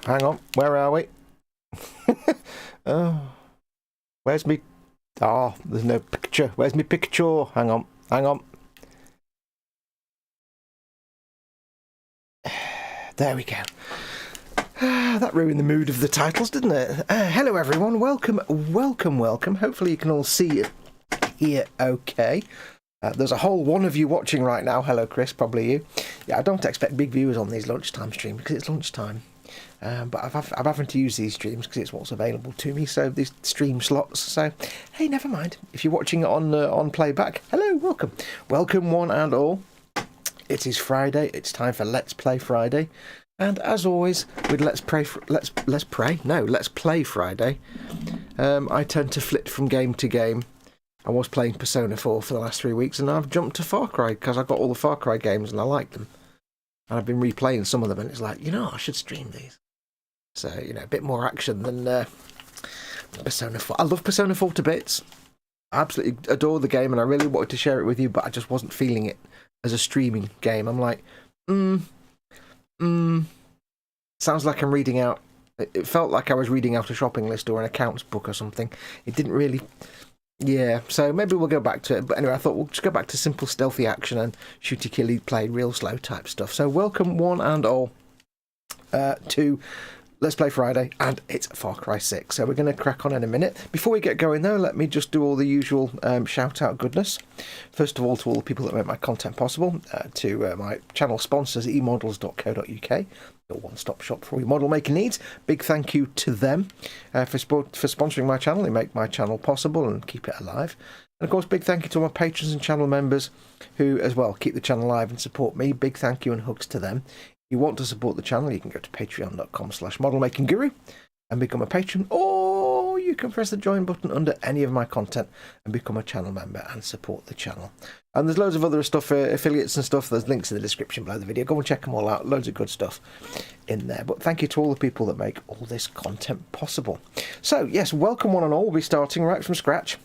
Hang on, where are we? Oh, where's me? Oh, there's no picture. Where's me picture? Hang on, hang on. There we go. That ruined the mood of the titles, didn't it? Hello everyone, welcome. Hopefully you can all see it here okay. There's a whole one of you watching right now. Hello Chris, probably you. Yeah, I don't expect big viewers on these lunchtime streams because it's lunchtime. But I'm having to use these streams because it's what's available to me, so these stream slots. So, hey, never mind. If you're watching it on playback, hello, welcome. Welcome one and all. It is Friday. It's time for Let's Play Friday. And as always, with Let's Play Friday, I tend to flit from game to game. I was playing Persona 4 for the last 3 weeks, and I've jumped to Far Cry because I've got all the Far Cry games and I like them. And I've been replaying some of them, and it's like, I should stream these. So, a bit more action than Persona 4. I love Persona 4 to bits. I absolutely adore the game, and I really wanted to share it with you, but I just wasn't feeling it as a streaming game. I'm like, sounds like I'm reading out. It felt like I was reading out a shopping list or an accounts book or something. It didn't really. Yeah, so maybe we'll go back to it. But anyway, I thought we'll just go back to simple stealthy action and shooty killy play real slow type stuff. So welcome one and all to Let's Play Friday, and it's Far Cry 6. So we're going to crack on in a minute. Before we get going though, let me just do all the usual shout out goodness. First of all, to all the people that make my content possible, to my channel sponsors, emodels.co.uk. Your one-stop shop for your model making needs. Big thank you to them for sponsoring my channel. They make my channel possible and keep it alive. And of course, big thank you to my patrons and channel members who as well keep the channel alive and support me. Big thank you and hugs to them. If you want to support the channel, you can go to patreon.com/modelmakingguru and become a patron, or you can press the join button under any of my content and become a channel member and support the channel. And there's loads of other stuff, affiliates and stuff. There's links in the description below the video. Go and check them all out. Loads of good stuff in there. But thank you to all the people that make all this content possible. So, yes, welcome one and all. We'll be starting right from scratch.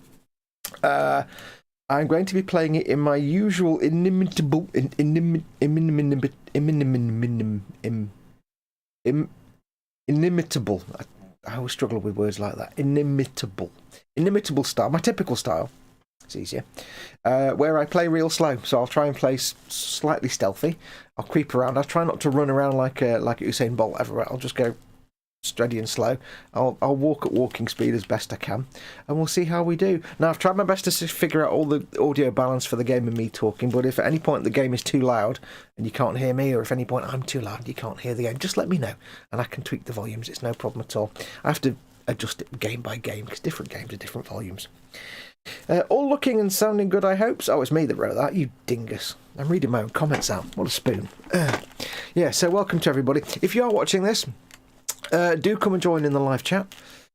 I'm going to be playing it in my usual inimitable I always struggle with words like that. Inimitable style, my typical style. It's easier. Where I play real slow, so I'll try and play slightly stealthy. I'll creep around. I'll try not to run around like Usain Bolt everywhere. I'll just go steady and slow. I'll walk at walking speed as best I can, and we'll see how we do. Now, I've tried my best to figure out all the audio balance for the game and me talking, but if at any point the game is too loud and you can't hear me, or if at any point I'm too loud and you can't hear the game, just let me know, and I can tweak the volumes. It's no problem at all. I have to adjust it game by game, because different games are different volumes. All looking and sounding good, I hope. Oh, it's me that wrote that, you dingus. I'm reading my own comments out. What a spoon. Yeah, so welcome to everybody. If you are watching this, do come and join in the live chat.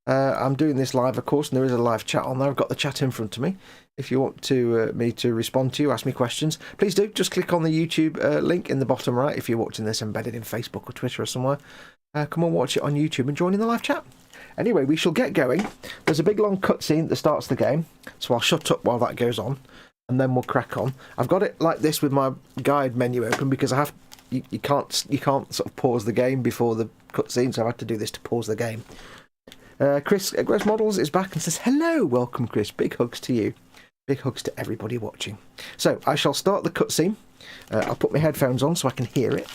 I'm doing this live, of course, and there is a live chat on there. I've got the chat in front of me. If you want me to respond to you, ask me questions, please do. Just click on the YouTube link in the bottom right if you're watching this embedded in Facebook or Twitter or somewhere. Come and watch it on YouTube and join in the live chat. Anyway, we shall get going. There's a big long cutscene that starts the game, so I'll shut up while that goes on, and then we'll crack on. I've got it like this with my guide menu open because I have. You can't sort of pause the game before the cutscene, so I've had to do this to pause the game. Chris Gross Models is back and says, hello, welcome Chris, big hugs to you. Big hugs to everybody watching. So, I shall start the cutscene. I'll put my headphones on so I can hear it.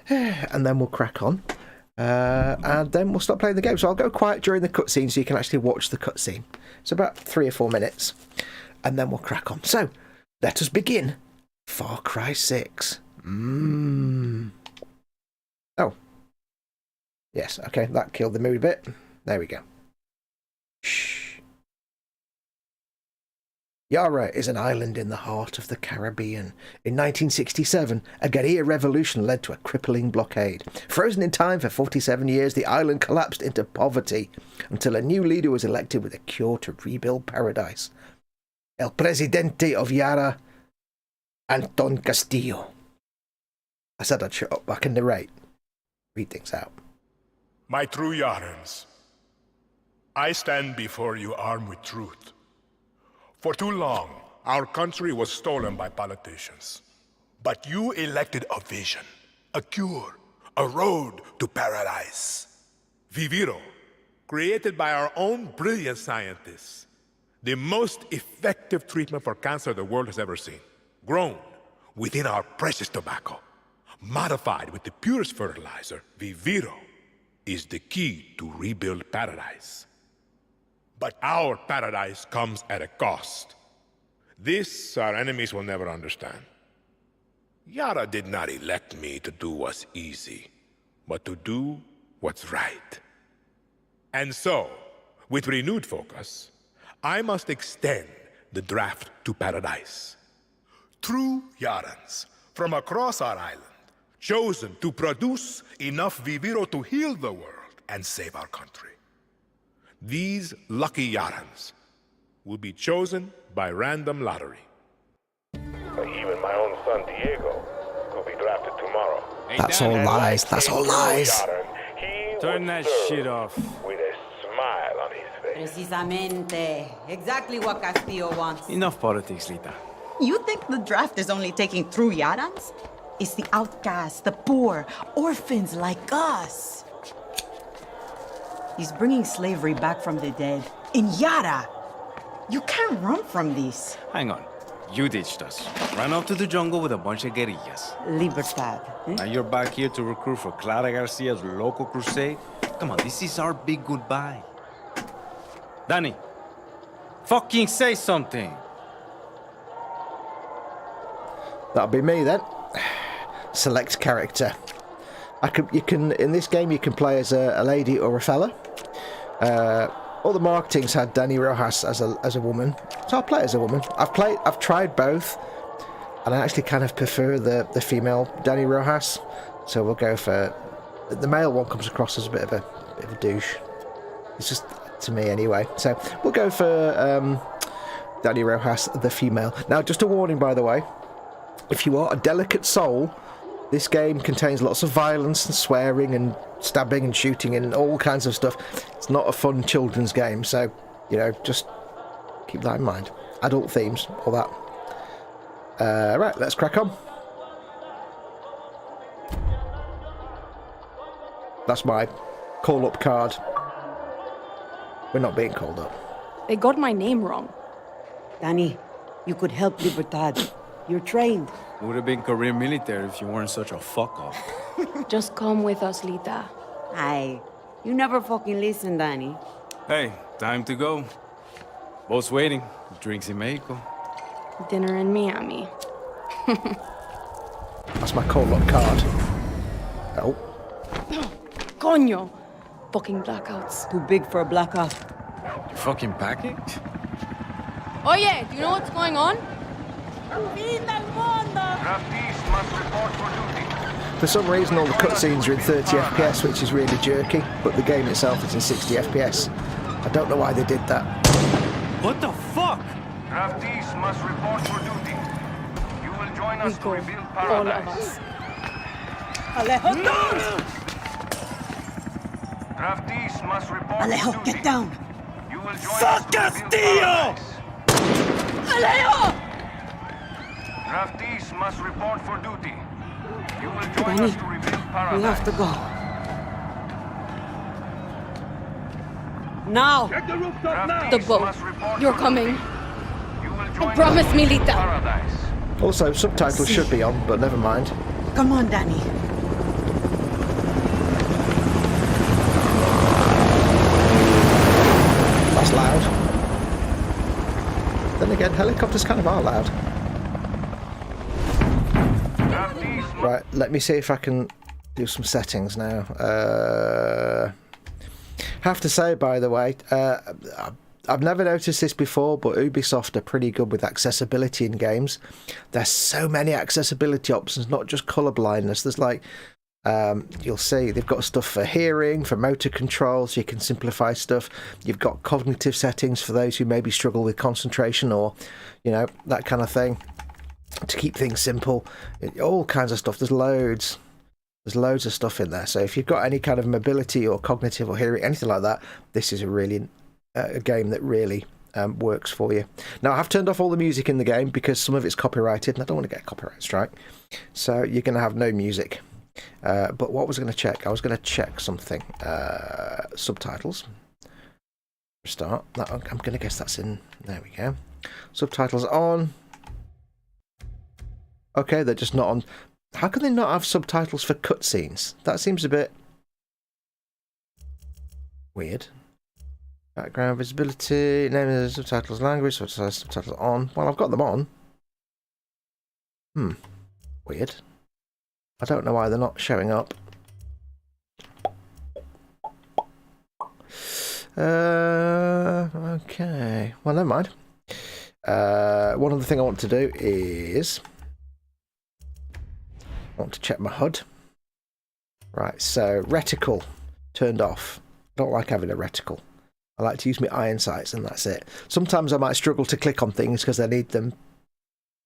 And then we'll crack on. And then we'll start playing the game. So I'll go quiet during the cutscene so you can actually watch the cutscene. It's about 3 or 4 minutes. And then we'll crack on. So, let us begin. Far Cry 6. Oh. Yes, okay, that killed the mood a bit. There we go. Shh. Yara is an island in the heart of the Caribbean. In 1967, a guerrilla revolution led to a crippling blockade. Frozen in time for 47 years, the island collapsed into poverty until a new leader was elected with a cure to rebuild paradise. El Presidente of Yara, Anton Castillo. I said I'd shut up. I can narrate. Read things out. My true Yarans, I stand before you armed with truth. For too long, our country was stolen by politicians. But you elected a vision, a cure, a road to paradise. Viviro, created by our own brilliant scientists. The most effective treatment for cancer the world has ever seen. Grown within our precious tobacco. Modified with the purest fertilizer, Viviro is the key to rebuild paradise. But our paradise comes at a cost. This our enemies will never understand. Yara did not elect me to do what's easy, but to do what's right. And so, with renewed focus, I must extend the draft to paradise. True Yarans from across our island, chosen to produce enough Viviro to heal the world and save our country. These lucky Yarans will be chosen by random lottery. Even my own son Diego could be drafted tomorrow. That's all lies. That's all lies. Turn that shit off. With a smile on his face. Precisamente. Exactly what Castillo wants. Enough politics, Lita. You think the draft is only taking through Yarans? It's the outcasts, the poor, orphans like us. He's bringing slavery back from the dead. In Yara! You can't run from this. Hang on. You ditched us. Ran off to the jungle with a bunch of guerrillas. Libertad. Now you're back here to recruit for Clara Garcia's local crusade? Come on, this is our big goodbye. Danny, fucking say something. That'll be me then. Select character. You can in this game you can play as a lady or a fella. All the marketings had Dani Rojas as a woman, so I'll play as a woman. I've tried both, and I actually kind of prefer the female Dani Rojas. So we'll go for the male one. Comes across as a bit of a douche. It's just to me anyway. So we'll go for Dani Rojas, the female. Now, just a warning, by the way. If you are a delicate soul, this game contains lots of violence and swearing and stabbing and shooting and all kinds of stuff. It's not a fun children's game, so, you know, just keep that in mind. Adult themes, all that. Right, let's crack on. That's my call-up card. We're not being called up. They got my name wrong. Danny, you could help Libertad. You're trained. Would have been career military if you weren't such a fuck-up. Just come with us, Lita. Aye, you never fucking listen, Danny. Hey, time to go. Boat's waiting. Drinks in Mexico. Dinner in Miami. That's my call-up card. Oh. Coño! Fucking blackouts. Too big for a blackout. You fucking package? Oh yeah, do you know what's going on? For some reason, all the cutscenes are in 30 FPS, which is really jerky, but the game itself is in 60 FPS. I don't know why they did that. What the fuck? Draftees must report for duty. You will join us to Go, rebuild all of paradise. us. Alejo, down! Draftees must report Alejo, for duty. get down! You will join us to rebuild paradise. Alejo! Draftees must report for duty. You will join us to rebuild paradise. We have to go. Now! Draftees The boat. must report You're for coming. duty. You will join Promise us to me, rebuild Lita. paradise. Also, subtitles should be on, but never mind. Come on, Danny. That's loud. Then again, helicopters kind of are loud. Draftees must Right, let me see if I can do some settings now. Have to say, by the way, I've never noticed this before, but Ubisoft are pretty good with accessibility in games. There's so many accessibility options, not just colour blindness. There's like, you'll see, they've got stuff for hearing, for motor control, so you can simplify stuff. You've got cognitive settings for those who maybe struggle with concentration or, you know, that kind of thing, to keep things simple. All kinds of stuff. There's loads of stuff in there. So if you've got any kind of mobility or cognitive or hearing, anything like that, this is a really a game that really works for you. Now, I have turned off all the music in the game because some of it's copyrighted and I don't want to get a copyright strike. So you're going to have no music But what was I going to check? I was going to check something. Subtitles. Start. I'm going to guess that's in. There we go. Subtitles on. Okay, they're just not on. How can they not have subtitles for cutscenes? That seems a bit weird. Background visibility, name of the subtitles, language, subtitles on. Well, I've got them on. Weird. I don't know why they're not showing up. Okay. Well, never mind. One other thing I want to do is I want to check my HUD. Right, so reticle turned off. Don't like having a reticle. I like to use my iron sights and that's it. Sometimes I might struggle to click on things because I need them.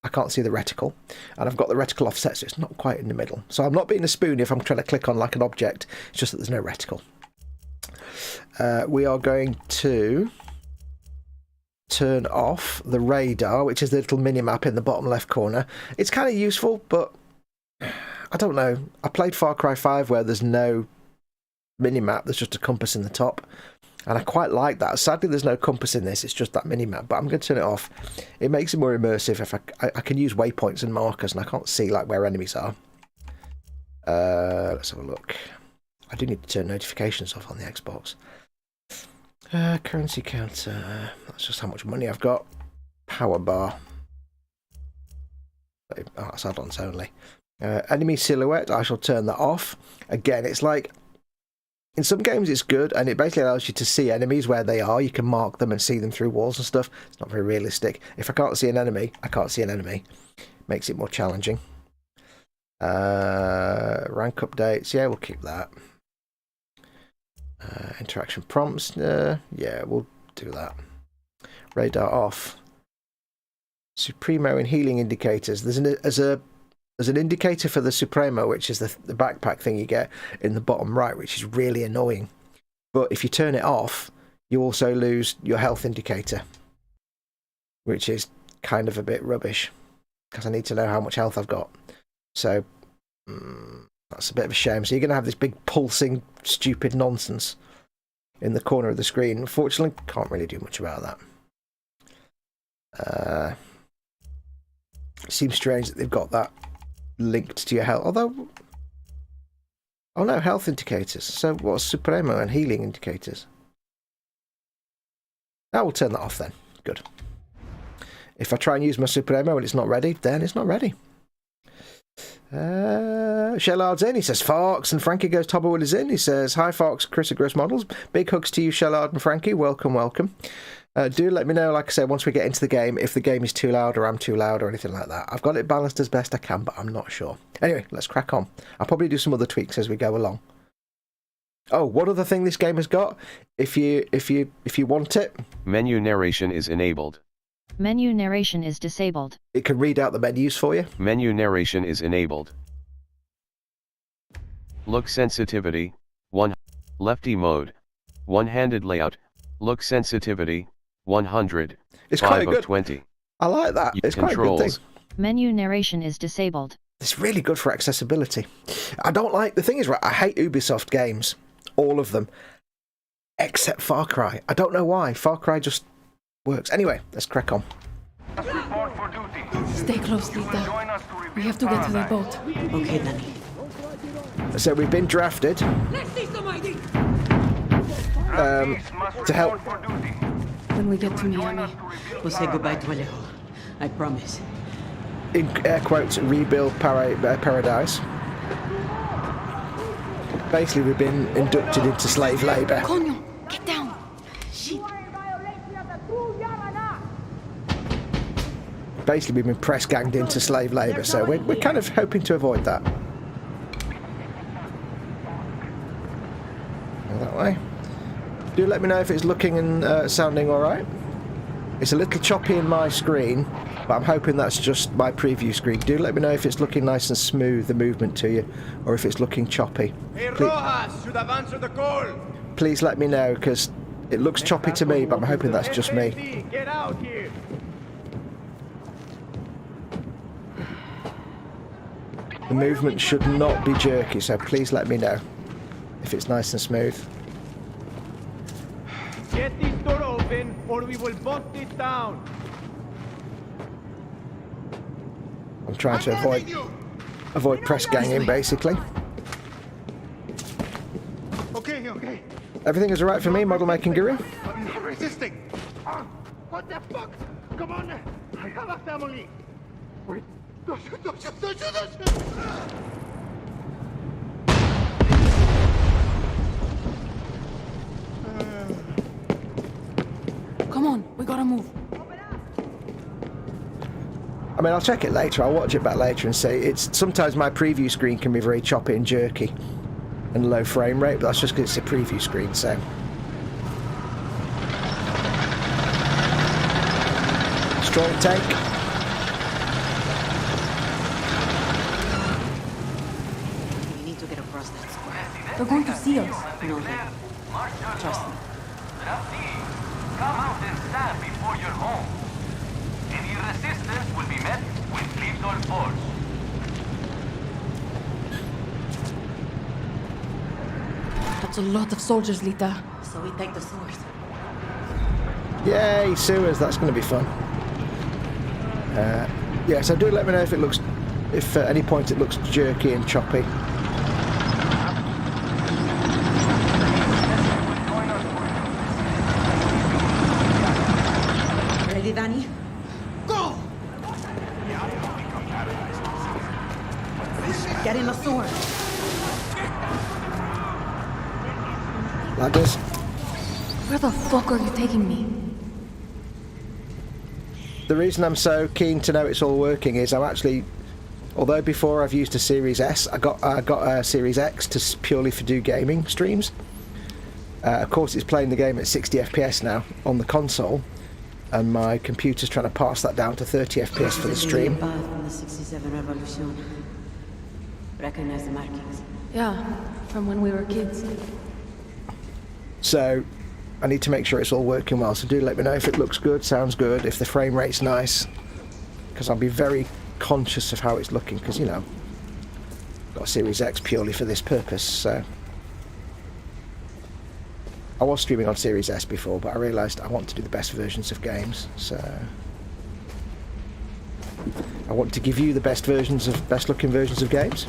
I can't see the reticle. And I've got the reticle offset, so it's not quite in the middle. So I'm not being a spoon if I'm trying to click on like an object. It's just that there's no reticle. We are going to turn off the radar, which is the little mini-map in the bottom left corner. It's kind of useful, but I don't know. I played Far Cry 5 where there's no mini-map, there's just a compass in the top. And I quite like that. Sadly, there's no compass in this. It's just that mini-map. But I'm going to turn it off. It makes it more immersive if I can use waypoints and markers, and I can't see like where enemies are. Let's have a look. I do need to turn notifications off on the Xbox. Currency counter. That's just how much money I've got. Power bar. Oh, that's add-ons only. Enemy silhouette. I shall turn that off. Again, it's like... In some games it's good, and it basically allows you to see enemies where they are. You can mark them and see them through walls and stuff. It's not very realistic. If I can't see an enemy, I can't see an enemy. Makes it more challenging. Rank updates, yeah, we'll keep that. Interaction prompts, yeah, we'll do that. Radar off. Supremo and healing indicators. There's an indicator for the Supremo, which is the backpack thing you get in the bottom right, which is really annoying. But if you turn it off, you also lose your health indicator, which is kind of a bit rubbish, because I need to know how much health I've got. So that's a bit of a shame. So you're going to have this big pulsing, stupid nonsense in the corner of the screen. Unfortunately, can't really do much about that. It seems strange that they've got that linked to your health, although oh no, health indicators. So what's Supremo and healing indicators? I will turn that off then. Good. If I try and use my Supremo and it's not ready, then it's not ready. Shellard's in. He says Fox, and Frankie goes Tobberwood is in. He says hi Fox, Chris at Gross Models. Big hugs to you, Shellard and Frankie. Welcome, welcome. Do let me know, like I said, once we get into the game, if the game is too loud or I'm too loud or anything like that. I've got it balanced as best I can, but I'm not sure. Anyway, let's crack on. I'll probably do some other tweaks as we go along. Oh, one other thing this game has got, if you want it. Menu narration is enabled. Menu narration is disabled. It can read out the menus for you. Menu narration is enabled. Look sensitivity, 1. Lefty mode. One-handed layout. Look sensitivity, 100. It's quite 5 good. of 20. I like that. It's quite a good thing. Menu narration is disabled. It's really good for accessibility. I don't like... The thing is, right, I hate Ubisoft games. All of them. Except Far Cry. I don't know why. Far Cry just works. Anyway, let's crack on. Report for duty. Stay close, Lita. Join us to rebuild We have to get to the paradise. boat. Okay, Danny. So we've been drafted to help... For duty. When we get to Miami. We'll say goodbye to Alejo. I promise. in air quotes, rebuild paradise. Basically, we've been inducted into slave labour. Coño, get down. Basically, we've been press ganged into slave labour, so we're kind of hoping to avoid that. That way. Do let me know if it's looking and sounding all right. It's a little choppy in my screen, but I'm hoping that's just my preview screen. Do let me know if it's looking nice and smooth, the movement to you, or if it's looking choppy. Please let me know, because it looks choppy to me, but I'm hoping that's just me. Get out here. The movement should not be jerky, so please let me know if it's nice and smooth. Get this door open, or we will bust it down. I'm trying to avoid press ganging, basically. Okay. Everything is alright for me, model making guru. I'm not resisting. What the fuck? Come on. I have a family. Wait. Don't shoot. Come on, we gotta move. I mean, I'll check it later. I'll watch it back later and see. It's sometimes my preview screen can be very choppy and jerky and low frame rate, but that's just because it's a preview screen, so. Strong take. We need to get across that square. They're going to see us. No, trust me. Come out and stand before your home. Any resistance will be met with lethal force. That's a lot of soldiers, Lita. So we take the sewers. Yay, sewers, that's going to be fun. Yeah, so do let me know if it looks, if at any point it looks jerky and choppy. Ready, Danny? Go! Get in the sewer. Ladders. Where the fuck are you taking me? The reason I'm so keen to know it's all working is I'm actually, although before I've used a Series S, I got a Series X to purely for do gaming streams. Of course, it's playing the game at 60 FPS now on the console, and my computer's trying to pass that down to 30 FPS for the stream. From the 67 Revolution. Recognize the markings. Yeah, from when we were kids. So I need to make sure it's all working well, so do let me know if it looks good, sounds good, if the frame rate's nice, because I'll be very conscious of how it's looking, because, you know, I've got a Series X purely for this purpose. So I was streaming on Series S before, but I realised I want to do the best versions of games, so I want to give you the best looking versions of games.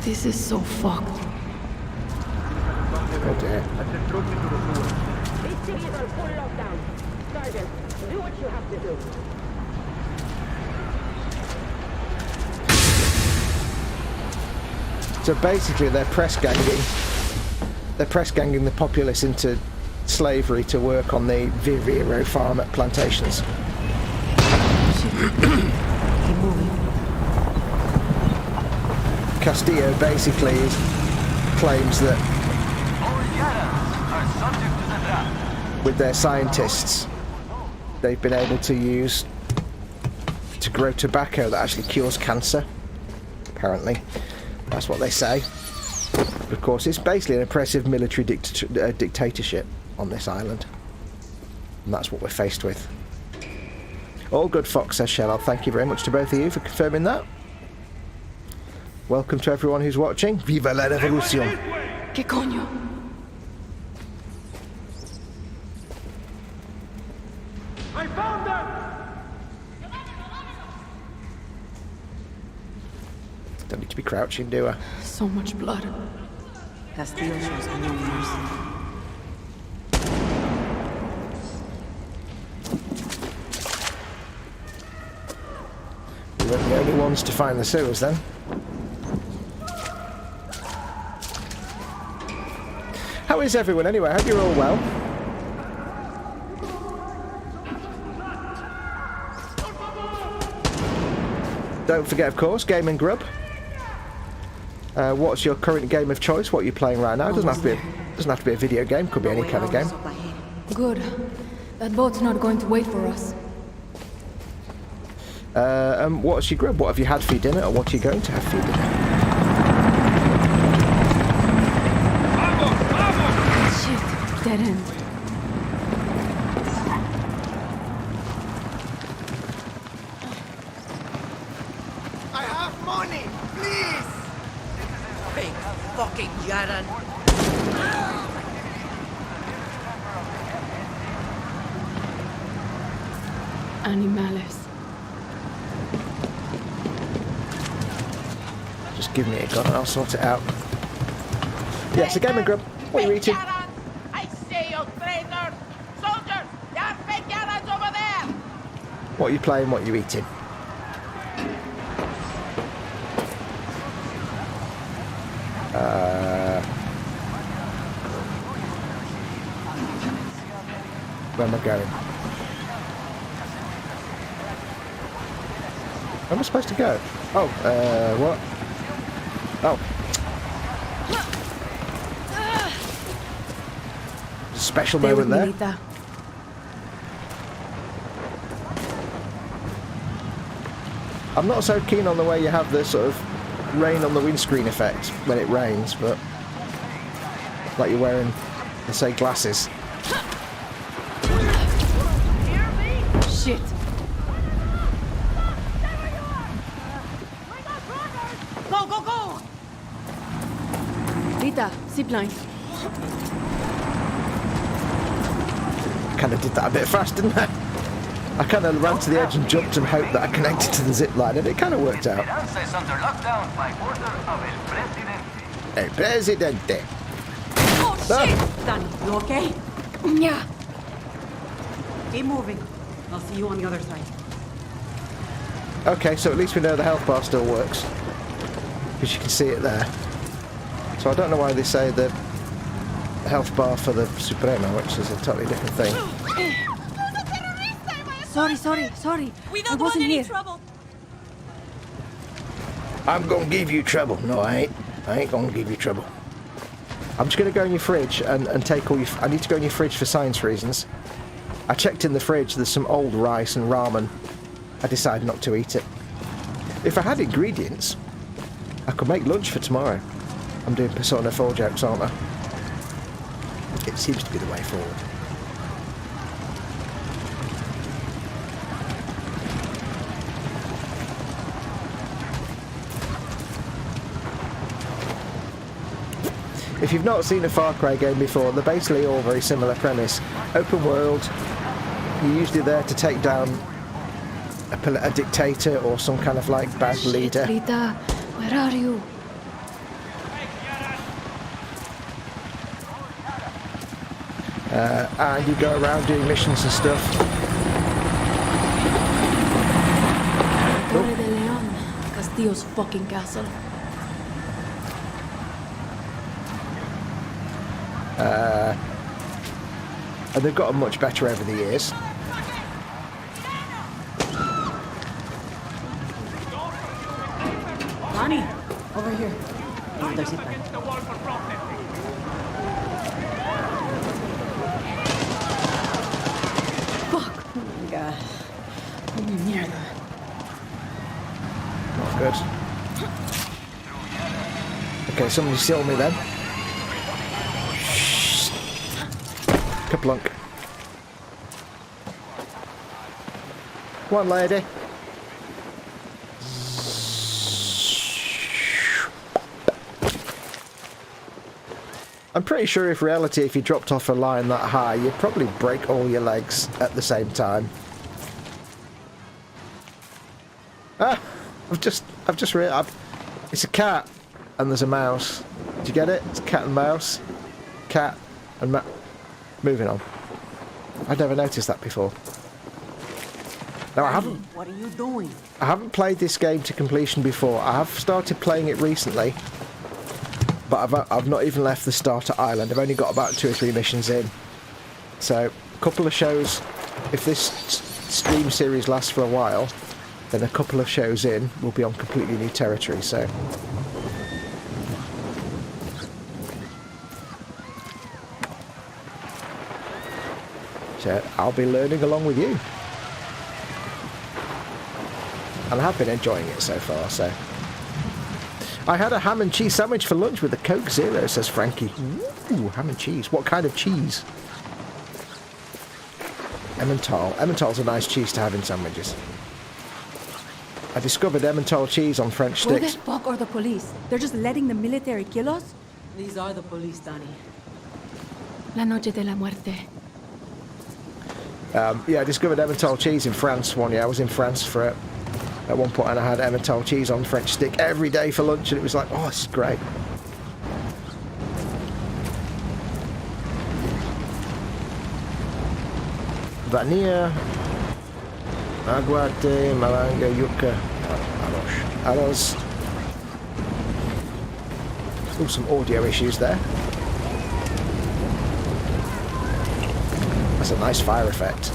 This is so fucked. Oh dear. This city is on full lockdown. Sergeant, do what you have to do. So basically they're press ganging the populace into slavery to work on the Viviro farm at plantations. Keep moving. Castillo basically claims that with their scientists they've been able to grow tobacco that actually cures cancer, apparently. That's what they say. Of course, it's basically an oppressive military dictatorship on this island, and that's what we're faced with. All good, Fox, says Shellal. Thank you very much to both of you for confirming that. Welcome to everyone who's watching. Viva la revolution! ¿Qué coño? I found them! Don't need to be crouching, do I? So much blood. Castillo shows no mercy. We weren't the only ones to find the sewers then. How is everyone anyway? I hope you're all well. Don't forget, of course, Game and Grub. What's your current game of choice? What are you playing right now? It doesn't have to be a video game. Could be any kind of game. Good. That boat's not going to wait for us. What's your grub? What have you had for your dinner, or what are you going to have for your dinner? Shit, dead end. Yaran. Animales. Just give me a gun and I'll sort it out. Yes, a gaming grub. What are you eating? I say, you traitors! Soldiers! There are fake Yarans over there! What are you playing? What are you eating? Where am I going? Where am I supposed to go? Oh, what? Oh. Special Stay with moment me, there. Lita. I'm not so keen on the way you have the sort of rain on the windscreen effect when it rains, but like you're wearing, let's say, glasses. Shit. Go, go, go! Lita, zipline. I kind of did that a bit fast, didn't I? I kind of ran to the edge and jumped and hoped that I connected to the zip line, and it kind of worked out. El Presidente. Oh, shit! Danny, you okay? Yeah. Keep moving. I'll see you on the other side. Okay, so at least we know the health bar still works. Because you can see it there. So I don't know why they say the health bar for the Supremo, which is a totally different thing. Sorry. We I don't want wasn't any here. trouble. I'm gonna give you trouble. No, I ain't. I ain't gonna give you trouble. I'm just gonna go in your fridge and take all your... I need to go in your fridge for science reasons. I checked in the fridge, there's some old rice and ramen. I decided not to eat it. If I had ingredients, I could make lunch for tomorrow. I'm doing Persona 4 jokes, aren't I? It seems to be the way forward. If you've not seen a Far Cry game before, they're basically all very similar premise. Open world, you're usually there to take down a dictator or some kind of like bad leader. Lita, where are you? And you go around doing missions and stuff. Torre de Leon, Castillo's fucking castle. And they've gotten much better over the years. Danny, over here. Another zip line. Fuck! Oh my god. Come mierda. Not good. Okay, somebody steal me then. Kaplunk. Come on, lady. I'm pretty sure if reality, if you dropped off a line that high, you'd probably break all your legs at the same time. Ah! I've just realized it's a cat and there's a mouse. Do you get it? It's cat and mouse. Cat and mouse. Moving on. I've never noticed that before. No, I haven't. What are you doing? I haven't played this game to completion before. I have started playing it recently, but I've not even left the starter island. I've only got about 2 or 3 missions in. So, a couple of shows. If this stream series lasts for a while, then a couple of shows in, we'll be on completely new territory. So. So I'll be learning along with you. And I have been enjoying it so far, so. I had a ham and cheese sandwich for lunch with a Coke Zero, says Frankie. Ooh, ham and cheese. What kind of cheese? Emmental. Emmental's a nice cheese to have in sandwiches. I discovered Emmental cheese on French Where sticks. the fuck are the police? They're just letting the military kill us? These are the police, Danny. La noche de la muerte. Yeah, I discovered Emmental cheese in France one year. I was in France for it at one point, and I had Emmental cheese on French stick every day for lunch, and it was like, oh, this is great. Vanilla, aguate, malanga, yucca, arroz. Still some audio issues there. That's a nice fire effect.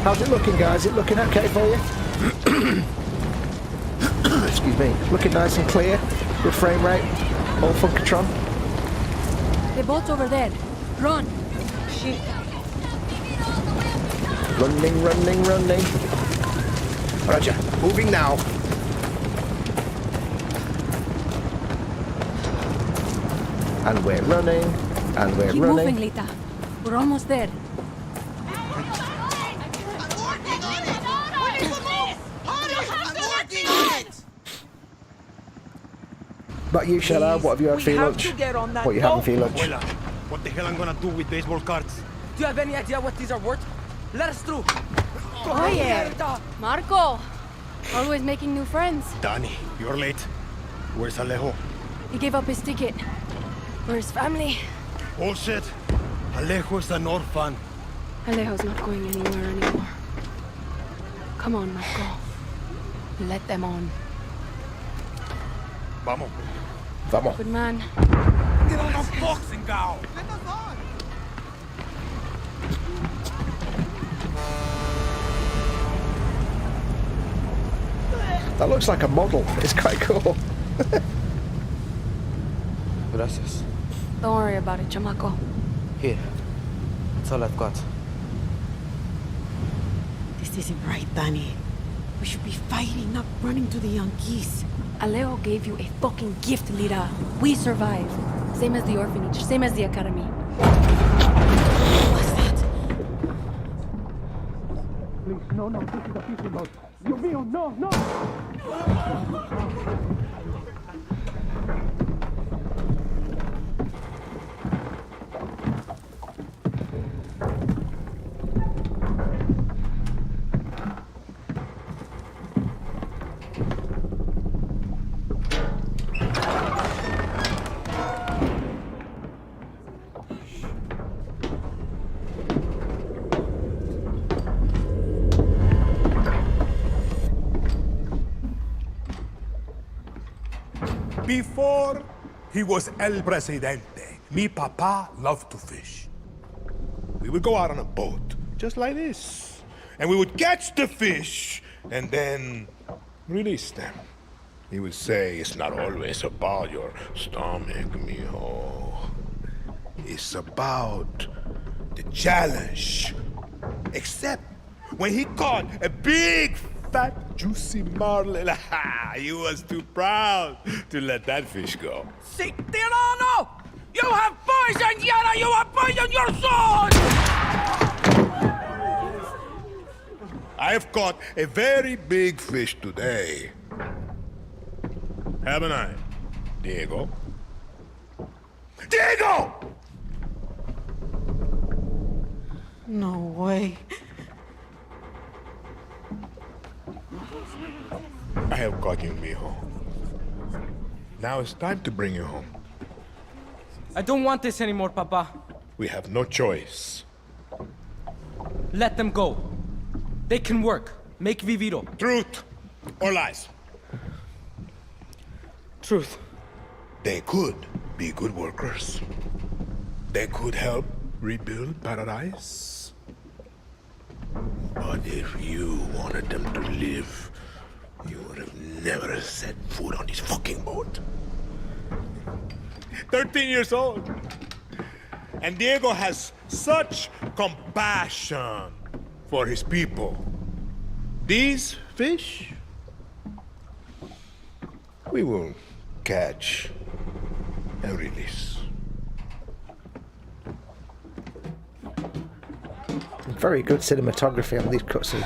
How's it looking, guys? Is it looking okay for you? Excuse me. Looking nice and clear. Good frame rate. All Funkatron. The boat's over there. Run! Shit. Running, running, running. Roger. Moving now. And we're running. And we're Keep running. moving, Lita. We're almost there. But you, Shella, what have you had for your lunch? What are you having for your lunch? Abuela, what the hell I'm gonna do with baseball cards? Do you have any idea what these are worth? Let us through. Oye, Marco. Always making new friends. Danny, you're late. Where's Alejo? He gave up his ticket. For his family. Bullshit. Alejo is an orphan. Alejo's not going anywhere anymore. Come on, Marco. Let them on. Vamos. Vamos. Good man. Get on a boxing gown. That looks like a model. It's quite cool. Gracias. Don't worry about it, chamaco. Here. That's all I've got. This isn't right, Danny. We should be fighting, not running to the Yankees. Alejo gave you a fucking gift, Lita. We survive. Same as the orphanage, same as the academy. What's that? Please, no, no, this is a fishing boat. Dios mío, no, no! Before he was El Presidente, mi papa loved to fish. We would go out on a boat, just like this, and we would catch the fish and then release them. He would say, it's not always about your stomach, mijo. It's about the challenge. Except when he caught a big, fat, juicy marlin, he was too proud to let that fish go. Si Tirano! You have poisoned Yara! You have poisoned your son! I have caught a very big fish today. Haven't I, Diego? Diego! No way. I have caught you, mijo. Now it's time to bring you home. I don't want this anymore, Papa. We have no choice. Let them go. They can work. Make Viviro. Truth or lies? Truth. They could be good workers. They could help rebuild paradise. But if you wanted them to live, you would have never set foot on this fucking boat. 13 years old. And Diego has such compassion for his people. These fish, we will catch and release. Very good cinematography on these cutscenes.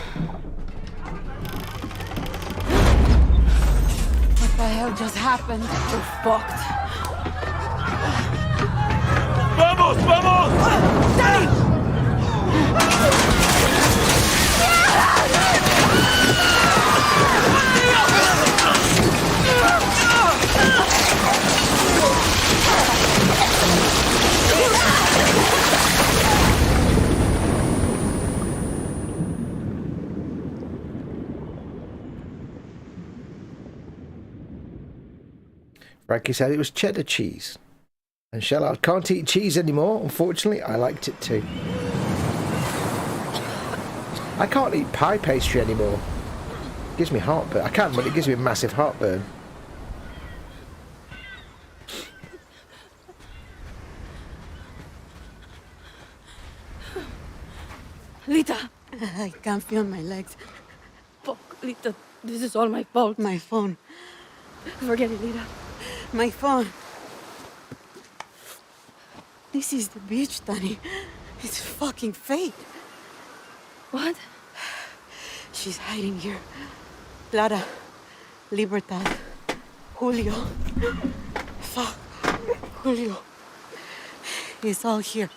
what just happened. We're fucked. ¡Vamos, vamos! Danny! Frankie said it was cheddar cheese. And Shellard can't eat cheese anymore. Unfortunately, I liked it too. I can't eat pie pastry anymore. It gives me heartburn. I can, but it gives me a massive heartburn. Lita! I can't feel my legs. Fuck, Lita. This is all my fault. My phone. Forget it, Lita. My phone. This is the beach, Danny. It's fucking fake. What? She's hiding here. Clara, Libertad, Julio. Fuck, Julio. It's all here.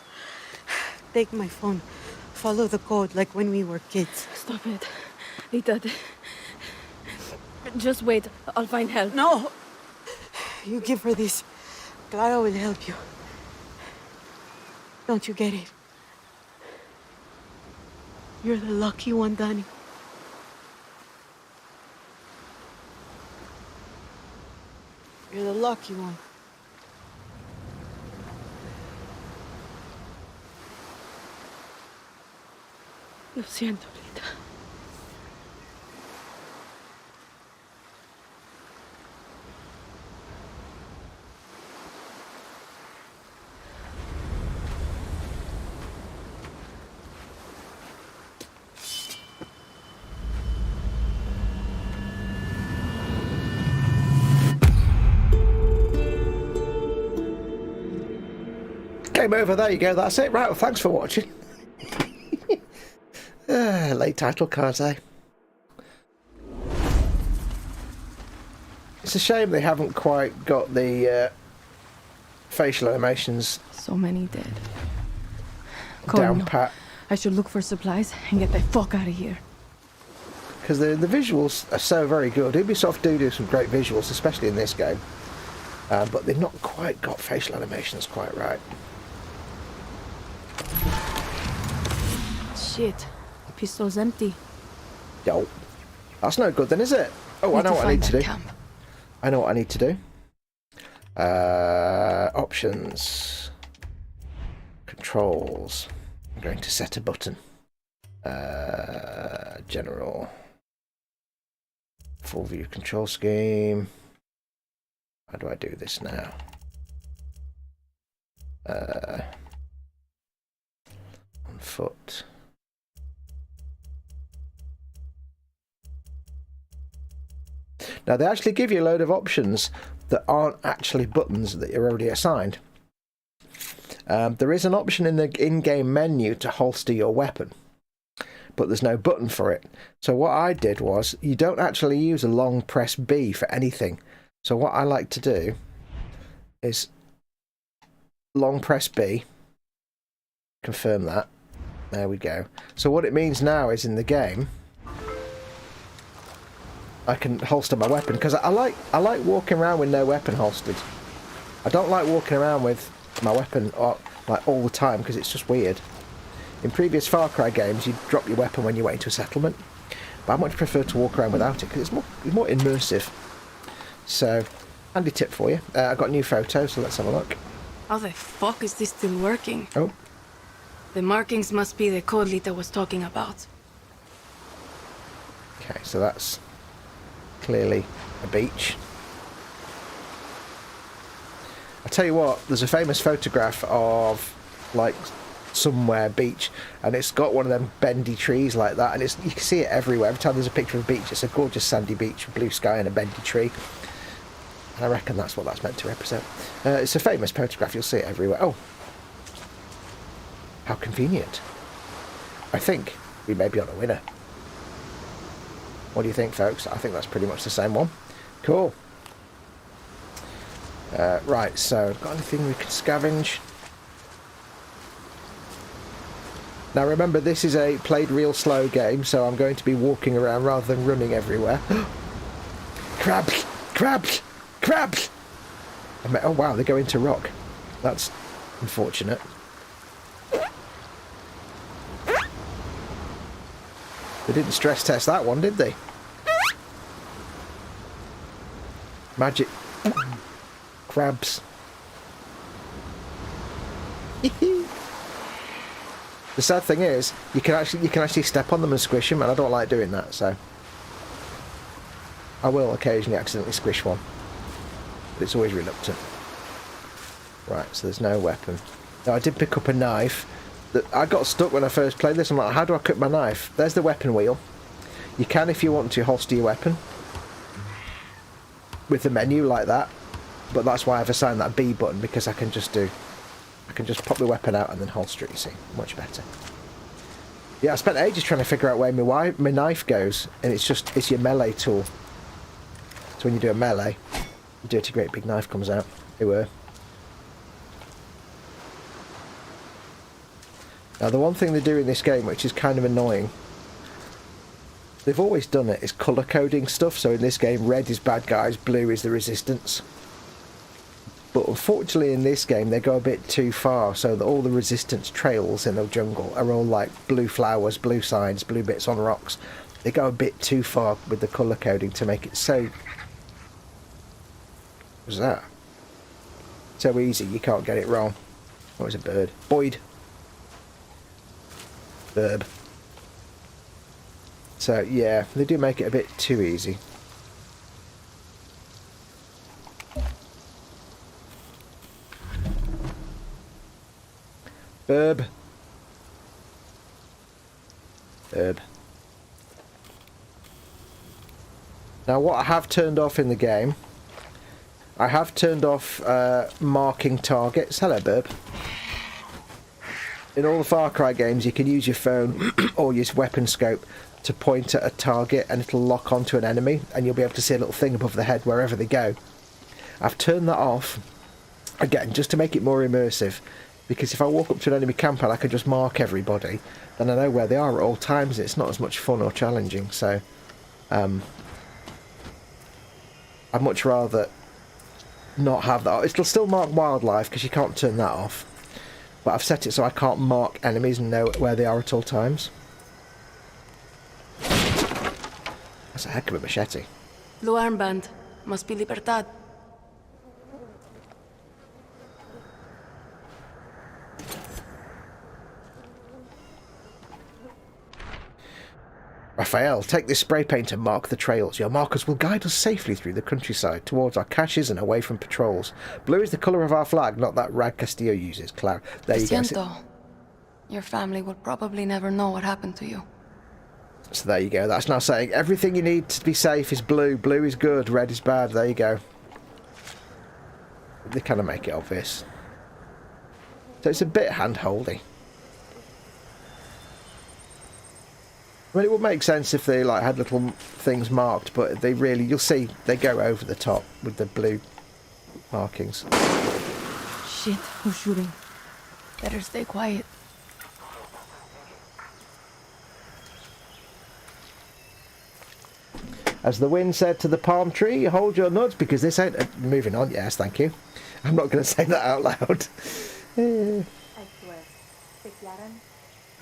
Take my phone. Follow the code like when we were kids. Stop it. Lita. Just wait. I'll find help. No! You give her this. Clara will help you. Don't you get it? You're the lucky one, Danny. You're the lucky one. Lo siento, Lita. Game over, there you go, that's it. Right, well, thanks for watching. Late title cards, eh? It's a shame they haven't quite got the facial animations So many dead. down pat. I should look for supplies and get the fuck out of here. Because the visuals are so very good. Ubisoft do some great visuals, especially in this game. But they've not quite got facial animations quite right. Shit. Pistol's empty. Yo. That's no good then, is it? Oh, I know what I need to do. Camp. I know what I need to do. Options. Controls. I'm going to set a button. General. Full view control scheme. How do I do this now? On foot. Now they actually give you a load of options that aren't actually buttons that you're already assigned. There is an option in the in-game menu to holster your weapon, but there's no button for it. So what I did was, you don't actually use a long press B for anything. So what I like to do is long press B, confirm that, there we go. So what it means now is in the game, I can holster my weapon, because I like walking around with no weapon holstered. I don't like walking around with my weapon like all the time, because it's just weird. In previous Far Cry games, you drop your weapon when you went into a settlement, but I much prefer to walk around without it, because it's more immersive. So, handy tip for you. I've got a new photo, so let's have a look. How the fuck is this still working? Oh. The markings must be the code Lita was talking about. Okay, so that's clearly a beach. I tell you what, there's a famous photograph of like somewhere beach, and it's got one of them bendy trees like that, and you can see it everywhere. Every time there's a picture of a beach, it's a gorgeous sandy beach with blue sky and a bendy tree. And I reckon that's what that's meant to represent. It's a famous photograph, you'll see it everywhere. Oh, how convenient. I think we may be on a winner. What do you think, folks? I think that's pretty much the same one. Cool. Right, so got anything we can scavenge? Now remember, this is a played real slow game, so I'm going to be walking around rather than running everywhere. Crabs! Crabs! Crabs! Oh wow, they go into rock. That's unfortunate. They didn't stress test that one, did they? Magic crabs. The sad thing is, you can actually step on them and squish them, and I don't like doing that. So I will occasionally accidentally squish one, but it's always reluctant. Right, so there's no weapon. Now I did pick up a knife. I got stuck when I first played this. I'm like, how do I cook my knife? There's the weapon wheel. You can, if you want to, holster your weapon with the menu like that, but that's why I've assigned that B button, because I can just pop the weapon out and then holster it, you see. Much better. Yeah, I spent ages trying to figure out where my knife goes, and it's your melee tool. So when you do a melee, the dirty great big knife comes out. They were. Now the one thing they do in this game, which is kind of annoying, they've always done it, is colour coding stuff. So in this game, red is bad guys, blue is the resistance. But unfortunately in this game they go a bit too far, so that all the resistance trails in the jungle are all like blue flowers, blue signs, blue bits on rocks. They go a bit too far with the colour coding to make it so... What's that? So easy, you can't get it wrong. Oh, it's a bird. Boyd. Verb. So yeah, they do make it a bit too easy. Verb. Verb. Now what I have turned off in the game, I have turned off marking targets. Hello, Burb. In all the Far Cry games, you can use your phone or use weapon scope to point at a target and it'll lock onto an enemy and you'll be able to see a little thing above the head wherever they go. I've turned that off, again, just to make it more immersive, because if I walk up to an enemy camp and I can just mark everybody, then I know where they are at all times. It's not as much fun or challenging, so I'd much rather not have that. It'll still mark wildlife because you can't turn that off. But I've set it so I can't mark enemies and know where they are at all times. That's a heck of a machete. Blue armband. Must be Libertad. Raphael, take this spray paint and mark the trails. Your markers will guide us safely through the countryside, towards our caches and away from patrols. Blue is the colour of our flag, not that rag Castillo uses, Clara. There you go. Your family will probably never know what happened to you. So there you go. That's now saying everything you need to be safe is blue. Blue is good, red is bad. There you go. They kind of make it obvious. So it's a bit hand-holdy. I mean, it would make sense if they like had little things marked, but they really, you'll see, they go over the top with the blue markings. Shit, who's shooting? Better stay quiet. As the wind said to the palm tree, hold your nuts because this ain't... moving on, yes, thank you. I'm not going to say that out loud.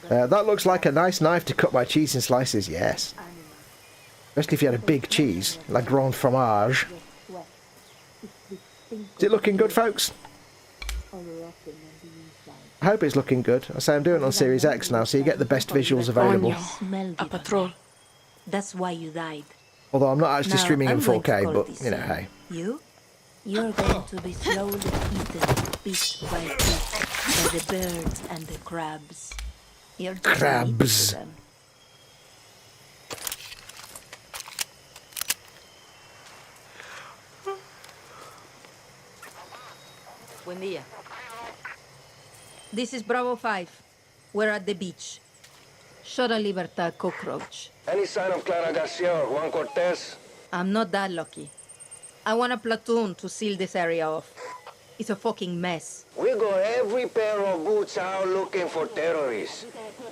That looks like a nice knife to cut my cheese in slices, yes. Especially if you had a big cheese, like grand fromage. Is it looking good, folks? I hope it's looking good. I say I'm doing it on Series X now, so you get the best visuals available. A Patron. That's why you died. Although I'm not actually streaming in 4K, but, you know, hey. You're going to be slowly eaten, piece by piece, by the birds and the crabs. You're just Crabs. them. Buen día. This is Bravo 5. We're at the beach. Shot a Libertad cockroach. Any sign of Clara Garcia or Juan Cortez? I'm not that lucky. I want a platoon to seal this area off. It's a fucking mess. We got every pair of boots out looking for terrorists.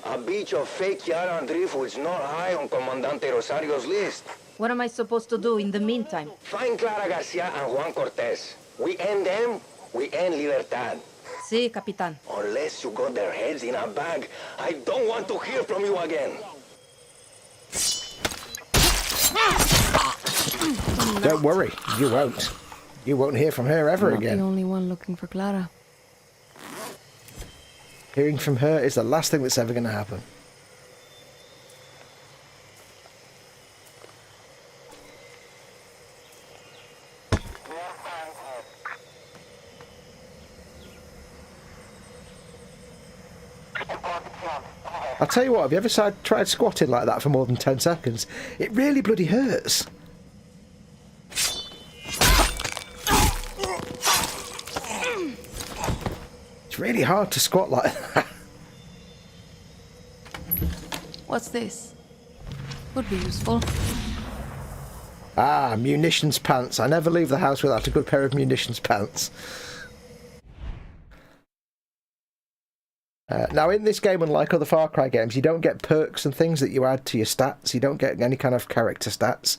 A beach of fake Yara and driftwood's not high on Comandante Rosario's list. What am I supposed to do in the meantime? Find Clara Garcia and Juan Cortez. We end them, we end Libertad. Si, Capitan. Unless you got their heads in a bag, I don't want to hear from you again. Don't worry, you won't. You won't hear from her ever I'm not again. the only one looking for Clara. Hearing from her is the last thing that's ever going to happen. I'll tell you what, have you ever tried squatting like that for more than 10 seconds? It really bloody hurts. It's really hard to squat like that. What's this? Would be useful. Ah, munitions pants. I never leave the house without a good pair of munitions pants. Now, in this game, unlike other Far Cry games, you don't get perks and things that you add to your stats. You don't get any kind of character stats.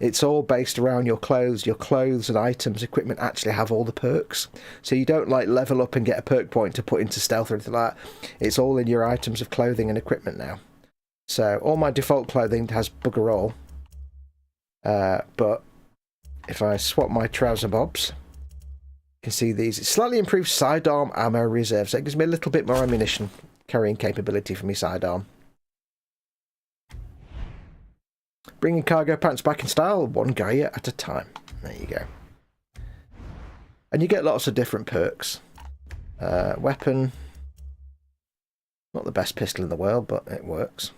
It's all based around your clothes. Your clothes and items, equipment actually have all the perks. So you don't, like, level up and get a perk point to put into stealth or anything like that. It's all in your items of clothing and equipment now. So all my default clothing has bugger all. But if I swap my trouser bobs... You can see these. It's slightly improved sidearm ammo reserve, so it gives me a little bit more ammunition carrying capability for my sidearm. Bringing cargo pants back in style, one guy at a time. There you go. And you get lots of different perks. Weapon. Not the best pistol in the world, but it works.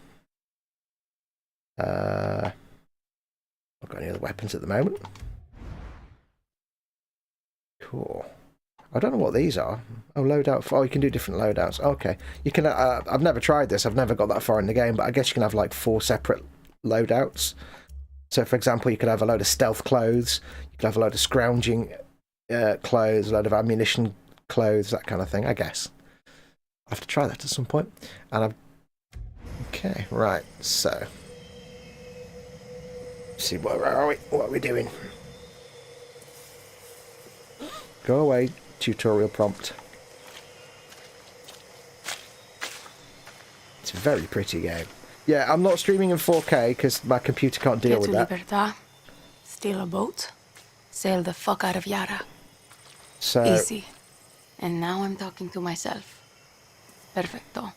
I've got any other weapons at the moment. Cool. I don't know what these are. Oh, loadout. Oh, you can do different loadouts. Okay. You can. I've never tried this. I've never got that far in the game, but I guess you can have like 4 separate loadouts. So, for example, you could have a load of stealth clothes. You could have a load of scrounging clothes, a load of ammunition clothes, that kind of thing. I guess I'll have to try that at some point. And okay, right. So, let's see, where are we? What are we doing? Go away, tutorial prompt. It's a very pretty game. Yeah, I'm not streaming in 4K because my computer can't deal with that. Libertad. Steal a boat. Sail the fuck out of Yara. So easy. And now I'm talking to myself. Perfecto.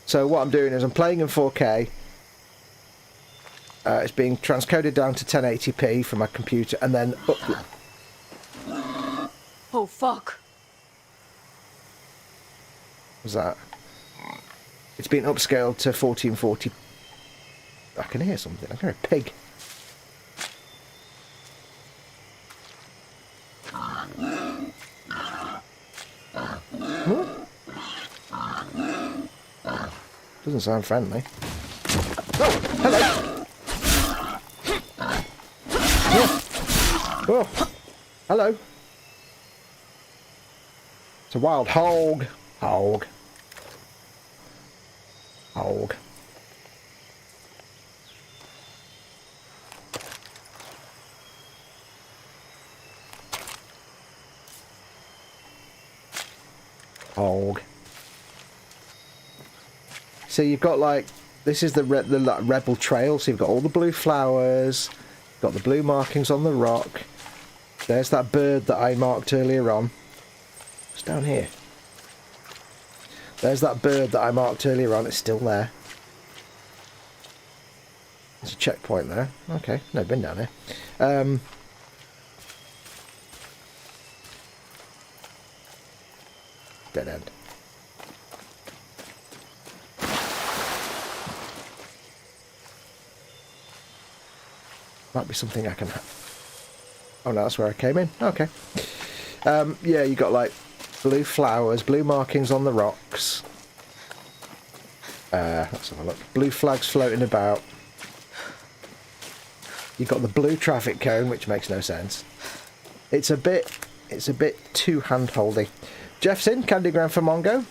So what I'm doing is I'm playing in 4K. It's being transcoded down to 1080p from my computer and then Oh, fuck. What's that? It's been upscaled to 1440. I can hear something. I can hear a pig. Doesn't sound friendly. Oh, hello. Oh, hello. It's a wild hog. Hog. Hog. Hog. So you've got like, this is the rebel trail. So you've got all the blue flowers, you've got the blue markings on the rock. There's that bird that I marked earlier on. It's down here. There's that bird that I marked earlier on. It's still there. There's a checkpoint there. Okay, no, been down here. Dead end. Might be something I can have. Oh no, that's where I came in. Okay. Yeah, you got like blue flowers, blue markings on the rocks. Let's have a look. Blue flags floating about. You've got the blue traffic cone, which makes no sense. It's a bit too hand-holdy. Jeff's in, Candygram for Mongo.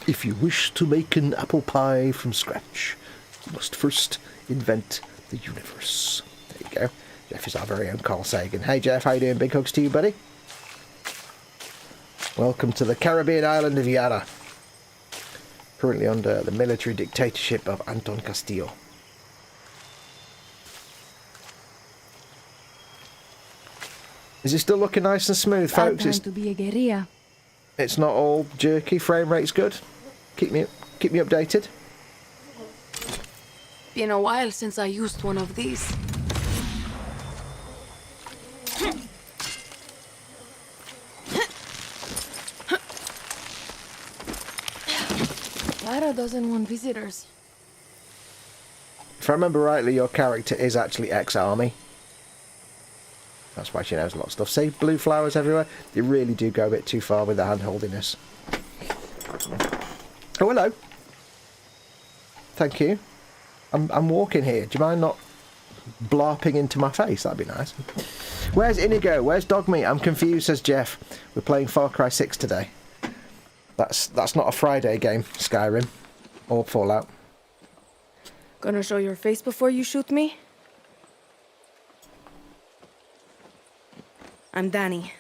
If you wish to make an apple pie from scratch, you must first invent the universe. There you go. Jeff is our very own Carl Sagan. Hey Jeff, how you doing? Big hugs to you, buddy. Welcome to the Caribbean island of Yara. Currently under the military dictatorship of Anton Castillo. Is it still looking nice and smooth, folks? It's to be a guerrilla. It's not all jerky. Frame rate's good. Keep me updated. Been a while since I used one of these. Yara doesn't want visitors. If I remember rightly, your character is actually ex-army. That's why she knows a lot of stuff. See, blue flowers everywhere. They really do go a bit too far with the hand-holdiness. Oh, hello. Thank you. I'm walking here. Do you mind not blarping into my face? That'd be nice. Where's Inigo? Where's Dogmeat? I'm confused, says Jeff. We're playing Far Cry 6 today. That's not a Friday game, Skyrim. Or Fallout. Gonna show your face before you shoot me? I'm Danny,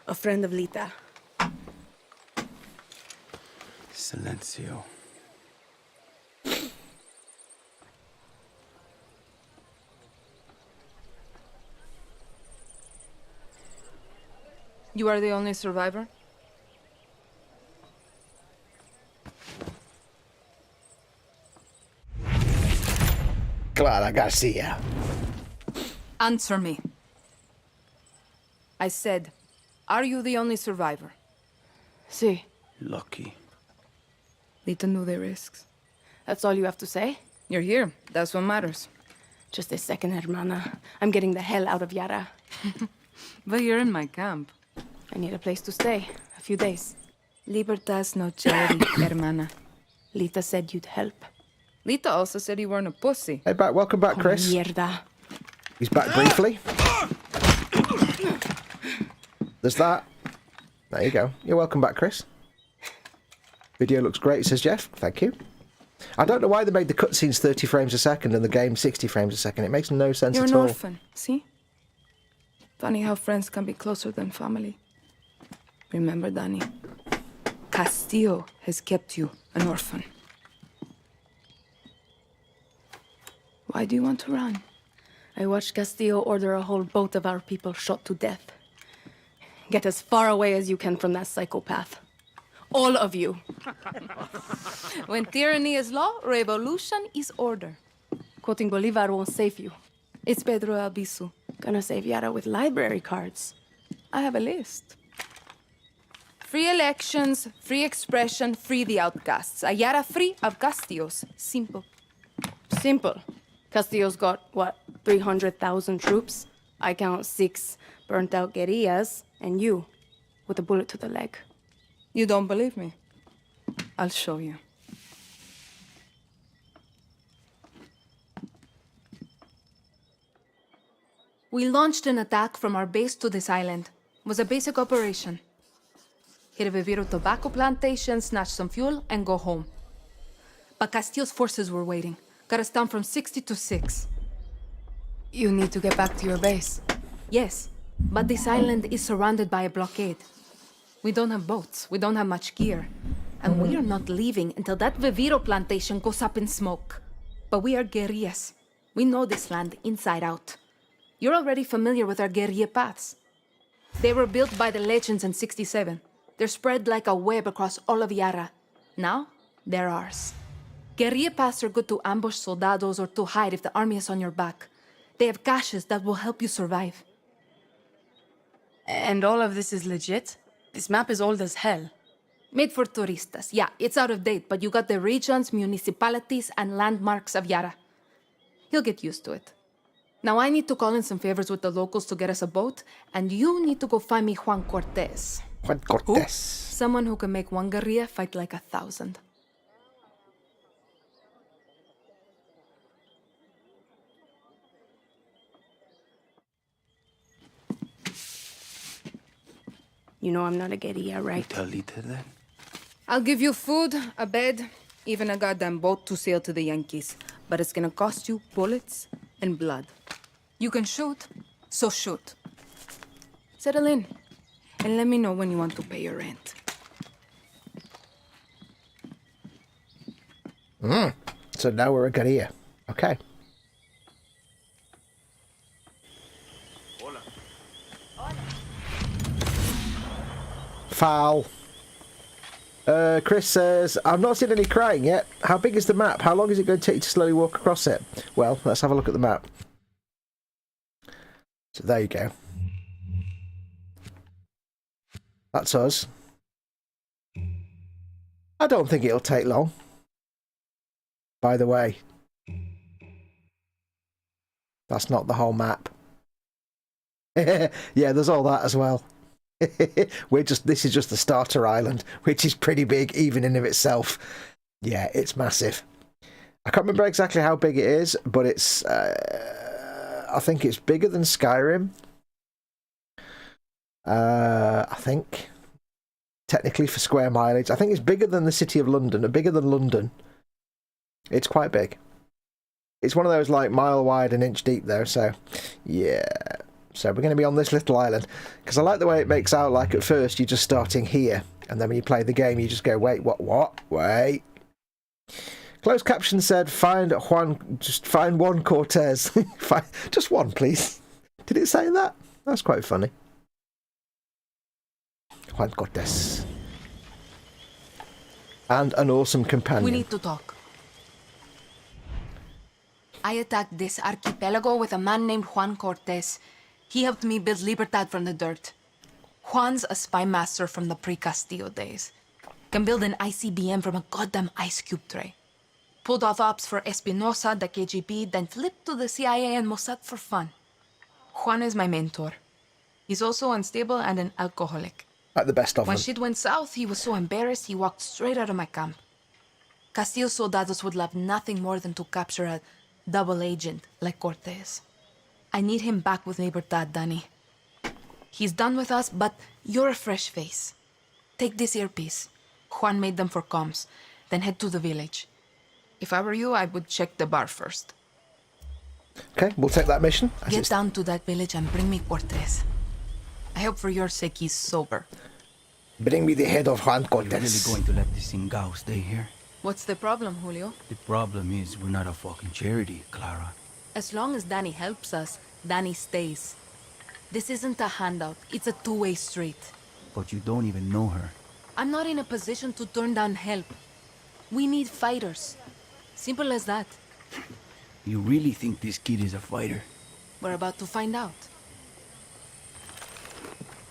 a friend of Lita. Silencio. You are the only survivor? Clara Garcia. Answer me. I said, are you the only survivor? Si. Lucky. Lita knew the risks. That's all you have to say? You're here. That's what matters. Just a second, hermana. I'm getting the hell out of Yara. But you're in my camp. I need a place to stay. A few days. Libertas no charity, hermana. Lita said you'd help. Lita also said you weren't a pussy. Hey, welcome back, Chris. Mierda. He's back briefly. There's that. There you go. You're welcome back, Chris. Video looks great, says Jeff. Thank you. I don't know why they made the cutscenes 30 frames a second and the game 60 frames a second. It makes no sense You're at an all. orphan, see? Funny how friends can be closer than family. Remember, Danny, Castillo has kept you an orphan. Why do you want to run? I watched Castillo order a whole boat of our people shot to death. Get as far away as you can from that psychopath. All of you. When tyranny is law, revolution is order. Quoting Bolivar won't save you. It's Pedro Albizu. Gonna save Yara with library cards. I have a list. Free elections, free expression, free the outcasts. A Yara free of Castillos. Simple. Simple. Castillo's got, what, 300,000 troops? I count 6 burnt-out guerrillas, and you, with a bullet to the leg. You don't believe me? I'll show you. We launched an attack from our base to this island. It was a basic operation. Hit a Viviro tobacco plantation, snatch some fuel, and go home. But Castillo's forces were waiting. Got us down from 60 to 6. You need to get back to your base. Yes, but this island is surrounded by a blockade. We don't have boats, we don't have much gear. And we are not leaving until that Viviro plantation goes up in smoke. But we are guerrillas. We know this land inside out. You're already familiar with our guerrilla paths. They were built by the legends in 67. They're spread like a web across all of Yara. Now, they're ours. Guerrilla paths are good to ambush soldados or to hide if the army is on your back. They have caches that will help you survive. And all of this is legit? This map is old as hell. Made for turistas. Yeah, it's out of date, but you got the regions, municipalities, and landmarks of Yara. You'll get used to it. Now I need to call in some favors with the locals to get us a boat, and you need to go find me Juan Cortez. Juan Cortez. Who? Someone who can make one guerrilla fight like 1,000. You know I'm not a guerrilla, right? Tell Lita that? I'll give you food, a bed, even a goddamn boat to sail to the Yankees. But it's gonna cost you bullets and blood. You can shoot, so shoot. Settle in, and let me know when you want to pay your rent. So now we're a guerrilla. Okay. Foul. Chris says, I've not seen any crying yet. How big is the map? How long is it going to take you to slowly walk across it? Well, let's have a look at the map. So there you go. That's us. I don't think it'll take long. By the way. That's not the whole map. Yeah, there's all that as well. This is just the starter island, which is pretty big even in of itself. Yeah, it's massive. I can't remember exactly how big it is, but it's I think it's bigger than Skyrim. I think technically for square mileage, I think it's bigger than the city of London, or bigger than London. It's quite big. It's one of those like mile wide and inch deep though, so yeah. So we're going to be on this little island, because I like the way it makes out like at first you're just starting here, and then when you play the game you just go, wait, what, wait. Closed caption said, find one Cortez. Just one, please. Did it say that? That's quite funny. Juan Cortez. And an awesome companion. We need to talk. I attacked this archipelago with a man named Juan Cortez. He helped me build Libertad from the dirt. Juan's a spy master from the pre-Castillo days. Can build an ICBM from a goddamn ice cube tray. Pulled off ops for Espinosa, the KGB, then flipped to the CIA and Mossad for fun. Juan is my mentor. He's also unstable and an alcoholic. Like the best of When them. shit went south, he was so embarrassed he walked straight out of my camp. Castillo's soldados would love nothing more than to capture a double agent like Cortez. I need him back with Libertad, Danny. He's done with us, but you're a fresh face. Take this earpiece. Juan made them for comms. Then head to the village. If I were you, I would check the bar first. Okay, we'll take that mission. Get down to that village and bring me Cortez. I hope for your sake he's sober. Bring me the head of Juan Cortez. You're really going to let this Singao stay here? What's the problem, Julio? The problem is we're not a fucking charity, Clara. As long as Danny helps us, Danny stays. This isn't a handout. It's a two-way street. But you don't even know her. I'm not in a position to turn down help. We need fighters. Simple as that. You really think this kid is a fighter? We're about to find out.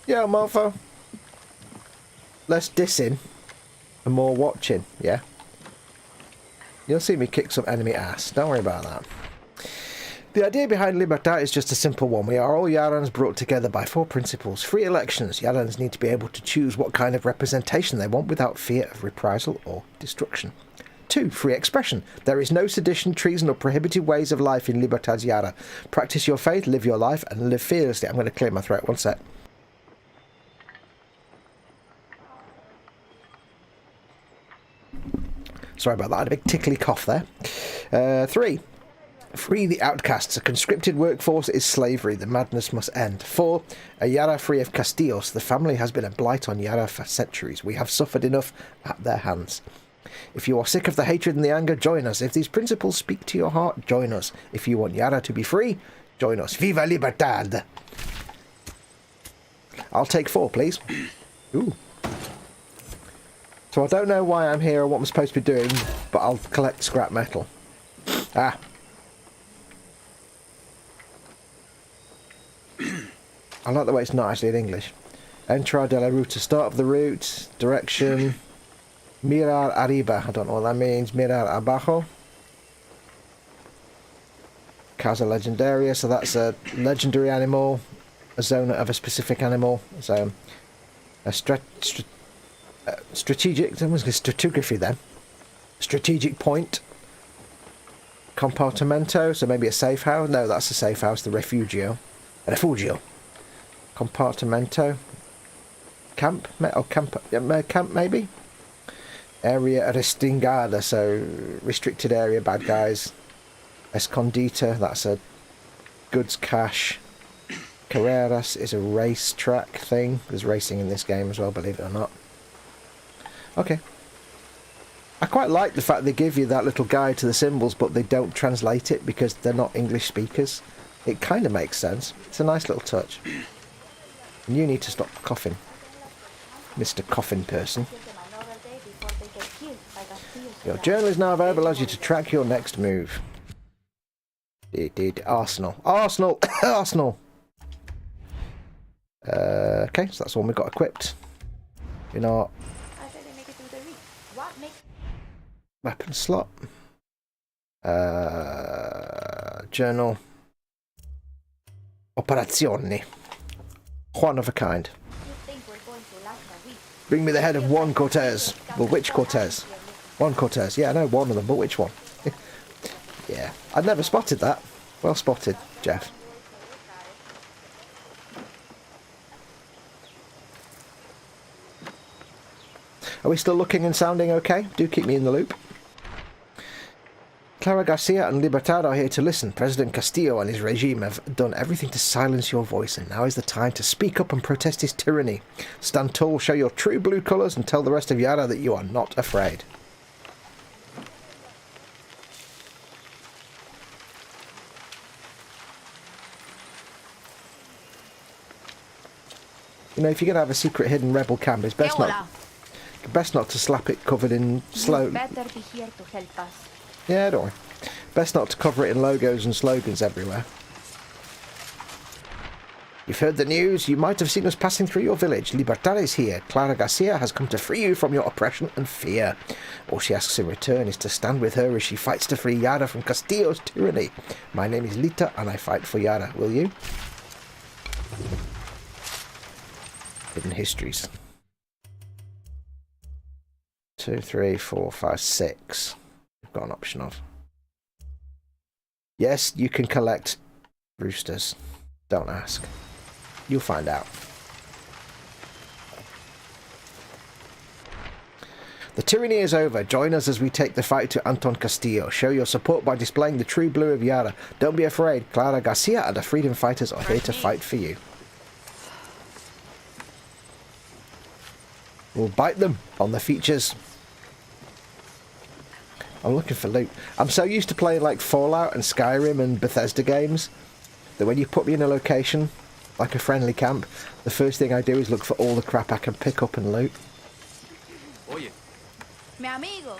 Yeah, mofo. Less dissing and more watching, yeah? You'll see me kick some enemy ass. Don't worry about that. The idea behind Libertad is just a simple one. We are all Yarans brought together by four principles. Free elections. Yarans need to be able to choose what kind of representation they want without fear of reprisal or destruction. 2. Free expression. There is no sedition, treason or prohibited ways of life in Libertad Yara. Practice your faith, live your life and live fearlessly. I'm going to clear my throat. One sec. Sorry about that. I had a big tickly cough there. 3. Free the outcasts. A conscripted workforce is slavery. The madness must end. 4. A Yara free of Castillos. The family has been a blight on Yara for centuries. We have suffered enough at their hands. If you are sick of the hatred and the anger, join us. If these principles speak to your heart, join us. If you want Yara to be free, join us. Viva Libertad! I'll take 4, please. Ooh. So I don't know why I'm here or what I'm supposed to be doing, but I'll collect scrap metal. Ah. I like the way it's not actually in English. Entrada de la ruta. Start of the route. Direction. Mirar arriba. I don't know what that means. Mirar abajo. Casa legendaria. So that's a legendary animal. A zona of a specific animal. So a strategic. I was going to stratigraphy then. Strategic point. Compartimento. So maybe a safe house. No, that's a safe house. The refugio. Refugio. Compartimento. camp, camp maybe. Area restringada, so restricted area, bad guys. Escondita, that's a goods cache. Carreras is a racetrack thing. There's racing in this game as well, believe it or not. Okay. I quite like the fact they give you that little guide to the symbols, but they don't translate it because they're not English speakers. It kind of makes sense. It's a nice little touch. And you need to stop coughing, Mr. Coffin person. Your journal is now available, allows you to track your next move. Arsenal. Arsenal! Arsenal! Okay, so that's the one we got equipped. In our weapon slot. Journal. Operazioni. One of a kind. Bring me the head of one Cortez. Well, which Cortez? One Cortez. Yeah, I know one of them, but which one? Yeah, I'd never spotted that. Well spotted, Jeff. Are we still looking and sounding okay? Do keep me in the loop. Clara Garcia and Libertad are here to listen. President Castillo and his regime have done everything to silence your voice, and now is the time to speak up and protest his tyranny. Stand tall, show your true blue colours, and tell the rest of Yara that you are not afraid. You know, if you're going to have a secret hidden rebel camp, it's best not to slap it covered in slow. Better be here to help us. Yeah, don't worry. Best not to cover it in logos and slogans everywhere. You've heard the news. You might have seen us passing through your village. Libertad is here. Clara Garcia has come to free you from your oppression and fear. All she asks in return is to stand with her as she fights to free Yara from Castillo's tyranny. My name is Lita and I fight for Yara. Will you? Hidden histories. 2, 3, 4, 5, 6. We've got an option of. Yes, you can collect roosters. Don't ask. You'll find out. The tyranny is over. Join us as we take the fight to Anton Castillo. Show your support by displaying the true blue of Yara. Don't be afraid. Clara Garcia and the freedom fighters are here to fight for you. We'll bite them on the features. I'm looking for loot. I'm so used to playing like Fallout and Skyrim and Bethesda games that when you put me in a location, like a friendly camp, the first thing I do is look for all the crap I can pick up and loot. Oye. Mi amigo.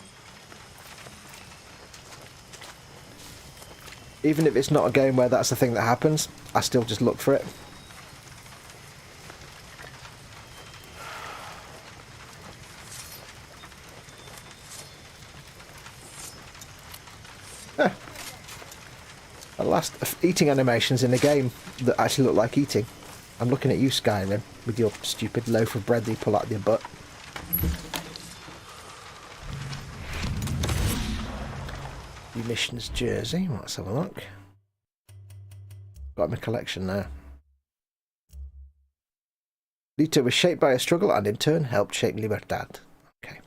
Even if it's not a game where that's the thing that happens, I still just look for it. The last eating animations in the game that actually look like eating. I'm looking at you, Skyrim, with your stupid loaf of bread that you pull out of your butt. Munitions jersey. Let's have a look. Got my collection now. Lita was shaped by a struggle and in turn helped shape Libertad. Okay.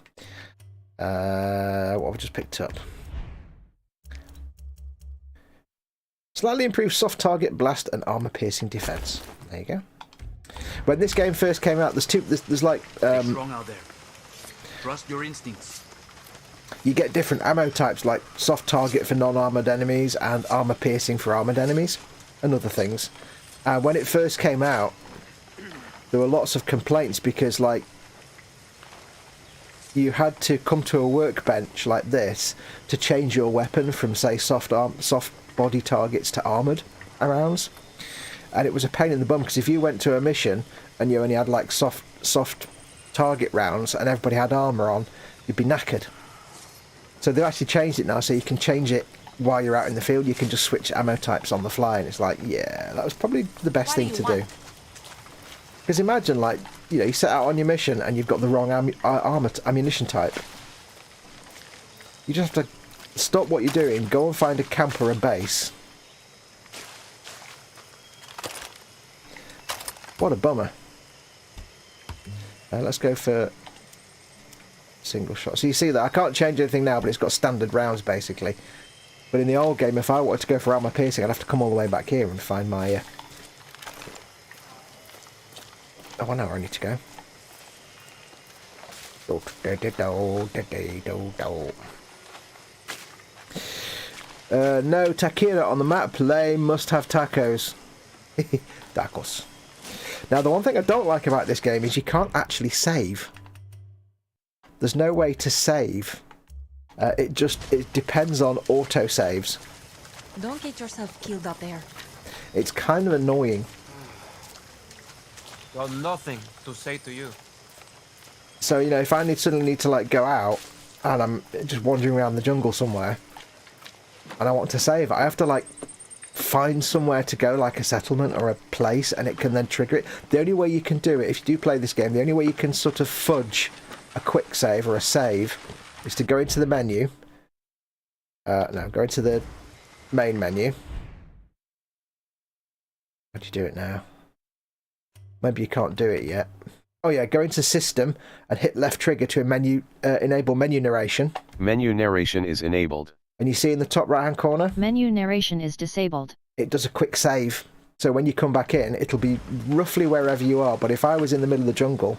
What have I just picked up? Slightly improved soft target, blast, and armor-piercing defense. There you go. When this game first came out, there's like strong out there. Trust your instincts. You get different ammo types, like soft target for non-armored enemies and armor-piercing for armored enemies, and other things. And when it first came out, there were lots of complaints because, like, you had to come to a workbench like this to change your weapon from, say, soft body targets to armoured rounds, and it was a pain in the bum because if you went to a mission and you only had like soft target rounds and everybody had armour on, you'd be knackered. So they've actually changed it now, so you can change it while you're out in the field. You can just switch ammo types on the fly, and it's like, yeah, that was probably the best thing to do. Because imagine, like, you know, you set out on your mission and you've got the wrong ammunition type. You just have to stop what you're doing, go and find a camp or a base. What a bummer. Let's go for single shot. So you see that I can't change anything now, but it's got standard rounds basically. But in the old game, if I wanted to go for armor piercing, I'd have to come all the way back here and find my... Oh, I know where I need to go. No taqueria on the map. Play must have tacos. Tacos. Now, the one thing I don't like about this game is you can't actually save. There's no way to save. It depends on autosaves. Don't get yourself killed out there. It's kind of annoying. Got nothing to say to you. So, you know, if I suddenly need to, like, go out, and I'm just wandering around the jungle somewhere, and I want to save, I have to, like, find somewhere to go, like a settlement or a place, and it can then trigger it. The only way you can do it, if you do play this game, the only way you can sort of fudge a quick save or a save is to go into the menu. No, go into the main menu. How do you do it now? Maybe you can't do it yet. Oh yeah, go into System and hit left trigger to enable menu narration. Menu narration is enabled. And you see in the top right hand corner? Menu narration is disabled. It does a quick save. So when you come back in, it'll be roughly wherever you are. But if I was in the middle of the jungle,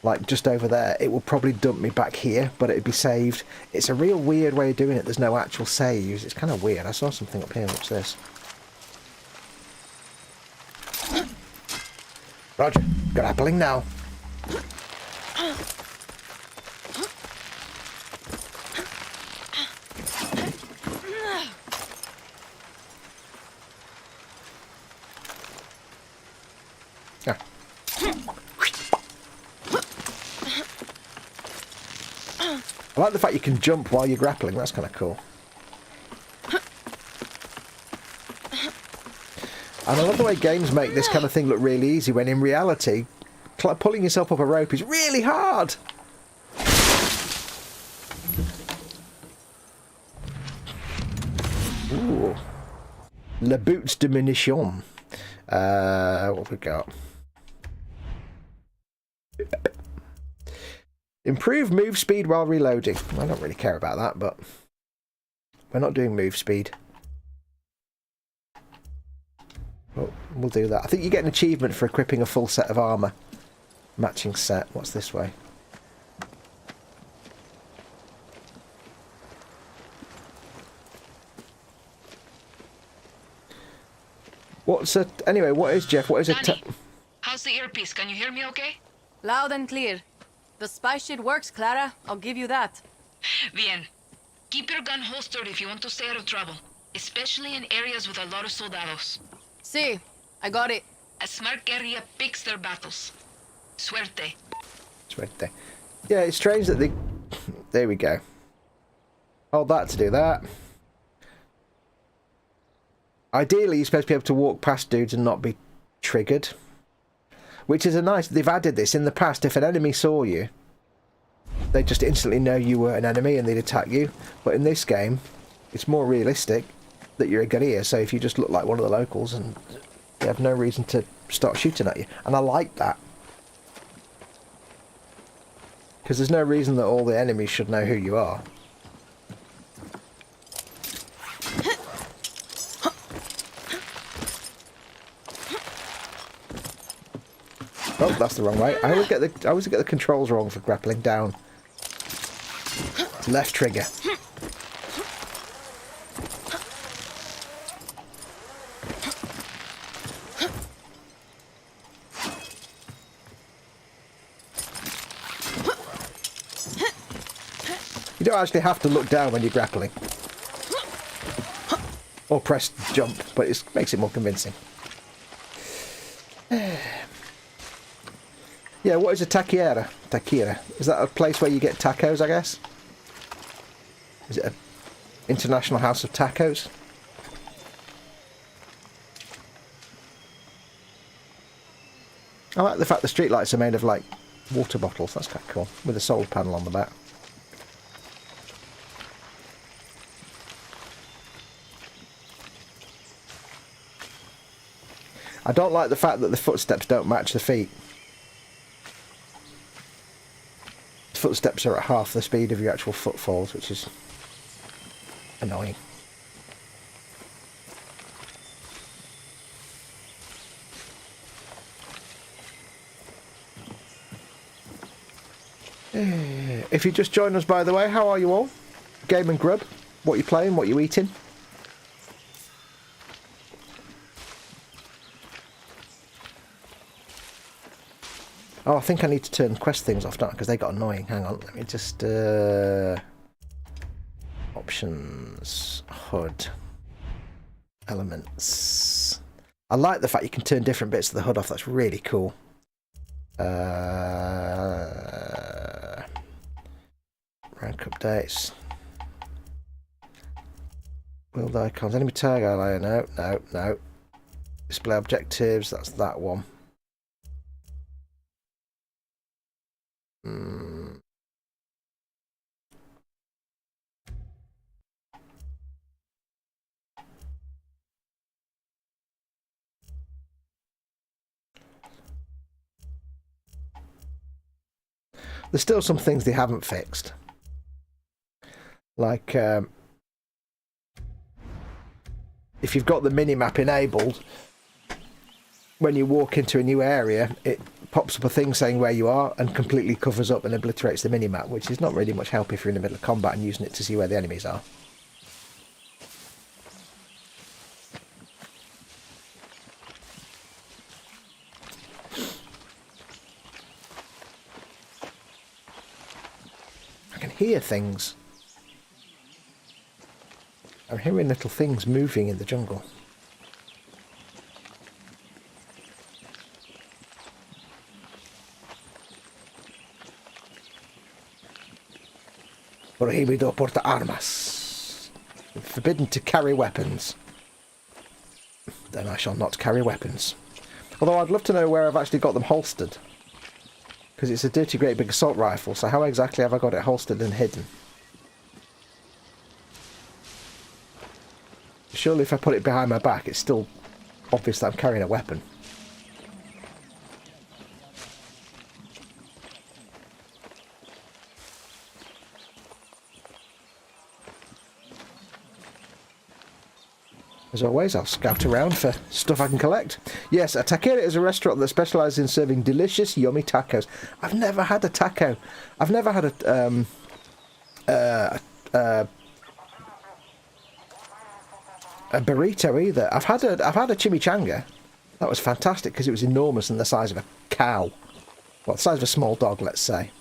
like just over there, it will probably dump me back here, but it'd be saved. It's a real weird way of doing it. There's no actual saves. It's kind of weird. I saw something up here. What's this? Roger. Grappling now. Ah. I like the fact you can jump while you're grappling. That's kind of cool. And I love the way games make this kind of thing look really easy, when in reality, pulling yourself up a rope is really hard. Ooh. Le boots de munition. What have we got? Improve move speed while reloading. I don't really care about that, but we're not doing move speed. Well, we'll do that. I think you get an achievement for equipping a full set of armour. Matching set. What's this way? What's a... Anyway, what is, Jeff? What is a... How's the earpiece? Can you hear me okay? Loud and clear. The spy shit works, Clara. I'll give you that. Bien. Keep your gun holstered if you want to stay out of trouble, especially in areas with a lot of soldados. See, I got it. A smart guerrilla picks their battles. Suerte. Suerte. Yeah, it's strange that they... There we go. Hold that to do that. Ideally, you're supposed to be able to walk past dudes and not be triggered. Which is a nice... They've added this. In the past, if an enemy saw you, they'd just instantly know you were an enemy and they'd attack you. But in this game, it's more realistic that you're a guerrilla, so if you just look like one of the locals, and they have no reason to start shooting at you. And I like that. Because there's no reason that all the enemies should know who you are. Oh, that's the wrong way. I always get the controls wrong for grappling down. Left trigger. You don't actually have to look down when you're grappling. Or press jump, but it makes it more convincing. Yeah, what is a taqueria? Taqueria. Is that a place where you get tacos, I guess? Is it an international house of tacos? I like the fact the streetlights are made of, like, water bottles. That's quite cool. With a solar panel on the back. I don't like the fact that the footsteps don't match the feet. footsteps are at half the speed of your actual footfalls, which is annoying. If you just joined us, by the way, how are you all? Game and Grub, what you playing, what you eating? Oh, I think I need to turn quest things off, don't I? Because they got annoying. Hang on, let me just... Options, HUD, Elements. I like the fact you can turn different bits of the HUD off, that's really cool. Rank updates. Build icons. Enemy tag ally. No. Display objectives. That's that one. There's still some things they haven't fixed. Like, if you've got the minimap enabled, when you walk into a new area, it pops up a thing saying where you are and completely covers up and obliterates the minimap, which is not really much help if you're in the middle of combat and using it to see where the enemies are. I can hear things. I'm hearing little things moving in the jungle. Prohibido portar armas. Forbidden to carry weapons. Then I shall not carry weapons. Although I'd love to know where I've actually got them holstered. Because it's a dirty great big assault rifle, so how exactly have I got it holstered and hidden? Surely if I put it behind my back, it's still obvious that I'm carrying a weapon. As always, I'll scout around for stuff I can collect. Yes, a taqueria is a restaurant that specialises in serving delicious, yummy tacos. I've never had a taco. I've never had a burrito either. I've had a chimichanga. That was fantastic because it was enormous and the size of a cow. Well, the size of a small dog, let's say.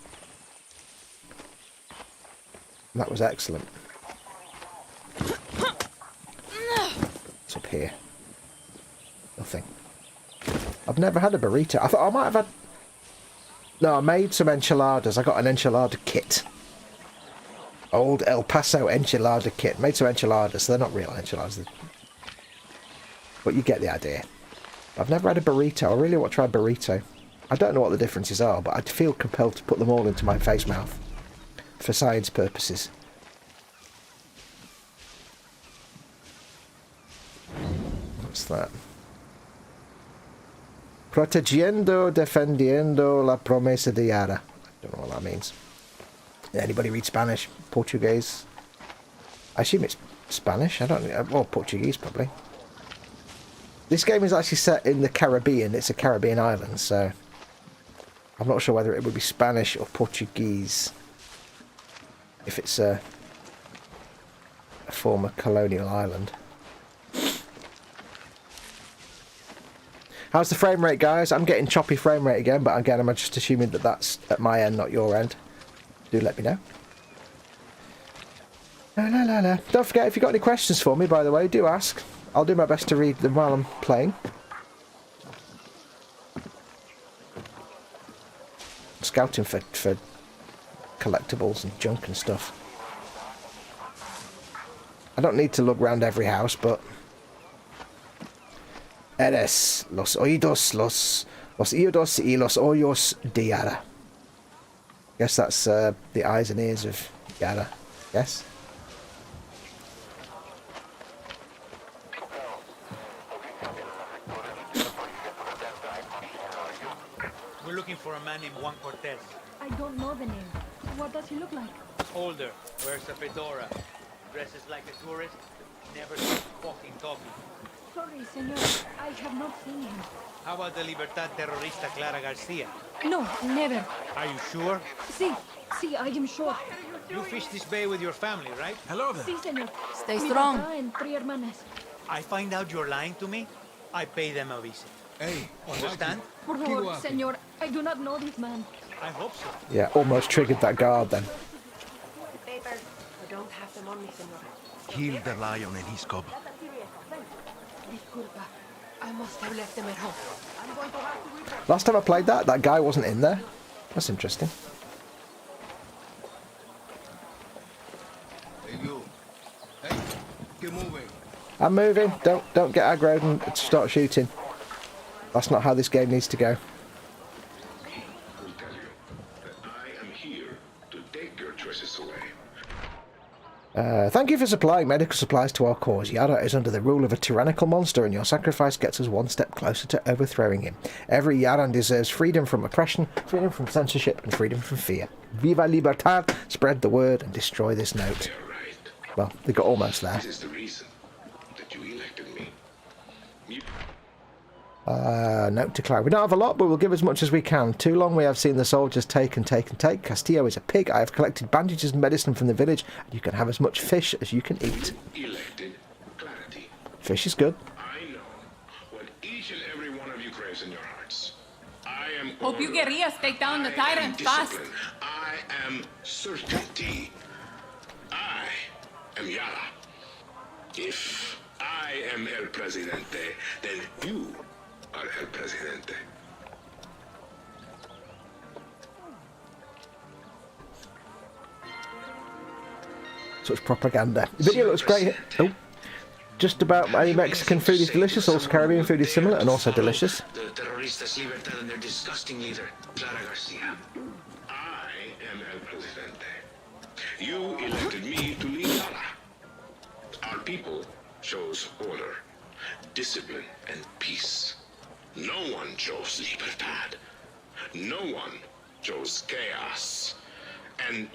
And that was excellent. What's up here? Nothing. I've never had a burrito. I thought I might have had... No, I made some enchiladas. I got an enchilada kit. Old El Paso enchilada kit. Made some enchiladas. So they're not real enchiladas. But you get the idea. I've never had a burrito. I really want to try a burrito. I don't know what the differences are, but I'd feel compelled to put them all into my face mouth. For science purposes. What's that? Protegiendo, defendiendo la promesa de Yara. I don't know what that means. Anybody read Spanish? Portuguese? I assume it's Spanish. I don't know. Well, Portuguese probably. This game is actually set in the Caribbean. It's a Caribbean island, so I'm not sure whether it would be Spanish or Portuguese. If it's a former colonial island. How's the frame rate, guys? I'm getting choppy frame rate again, but again, I'm just assuming that that's at my end, not your end. Do let me know. Don't forget, if you've got any questions for me, by the way, do ask. I'll do my best to read them while I'm playing. I'm scouting for collectibles and junk and stuff. I don't need to look around every house, but... Eres los oídos, los oídos y los ojos de Yara. Guess that's the eyes and ears of Yara. Yes? We're looking looking for a man named Juan Cortez. I don't know the name. What does he look like? Older, wears a fedora, dresses like a tourist, never stops fucking talking. Sorry, senor. I have not seen him. How about the Libertad terrorista Clara Garcia? No, never. Are you sure? Sí, I am sure. You fish this bay with your family, right? Hello there. Sí, senor. Stay Mi strong. papá and 3 hermanas. I find out you're lying to me, I pay them a visit. Hey, Understand? Por favor, senor. I do not know this man. I hope so. Yeah, almost triggered that guard then. Papers. I don't have them on me, senor. Kill the lion and his cub. Disculpa. I must have left them at home. I'm going to have to report. Last time I played that guy wasn't in there. That's interesting. Hey, you. Hey, keep moving. I'm moving. Don't get aggroed and start shooting. That's not how this game needs to go. Will tell you that I am here to take your choices away. Thank you for supplying medical supplies to our cause. Yara is under the rule of a tyrannical monster, and your sacrifice gets us one step closer to overthrowing him. Every Yaran deserves freedom from oppression, freedom from censorship, and freedom from fear. Viva Libertad! Spread the word and destroy this note. Right. Well, they got almost there. This is the reason that you elected me. Note to Clara. We don't have a lot, but we'll give as much as we can. Too long we have seen the soldiers take and take and take. Castillo is a pig. I have collected bandages and medicine from the village. You can have as much fish as you can eat. Elected clarity. Fish is good. I know what each and every one of you craves in your hearts. I am Hope you order. guerrillas take down the I am tyrant fast. discipline. I am certainty. I am Yara. If I am El Presidente, then you are El Presidente. Such propaganda. The video looks great. Oh. Just about any Mexican food is delicious, also Caribbean food is similar and also delicious. The terroristas Libertad and their disgusting leader, Clara Garcia. I am El Presidente. You elected me to lead Yara. Our people chose order, discipline, and peace. No one chose Libertad. No one chose chaos. And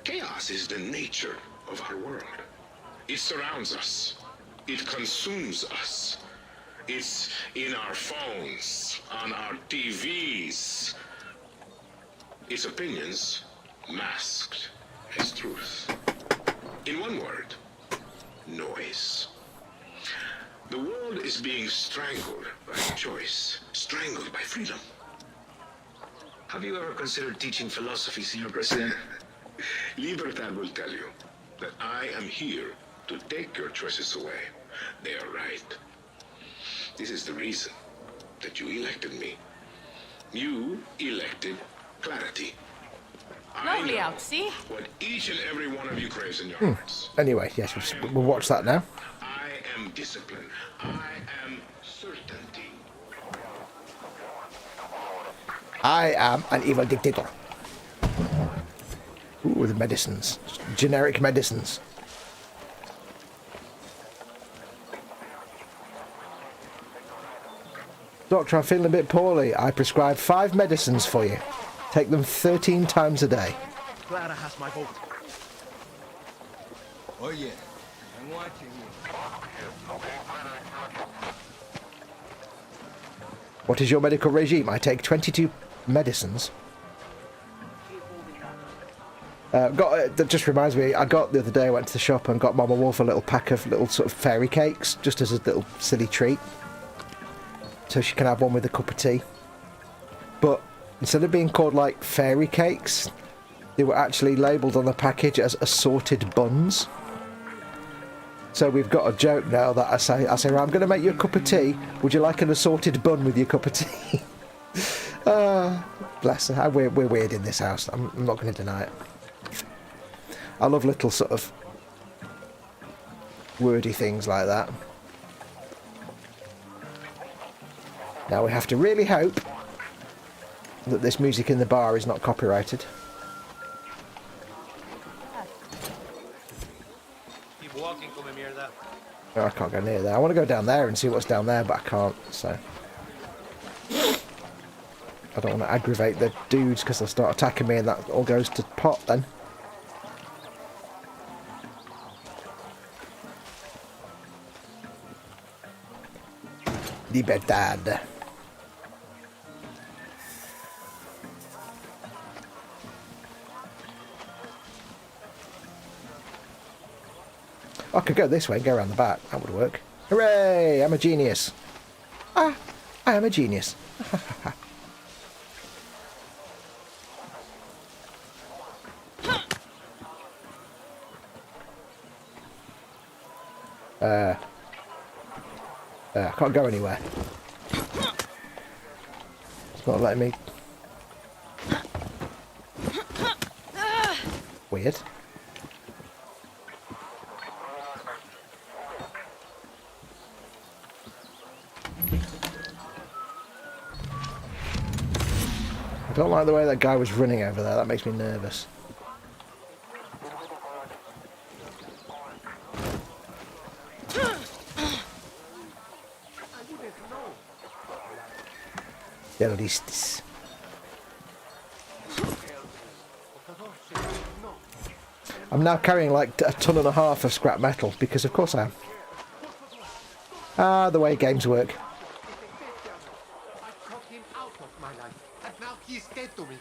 chaos is the nature of our world. It surrounds us. It consumes us. It's in our phones, on our TVs. Its opinions masked as truth. In one word, noise. The world is being strangled by choice, strangled by freedom. Have you ever considered teaching philosophy, Senor President? Libertad will tell you that I am here to take your choices away. They are right. This is the reason that you elected me. You elected clarity. Lovely out, see? What each and every one of you craves in your hearts. Anyway, yes, we'll watch that now. I am discipline. I am certainty. I am an evil dictator. Ooh, the medicines. Generic medicines. Doctor, I'm feeling a bit poorly. I prescribe 5 medicines for you. Take them 13 times a day. Clara has my vote. Oh yeah, I'm watching you. What is your medical regime? I take 22 medicines. That just reminds me, I got the other day, I went to the shop and got Mama Wolf a little pack of little sort of fairy cakes, just as a little silly treat. So she can have one with a cup of tea. But instead of being called like fairy cakes, they were actually labelled on the package as assorted buns. So we've got a joke now that I say, right, I'm going to make you a cup of tea. Would you like an assorted bun with your cup of tea? Bless her. We're weird in this house. I'm not going to deny it. I love little sort of wordy things like that. Now we have to really hope that this music in the bar is not copyrighted. Keep walking, come mierda. Oh, I can't go near there. I want to go down there and see what's down there, but I can't, so. I don't want to aggravate the dudes because they'll start attacking me and that all goes to pot then. Libertad. I could go this way and go around the back. That would work. Hooray! I'm a genius. Ah! I am a genius. I can't go anywhere. It's not letting me. Weird. I don't like the way that guy was running over there. That makes me nervous. Terroristas. I'm now carrying like 1.5 tons of scrap metal because of course I am. Ah, the way games work. I cut him out of my life, and now he's dead to me.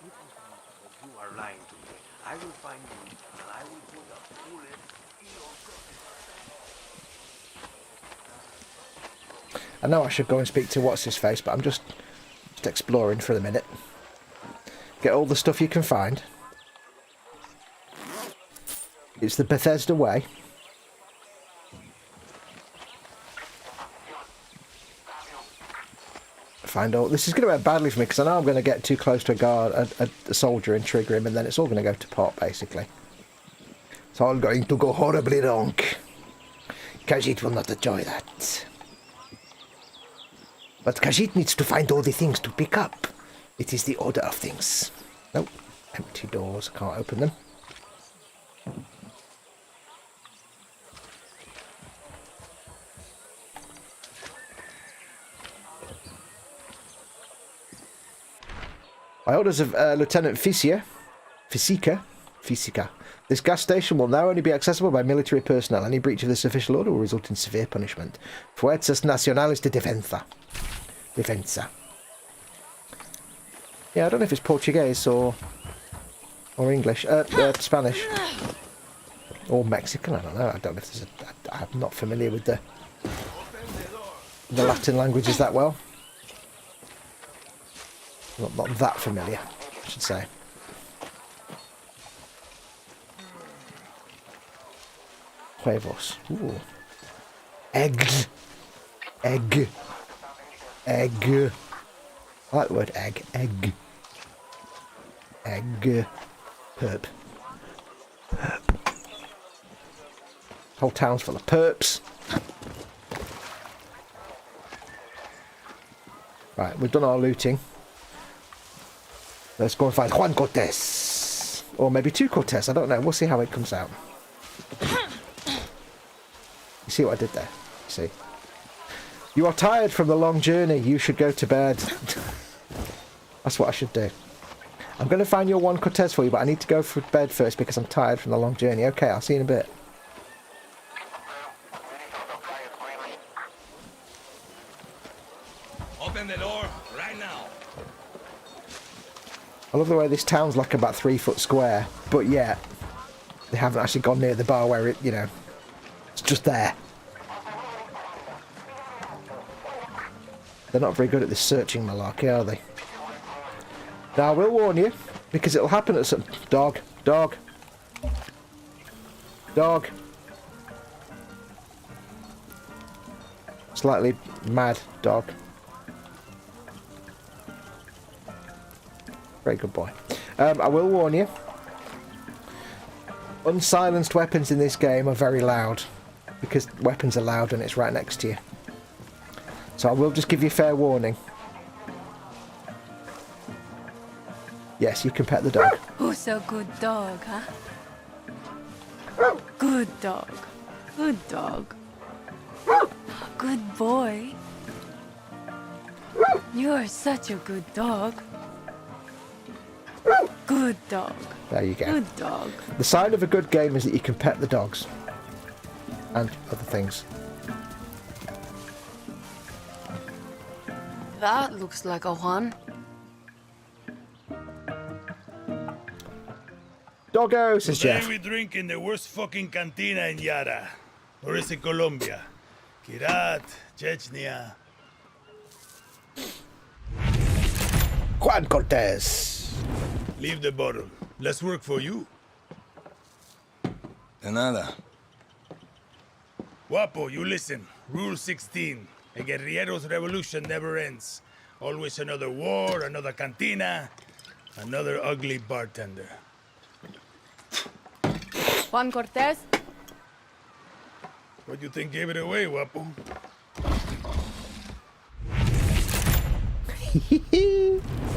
You are lying to me. I will find you, and I will put a bullet in your gut. I know I should go and speak to what's-his-face, but I'm just exploring for the minute. Get all the stuff you can find. It's the Bethesda way. Find all. This is going to end badly for me because I know I'm going to get too close to a guard, a soldier, and trigger him, and then it's all going to go to pot, basically. It's all going to go horribly wrong. Khajiit will not enjoy that. But Khajiit needs to find all the things to pick up. It is the order of things. Nope. Empty doors. I can't open them. By orders of Lieutenant Fisica, this gas station will now only be accessible by military personnel. Any breach of this official order will result in severe punishment. Fuerzas Nacionales de Defensa. Yeah, I don't know if it's Portuguese or English, Spanish, or Mexican. I don't know. I don't know if there's I'm not familiar with the Latin languages that well. Not that familiar, I should say. Huevos. Ooh. Eggs. Egg. Egg. I like the word egg. Egg. Egg. Perp. Perp. Whole town's full of perps. Right, we've done our looting. Let's go and find Juan Cortés. Or maybe 2 Cortés, I don't know. We'll see how it comes out. You see what I did there? See? You are tired from the long journey. You should go to bed. That's what I should do. I'm going to find your Juan Cortés for you, but I need to go for bed first because I'm tired from the long journey. Okay, I'll see you in a bit. Open the door right now. I love the way this town's like about 3 foot square, but yet they haven't actually gone near the bar where it, you know, it's just there. They're not very good at this searching malarkey, are they? Now, I will warn you, because it'll happen at some... Dog. Slightly mad dog. Very good boy. I will warn you. Unsilenced weapons in this game are very loud. Because weapons are loud and it's right next to you. So I will just give you fair warning. Yes, you can pet the dog. Who's a good dog, huh? Good dog. Good dog. Good boy. You are such a good dog. Good dog. There you go. Good dog. The sign of a good game is that you can pet the dogs. And other things. That looks like a Juan. Doggo, says Today Jeff. we drink in the worst fucking cantina in Yara. Or is it Colombia? Kirat, Chechnya. Juan Cortez. Leave the bottle. Less work for you. De nada. Guapo, you listen. Rule 16. A guerrillero's revolution never ends. Always another war, another cantina, another ugly bartender. Juan Cortez? What do you think gave it away, Guapo?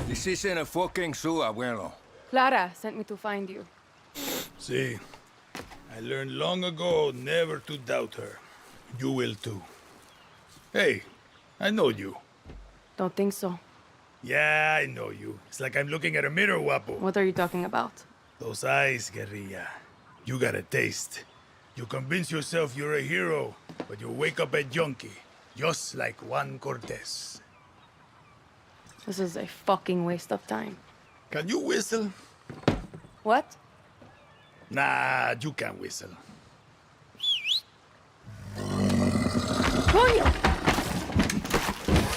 This isn't a fucking zoo, abuelo. Clara sent me to find you. See, I learned long ago never to doubt her. You will too. Hey, I know you. Don't think so. Yeah, I know you. It's like I'm looking at a mirror, Guapo. What are you talking about? Those eyes, guerrilla. You got a taste. You convince yourself you're a hero, but you wake up a junkie. Just like Juan Cortez. This is a fucking waste of time. Can you whistle? What? Nah, you can't whistle. ¡Coño!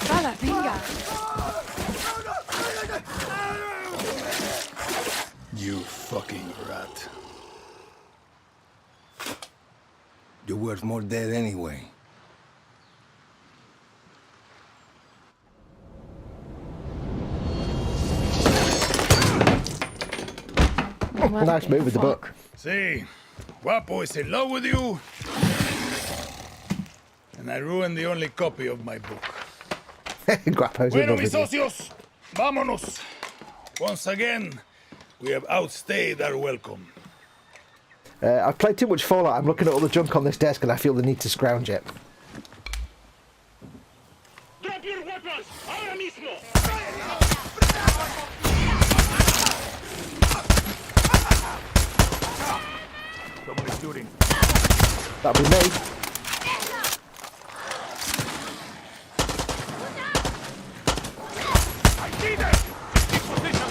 ¡Hala, venga! You fucking rat. You're worth more dead anyway. Nice move with the book. See, Guapo is in love with you. And I ruined the only copy of my book. Guapo's in Bueno, love mis with you. socios, vámonos. Once again, we have outstayed our welcome. I've played too much Fallout. I'm looking at all the junk on this desk and I feel the need to scrounge it. Drop your weapons! Ahora mismo! Someone is shooting. That'll be me. I see them! Keep position!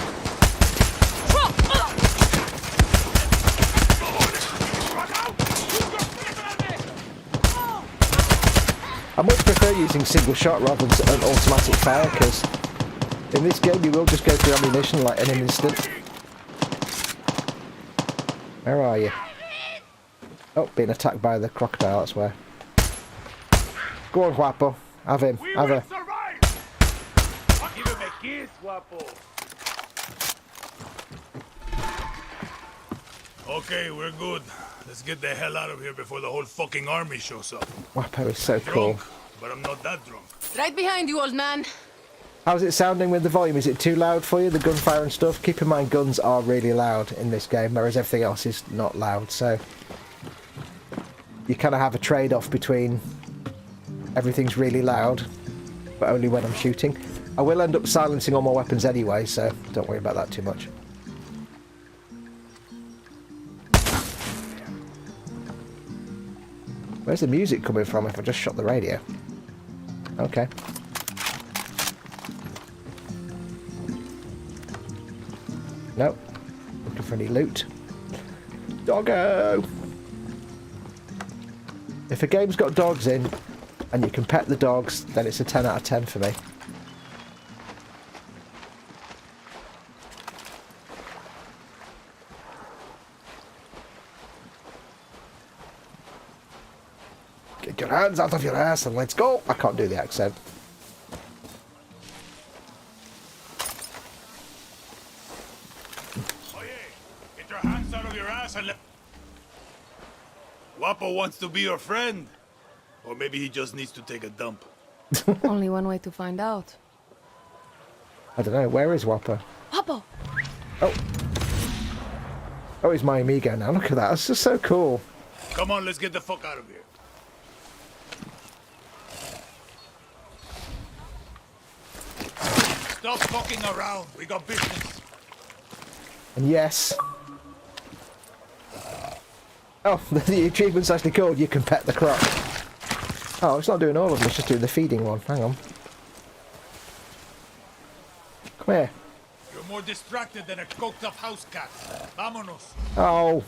I much prefer using single shot rather than an automatic fire because in this game you will just go through ammunition like in an instant. Where are you? Oh, being attacked by the crocodile, that's where. Go on, Guapo. Have him. Have her. Give him a kiss, Guapo. Okay, we're good. Let's get the hell out of here before the whole fucking army shows up. Guapo is so cool. Drunk, but I'm not that drunk. Right behind you, old man. How's it sounding with the volume? Is it too loud for you, the gunfire and stuff? Keep in mind guns are really loud in this game, whereas everything else is not loud, so you kind of have a trade-off between everything's really loud, but only when I'm shooting. I will end up silencing all my weapons anyway, so don't worry about that too much. Where's the music coming from if I just shut the radio? Okay. Nope. Looking for any loot. Doggo! If a game's got dogs in, and you can pet the dogs, then it's a 10 out of 10 for me. Get your hands out of your ass and let's go! I can't do the accent. Get your hands out of your ass and let... Guapo wants to be your friend. Or maybe he just needs to take a dump. Only one way to find out. I don't know, where is Whopper? Papa! Oh. Oh, he's my amigo now. Look at that. That's just so cool. Come on, let's get the fuck out of here. Stop fucking around. We got business. And yes. Oh, the achievement's actually called You Can Pet the Croc. Oh, it's not doing all of them, it's just doing the feeding one. Hang on. Come here. You're more distracted than a coked-up house cat. Vámonos. Oh.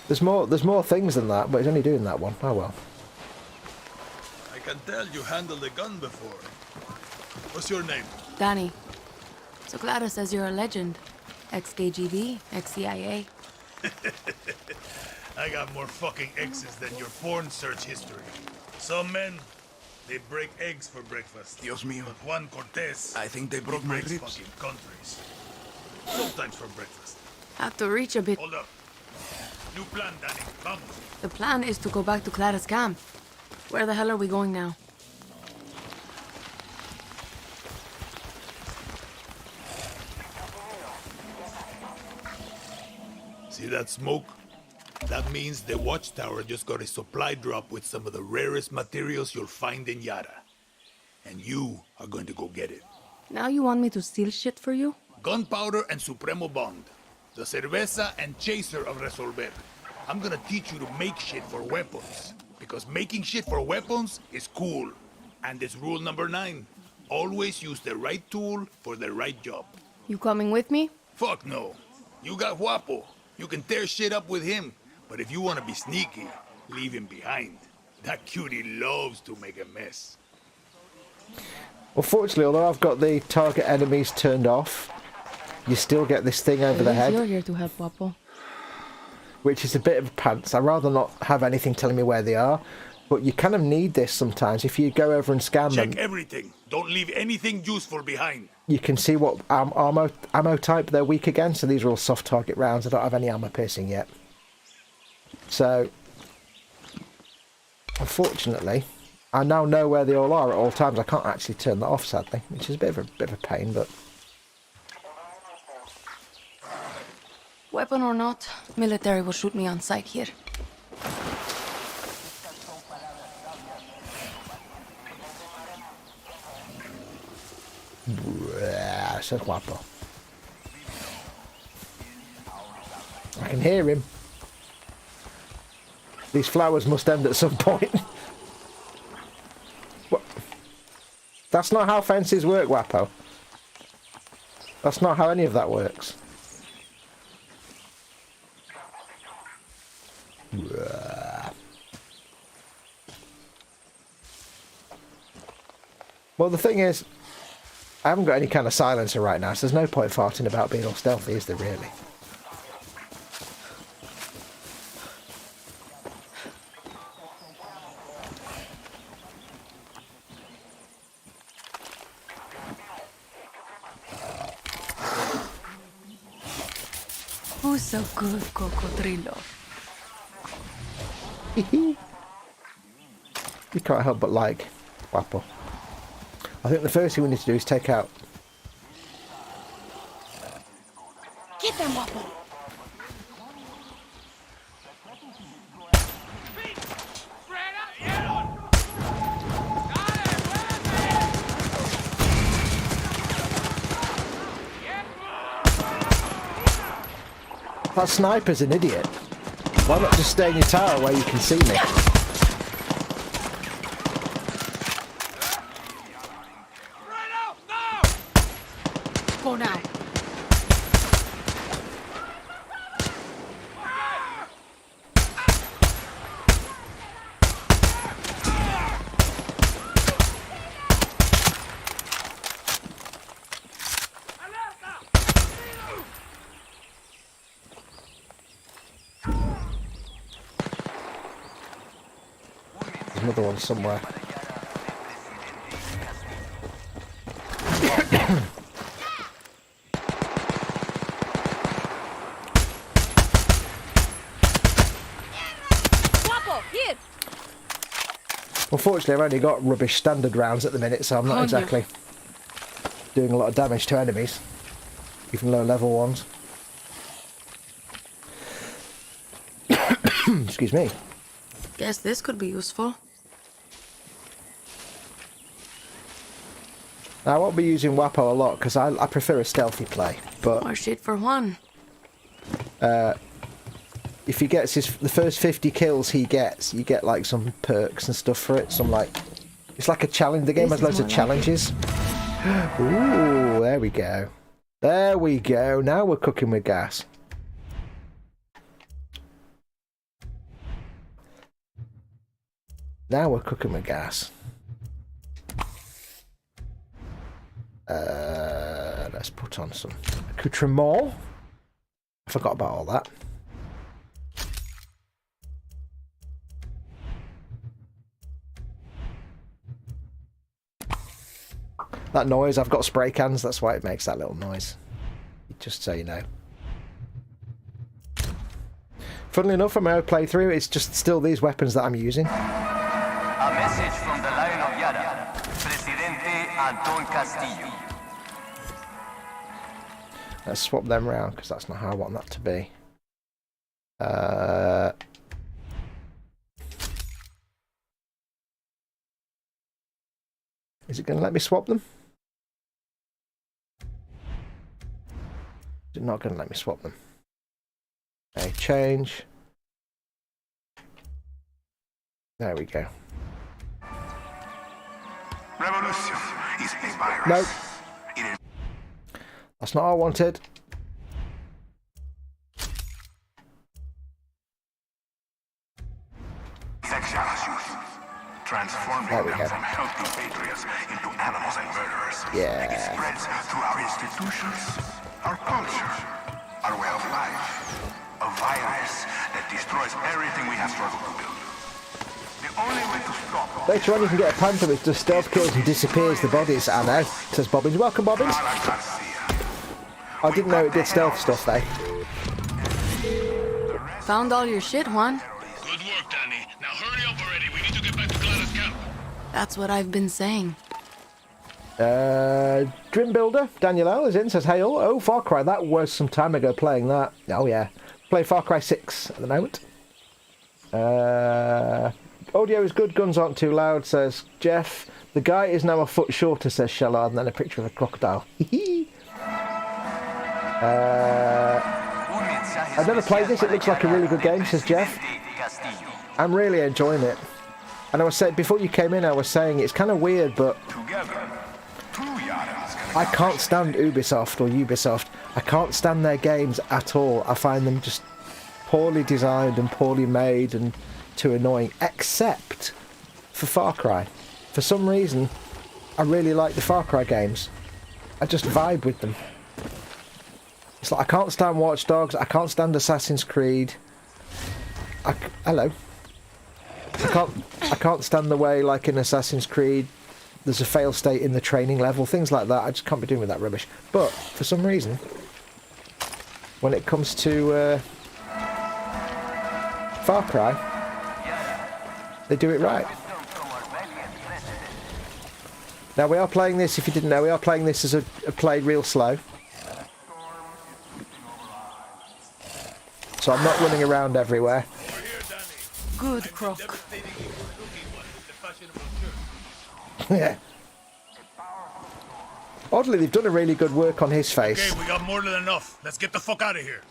There's more things than that, but he's only doing that one. Oh well. I can tell you handled a gun before. What's your name? Danny. So Clara says you're a legend. Ex-KGB, ex-CIA. I got more fucking exes than your porn search history. Some men, they break eggs for breakfast. Dios mío. But Juan Cortez, I think they broke my breaks ribs. fucking countries. Sometimes for breakfast. Have to reach a bit. Hold up. New plan, Danny. Vamos. The plan is to go back to Clara's camp. Where the hell are we going now? See that smoke? That means the watchtower just got a supply drop with some of the rarest materials you'll find in Yara. And you are going to go get it. Now you want me to steal shit for you? Gunpowder and Supremo Bond. The cerveza and chaser of Resolver. I'm gonna teach you to make shit for weapons. Because making shit for weapons is cool. And it's rule number 9. Always use the right tool for the right job. You coming with me? Fuck no. You got Guapo. You can tear shit up with him. But if you want to be sneaky, leave him behind. That cutie loves to make a mess. Unfortunately, although I've got the target enemies turned off, you still get this thing over the head. You're here to help, Guapo. Which is a bit of a pants. I'd rather not have anything telling me where they are, but you kind of need this sometimes. If you go over and scan them... Check everything. Don't leave anything useful behind. You can see what ammo type they're weak against, so these are all soft target rounds. I don't have any armor piercing yet. So, unfortunately, I now know where they all are at all times. I can't actually turn that off, sadly, which is a bit of a pain, but... Weapon or not, military will shoot me on sight here. So guapo. I can hear him. These flowers must end at some point. What? That's not how fences work, Guapo. That's not how any of that works. Well, the thing is, I haven't got any kind of silencer right now, so there's no point farting about being all stealthy, is there really? Who's so good, Cocodrilo? You can't help but like Guapo. I think the first thing we need to do is take out... Get them, Guapo! That sniper's an idiot. Why not just stay in your tower where you can see me? Go now. There's another one somewhere. Here. Unfortunately, I've only got rubbish standard rounds at the minute, so I'm not exactly doing a lot of damage to enemies, even low level ones. Excuse me. Guess this could be useful. Now, I won't be using Wapo a lot because I prefer a stealthy play. But More shit for Juan. if he gets the first 50 kills he gets, you get like some perks and stuff for it. Some like, it's like a challenge. The game has loads of challenges. Ooh, there we go. There we go. Now we're cooking with gas. Now we're cooking with gas. Let's put on some accoutrement. I forgot about all that. That noise, I've got spray cans, that's why it makes that little noise. Just so you know. Funnily enough, from my playthrough, it's just still these weapons that I'm using. A message from the Lion of Yara, Presidente Anton Castillo. Let's swap them around, because that's not how I want that to be. Is it going to let me swap them? Is it not going to let me swap them? Okay, change. There we go. Revolution is a virus. Nope. That's not what I wanted. Sexual youth, transforming them from healthy patriots into animals and murderers. Yeah. It spreads through our institutions, our culture, our way of life. A virus that destroys everything we have struggled to build. The only way to stop. Later on, you can get a panther which does stealth kills and disappears the bodies. I know, says Bobbins. Welcome, Bobbins. I didn't know it did stealth stuff, though. Found all your shit, Juan. Good work, Danny. Now hurry up already. We need to get back to Clara's camp. That's what I've been saying. Dream Builder, Daniel L. is in, says, hey all. Oh, Far Cry, that was some time ago playing that. Oh, yeah. Play Far Cry 6 at the moment. Audio is good, guns aren't too loud, says Jeff. The guy is now a foot shorter, says Shellard, and then a picture of a crocodile. I've never played this, it looks like a really good game, says Jeff. I'm really enjoying it. And I was saying, before you came in, I was saying it's kind of weird, but I can't stand Ubisoft or Ubisoft. I can't stand their games at all. I find them just poorly designed and poorly made and too annoying, except for Far Cry. For some reason, I really like the Far Cry games. I just vibe with them. It's like I can't stand Watch Dogs, I can't stand Assassin's Creed. Hello. I can't stand the way, like in Assassin's Creed, there's a fail state in the training level, things like that. I just can't be doing with that rubbish. But for some reason, when it comes to Far Cry, they do it right. Now we are playing this, if you didn't know, we are playing this as a play real slow. So I'm not running around everywhere. Good croc. Yeah. Oddly, they've done a really good work on his face. Okay, we got more than enough. Let's get the fuck out of here.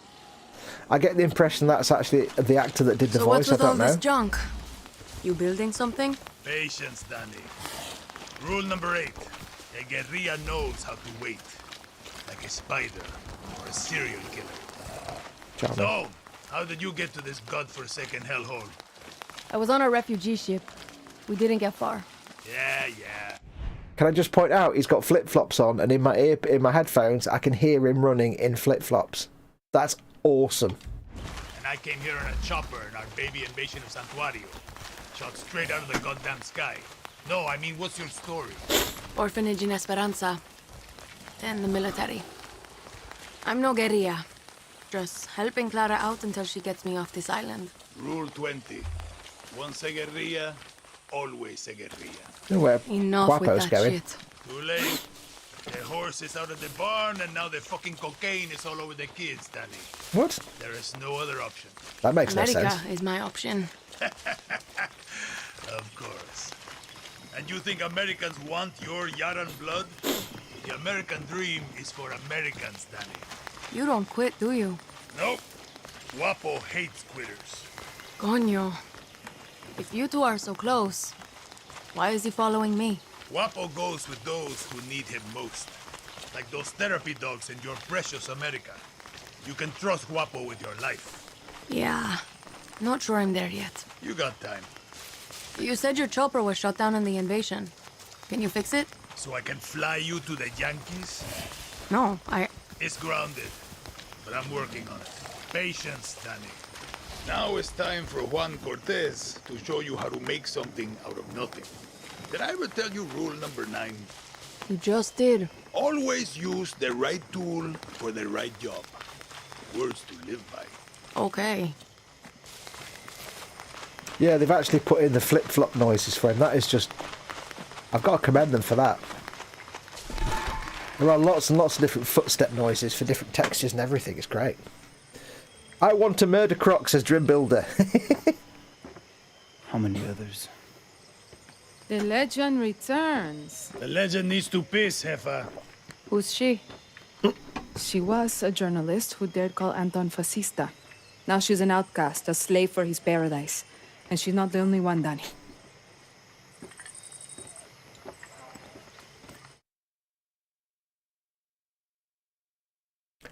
I get the impression that's actually the actor that did the So voice. what's with I all don't know. this junk? You building something? Patience, Danny. Rule number 8. A guerrilla knows how to wait. Like a spider or a serial killer. So, how did you get to this godforsaken hellhole? I was on a refugee ship. We didn't get far. Yeah. Can I just point out, he's got flip-flops on, and in my headphones, I can hear him running in flip-flops. That's awesome. And I came here in a chopper in our baby invasion of Santuario. Shot straight out of the goddamn sky. No, I mean, what's your story? Orphanage in Esperanza. Then the military. I'm no guerrilla. Just helping Clara out until she gets me off this island. Rule 20. Once a guerrilla, always a guerrilla. Where Enough with Guapo's that going. shit. Too late. The horse is out of the barn, and now the fucking cocaine is all over the kids, Danny. What? There is no other option. That makes no America sense. is my option. Of course. And you think Americans want your Yaran blood? The American dream is for Americans, Danny. You don't quit, do you? Nope. Guapo hates quitters. Coño. If you two are so close, why is he following me? Guapo goes with those who need him most. Like those therapy dogs in your precious America. You can trust Guapo with your life. Yeah, not sure I'm there yet. You got time. You said your chopper was shot down in the invasion. Can you fix it? So I can fly you to the Yankees? No, It's grounded, but I'm working on it. Patience, Danny. Now it's time for Juan Cortez to show you how to make something out of nothing. Did I ever tell you rule number 9? You just did. Always use the right tool for the right job. Words to live by. Okay. Yeah, they've actually put in the flip-flop noises for him. That is just... I've got to commend them for that. There are lots and lots of different footstep noises for different textures and everything. It's great. I want to murder Croc, says Dream Builder. How many others? The legend returns. The legend needs to piss, Jefa. Who's she? She was a journalist who dared call Anton fascista. Now she's an outcast, a slave for his paradise. And she's not the only one, Danny.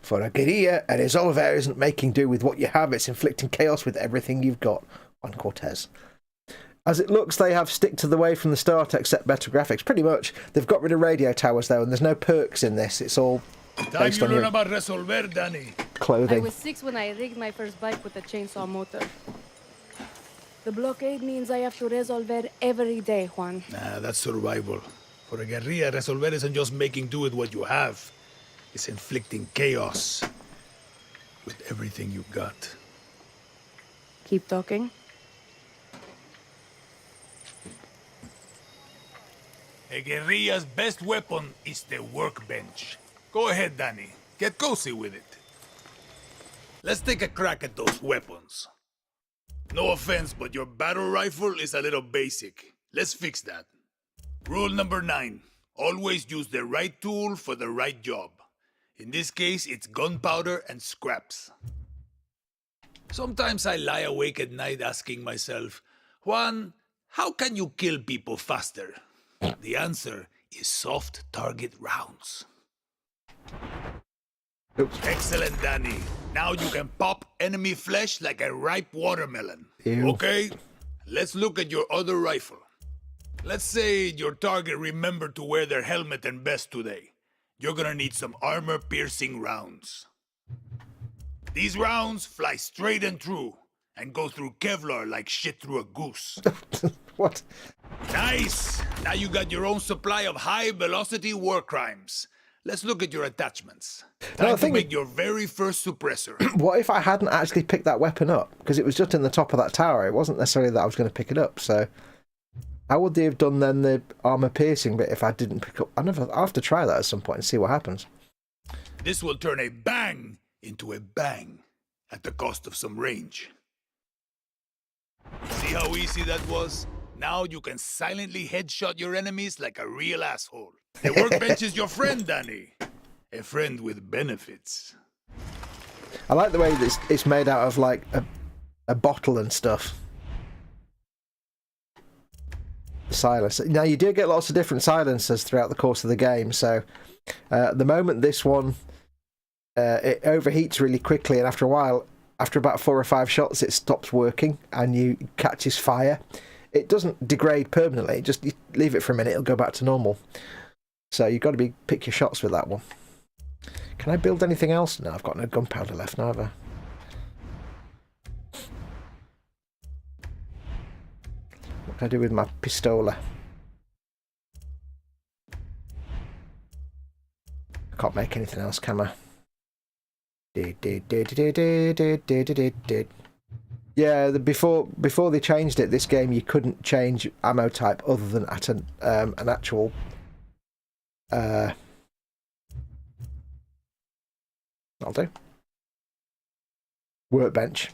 For a guerrilla, a resolver isn't making do with what you have, it's inflicting chaos with everything you've got. On Cortez. As it looks, they have stick to the way from the start, except better graphics. Pretty much. They've got rid of radio towers, though, and there's no perks in this. It's all Time you learn about Resolver, Danny. Clothing. I was 6 when I rigged my first bike with a chainsaw motor. The blockade means I have to resolver every day, Juan. Nah, that's survival. For a guerrilla, Resolver isn't just making do with what you have. It's inflicting chaos with everything you got. Keep talking. A guerrilla's best weapon is the workbench. Go ahead, Danny. Get cozy with it. Let's take a crack at those weapons. No offense, but your battle rifle is a little basic. Let's fix that. Rule number 9. Always use the right tool for the right job. In this case, it's gunpowder and scraps. Sometimes I lie awake at night asking myself, Juan, how can you kill people faster? The answer is soft target rounds. Oops. Excellent, Danny. Now you can pop enemy flesh like a ripe watermelon. Ew. Okay, let's look at your other rifle. Let's say your target remembered to wear their helmet and vest today. You're gonna need some armor-piercing rounds. These rounds fly straight and true, and go through Kevlar like shit through a goose. What? Nice! Now you got your own supply of high-velocity war crimes. Let's look at your attachments. Time to make your very first suppressor. What if I hadn't actually picked that weapon up? Because it was just in the top of that tower. It wasn't necessarily that I was going to pick it up, so... How would they have done then the armor-piercing bit if I didn't pick up... I'll have to try that at some point and see what happens. This will turn a bang into a bang at the cost of some range. See how easy that was? Now you can silently headshot your enemies like a real asshole. The workbench is your friend, Danny. A friend with benefits. I like the way that it's made out of, like, a bottle and stuff. The silencer. Now, you do get lots of different silencers throughout the course of the game, so at the moment this one, it overheats really quickly, and after a while, after about 4 or 5 shots, it stops working, and you catches fire. It doesn't degrade permanently, just you leave it for a minute, it'll go back to normal. So you've got to pick your shots with that one. Can I build anything else? No, I've got no gunpowder left neither. What can I do with my pistola? I can't make anything else, can I? Yeah, before they changed it, this game you couldn't change ammo type other than at an actual I'll do workbench,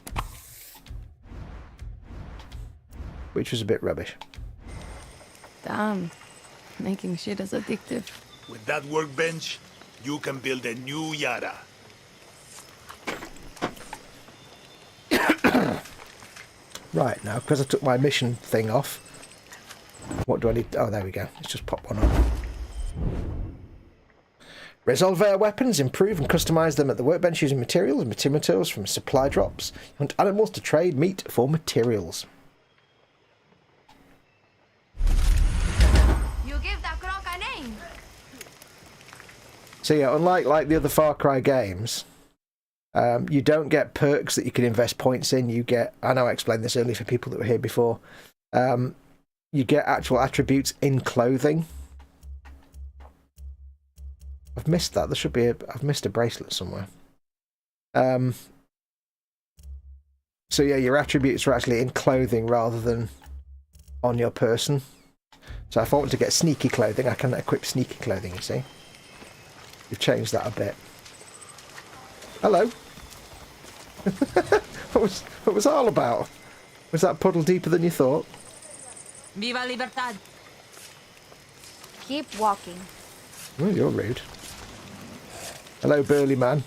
which was a bit rubbish. Damn. Making shit is addictive. With that workbench, you can build a new Yara. Right, now, because I took my mission thing off, what do I need? Oh, there we go. Let's just pop one on. Resolve our weapons, improve and customize them at the workbench using materials and materials from supply drops. Hunt animals to trade meat for materials. You give that croc a name. So yeah, unlike the other Far Cry games, you don't get perks that you can invest points in. You get, I know I explained this earlier for people that were here before, you get actual attributes in clothing. I've missed that. There should be I've missed a bracelet somewhere. So yeah, your attributes are actually in clothing rather than on your person. So if I want to get sneaky clothing, I can equip sneaky clothing, you see. You've changed that a bit. Hello. what was that all about? Was that puddle deeper than you thought? Viva Libertad. Keep walking. Oh, you're rude. Hello, burly man.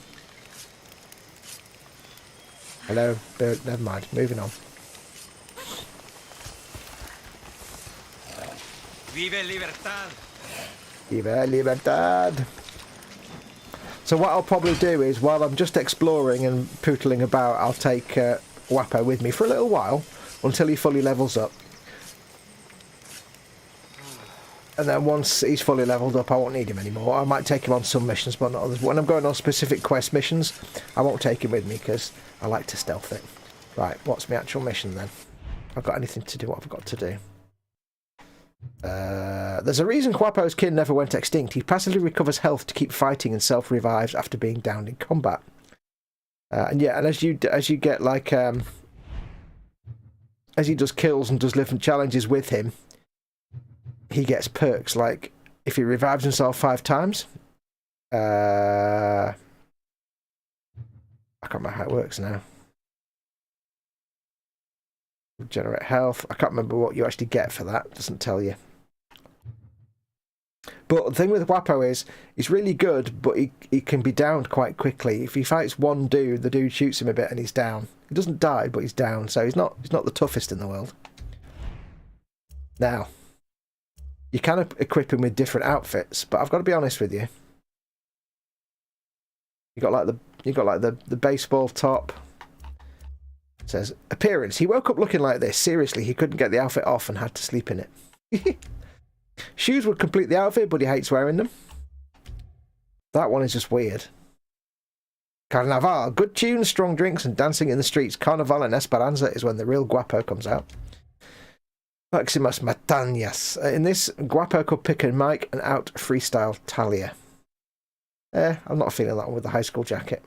Hello, never mind. Moving on. Viva Libertad. Viva Libertad. So what I'll probably do is, while I'm just exploring and pootling about, I'll take Wapo with me for a little while until he fully levels up. And then once he's fully leveled up, I won't need him anymore. I might take him on some missions, but not others. When I'm going on specific quest missions, I won't take him with me because I like to stealth it. Right, what's my actual mission then? I've got anything to do? What have I got to do? There's a reason Quapo's kin never went extinct. He passively recovers health to keep fighting and self-revives after being downed in combat. And yeah, and as you get like as he does kills and does different challenges with him, he gets perks. Like if he revives himself 5 times, I can't remember how it works now. Generate health. I can't remember what you actually get for that. It doesn't tell you. But the thing with Wapo is, he's really good, but he can be downed quite quickly. If he fights one dude, the dude shoots him a bit and he's down. He doesn't die, but he's down. So he's not the toughest in the world. Now, you can equip him with different outfits, but I've got to be honest with you. You got like the baseball top. It says appearance. He woke up looking like this. Seriously, he couldn't get the outfit off and had to sleep in it. Shoes would complete the outfit, but he hates wearing them. That one is just weird. Carnaval. Good tunes, strong drinks, and dancing in the streets. Carnaval and Esperanza is when the real Guapo comes out. Maximus Matañas. In this, Guapo could pick a mic and out freestyle Talia. I'm not feeling that one with the high school jacket.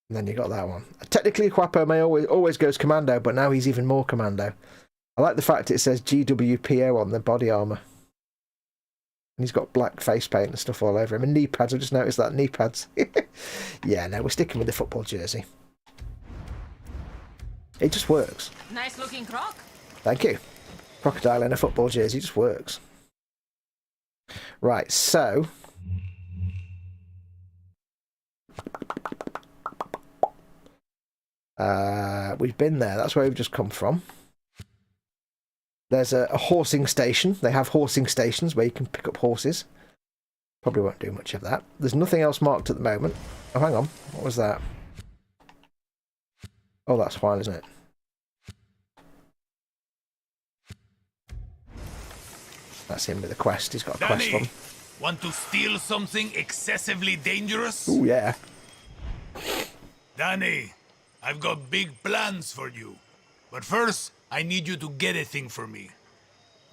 And then you got that one. Technically, Guapo may always goes commando, but now he's even more commando. I like the fact it says GWPO on the body armour. And he's got black face paint and stuff all over him. And knee pads, I just noticed that, knee pads. Yeah, no, we're sticking with the football jersey. It just works. Nice looking croc. Thank you. Crocodile in a football jersey just works. Right, so... we've been there. That's where we've just come from. There's a horsing station. They have horsing stations where you can pick up horses. Probably won't do much of that. There's nothing else marked at the moment. Oh, hang on. What was that? Oh, that's fine, isn't it? That's him with a quest. He's got a quest from. Want to steal something excessively dangerous? Oh, yeah. Danny, I've got big plans for you. But first, I need you to get a thing for me.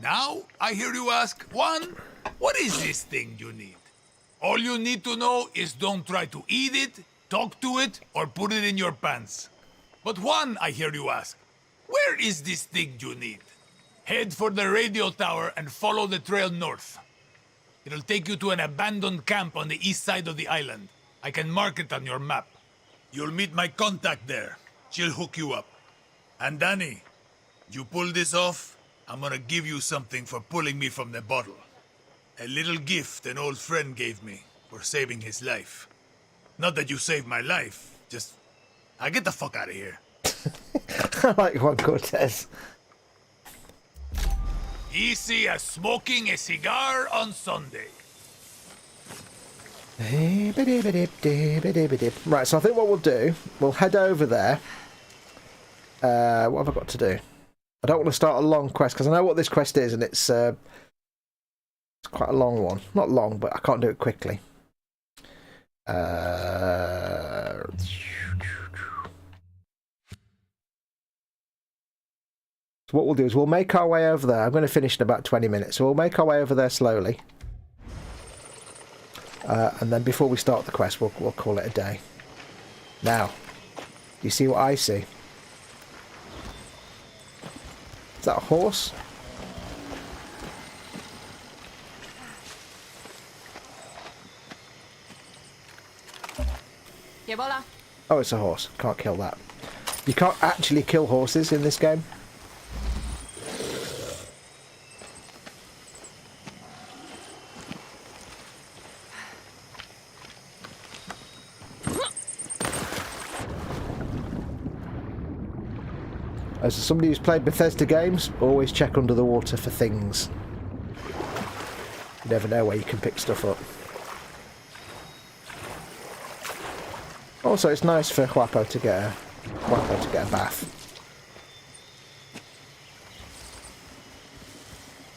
Now, I hear you ask, Juan, what is this thing you need? All you need to know is don't try to eat it, talk to it, or put it in your pants. But Juan, I hear you ask, where is this thing you need? Head for the radio tower and follow the trail north. It'll take you to an abandoned camp on the east side of the island. I can mark it on your map. You'll meet my contact there. She'll hook you up. And Danny, you pull this off, I'm gonna give you something for pulling me from the bottle. A little gift an old friend gave me for saving his life. Not that you saved my life, just... I get the fuck out of here. I like Juan Cortez. Easy as smoking a cigar on Sunday. Right, so I think what we'll do, we'll head over there. What have I got to do? I don't want to start a long quest, because I know what this quest is, and it's quite a long one. Not long, but I can't do it quickly. So what we'll do is we'll make our way over there. I'm going to finish in about 20 minutes, so we'll make our way over there slowly. And then before we start the quest, we'll call it a day. Now, you see what I see? Is that a horse? Oh, it's a horse. Can't kill that. You can't actually kill horses in this game. As somebody who's played Bethesda games, always check under the water for things. You never know where you can pick stuff up. Also, it's nice for Guapo to get a bath.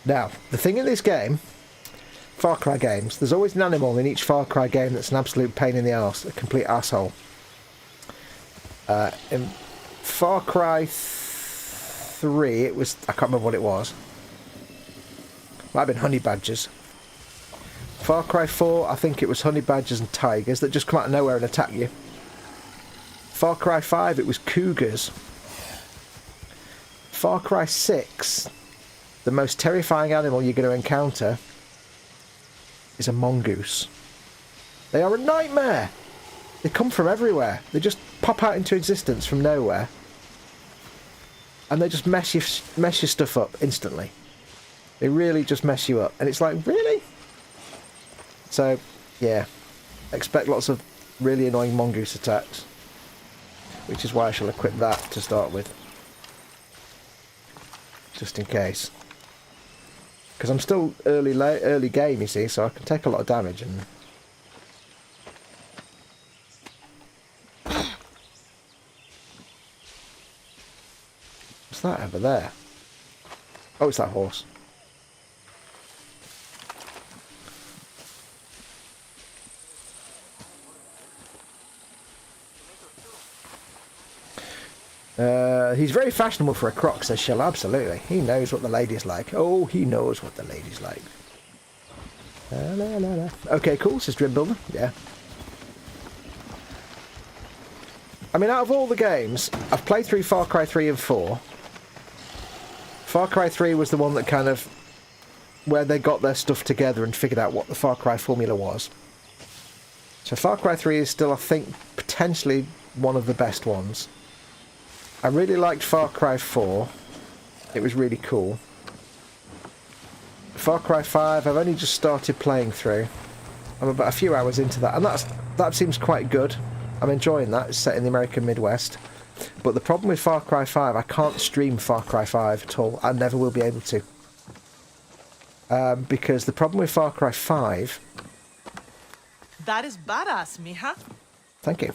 Now, the thing in this game, Far Cry games, there's always an animal in each Far Cry game that's an absolute pain in the arse, a complete asshole. In Far Cry 3, it was, I can't remember what it was. Might have been honey badgers. Far Cry 4, I think it was honey badgers and tigers that just come out of nowhere and attack you. Far Cry 5, it was cougars. Far Cry 6, the most terrifying animal you're going to encounter is a mongoose. They are a nightmare! They come from everywhere. They just pop out into existence from nowhere. And they just mess your stuff up instantly. They really just mess you up. And it's like, really? So, yeah. Expect lots of really annoying mongoose attacks. Which is why I shall equip that to start with. Just in case. Because I'm still early game, you see, so I can take a lot of damage. And what's that over there? Oh, it's that horse. He's very fashionable for a croc, says Shell. Absolutely. He knows what the ladies like. Oh, he knows what the ladies like. La, la, la. Okay, cool, says Dream Builder. Yeah. I mean, out of all the games, I've played through Far Cry 3 and 4. Far Cry 3 was the one that kind of... where they got their stuff together and figured out what the Far Cry formula was. So Far Cry 3 is still, I think, potentially one of the best ones. I really liked Far Cry 4. It was really cool. Far Cry 5, I've only just started playing through. I'm about a few hours into that, and that seems quite good. I'm enjoying that. It's set in the American Midwest. But the problem with Far Cry 5, I can't stream Far Cry 5 at all. I never will be able to. Because the problem with Far Cry 5... That is badass, mija. Thank you.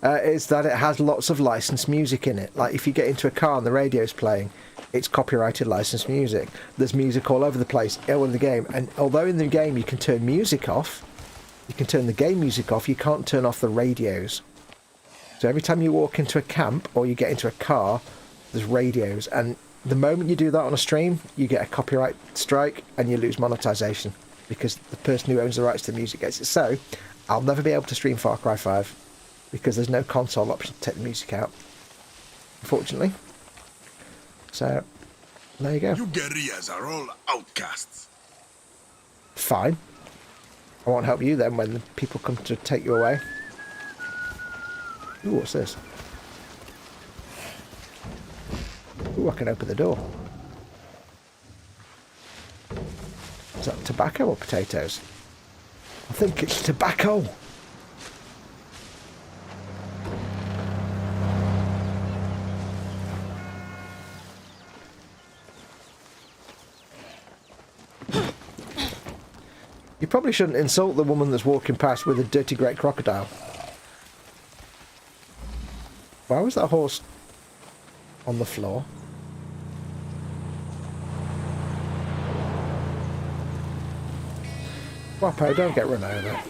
Is that it has lots of licensed music in it. Like, if you get into a car and the radio's playing, it's copyrighted licensed music. There's music all over the place in the game. And although in the game you can turn music off, you can turn the game music off, you can't turn off the radios. So every time you walk into a camp or you get into a car, there's radios. And the moment you do that on a stream, you get a copyright strike and you lose monetization. Because the person who owns the rights to the music gets it. So, I'll never be able to stream Far Cry 5. Because there's no console option to take the music out, unfortunately. So, there you go. You guerrillas are all outcasts. Fine. I won't help you then when the people come to take you away. Ooh, what's this? Ooh, I can open the door. Is that tobacco or potatoes? I think it's tobacco. You probably shouldn't insult the woman that's walking past with a dirty great crocodile. Why was that horse on the floor? Guapo, don't get run over.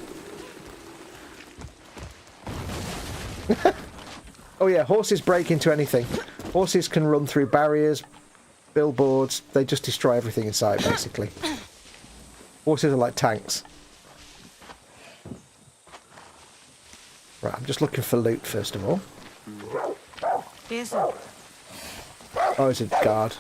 Oh yeah, horses break into anything. Horses can run through barriers, billboards, they just destroy everything in sight, basically. Horses are like tanks. Right, I'm just looking for loot, first of all. Oh, it's a guard.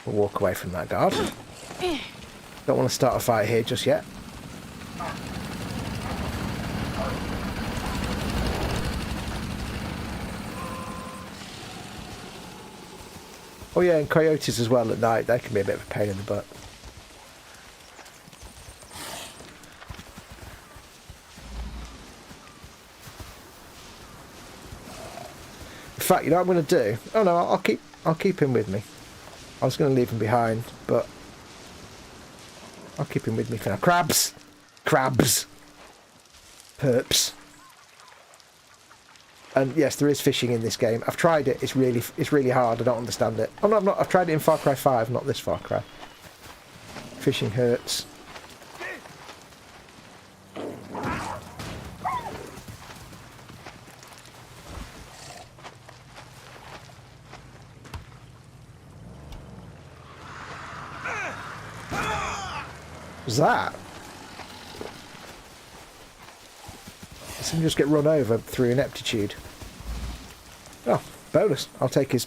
We'll walk away from that guard. Don't want to start a fight here just yet. Oh yeah, and coyotes as well at night. They can be a bit of a pain in the butt. In fact, you know what I'm going to do? Oh no, I'll keep him with me. I was going to leave him behind, but I'll keep him with me for now. Crabs! Crabs! Perps. And yes, there is fishing in this game. I've tried it. It's really hard. I don't understand it. Oh no, I've not. I've tried it in Far Cry 5, not this Far Cry. Fishing hurts. What's that? Someone just get run over through ineptitude. Oh, bonus. I'll take his...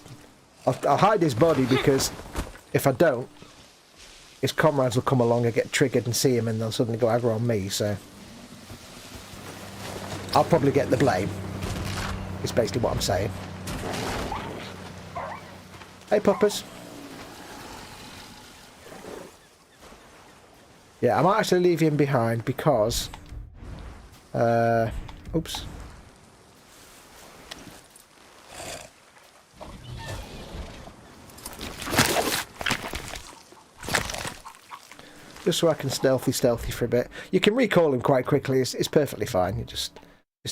I'll hide his body because if I don't, his comrades will come along and get triggered and see him and they'll suddenly go aggro on me, so... I'll probably get the blame. Is basically what I'm saying. Hey, puppers. Yeah, I might actually leave him behind because... oops. Just so I can stealthy for a bit. You can recall him quite quickly. It's perfectly fine. You just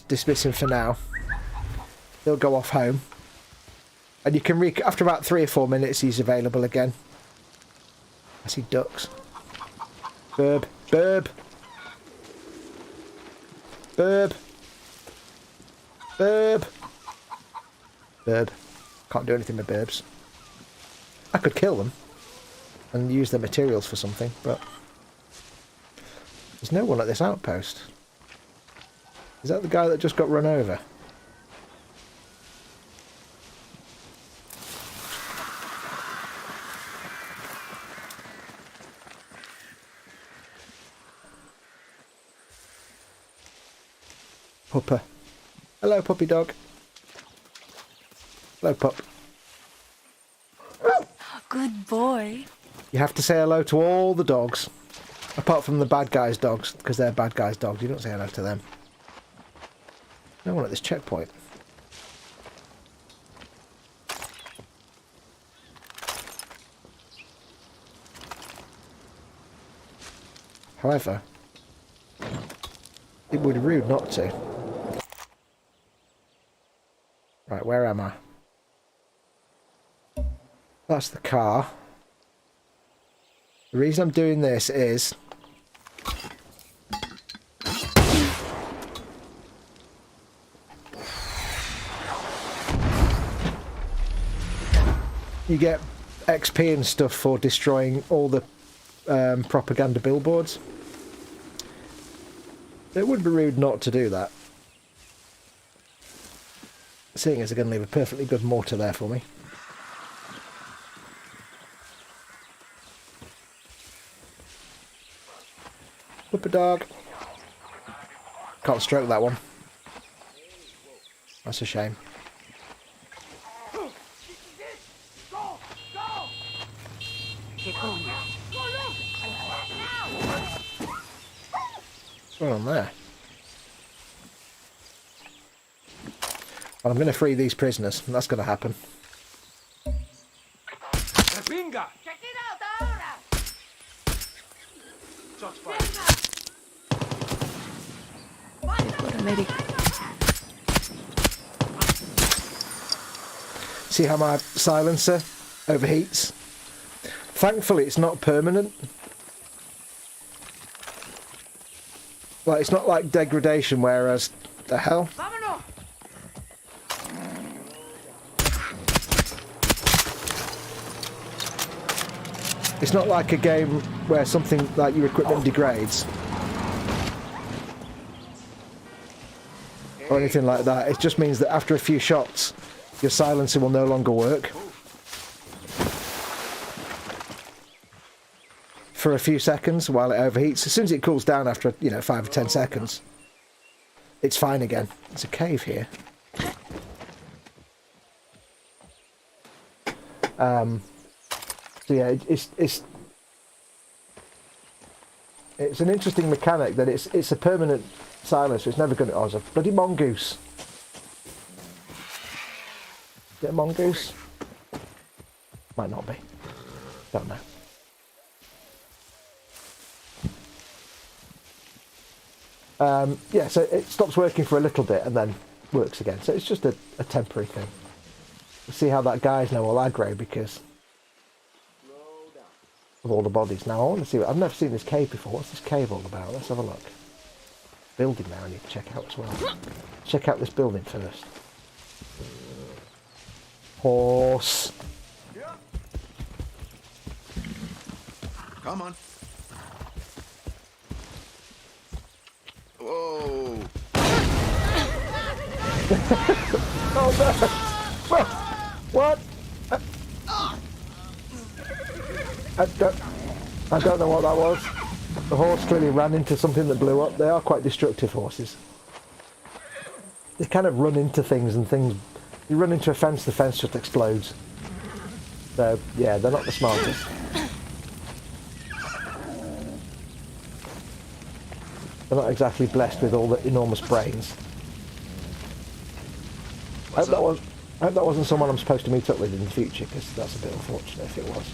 dismiss him for now. He'll go off home. And you can after about 3 or 4 minutes, he's available again. I see ducks. Burb. Burb. Burb. Burb. Burb. Can't do anything with burbs. I could kill them and use their materials for something, but there's no one at this outpost. Is that the guy that just got run over? Pupper. Hello, puppy dog. Hello, pup. Good boy. You have to say hello to all the dogs. Apart from the bad guys' dogs, because they're bad guys' dogs. You don't say hello to them. No one at this checkpoint. However, it would be rude not to. Right, where am I? That's the car. The reason I'm doing this is... you get XP and stuff for destroying all the propaganda billboards. It would be rude not to do that. Seeing as they're going to leave a perfectly good mortar there for me. Whoop a dog. Can't stroke that one. That's a shame. What's going on there? Well, I'm going to free these prisoners, and that's going to happen. Venga! Check it out ahora! Shots fired. They've got a medic. See how my silencer overheats? Thankfully, it's not permanent. Like, it's not like degradation, whereas... The hell? It's not like a game where something like your equipment degrades. Or anything like that. It just means that after a few shots, your silencer will no longer work. For a few seconds while it overheats. As soon as it cools down after, 5 or 10 seconds, it's fine again. There's a cave here. So yeah, it's an interesting mechanic that it's a permanent silencer. It's never going to... Oh, it's a bloody mongoose. Is it a mongoose? Might not be. Don't know. Yeah, so it stops working for a little bit and then works again. So it's just a temporary thing. We'll see how that guy's now all aggro because of all the bodies. Now I want to see. I've never seen this cave before. What's this cave all about? Let's have a look. Building now I need to check out as well. Check out this building first. Horse. Come on. Whoa. Oh no! What? I don't know what that was. The horse clearly ran into something that blew up. They are quite destructive horses. They kind of run into things and things... You run into a fence, the fence just explodes. So, yeah, they're not the smartest. They're not exactly blessed with all the enormous brains. I hope that wasn't someone I'm supposed to meet up with in the future, because that's a bit unfortunate if it was.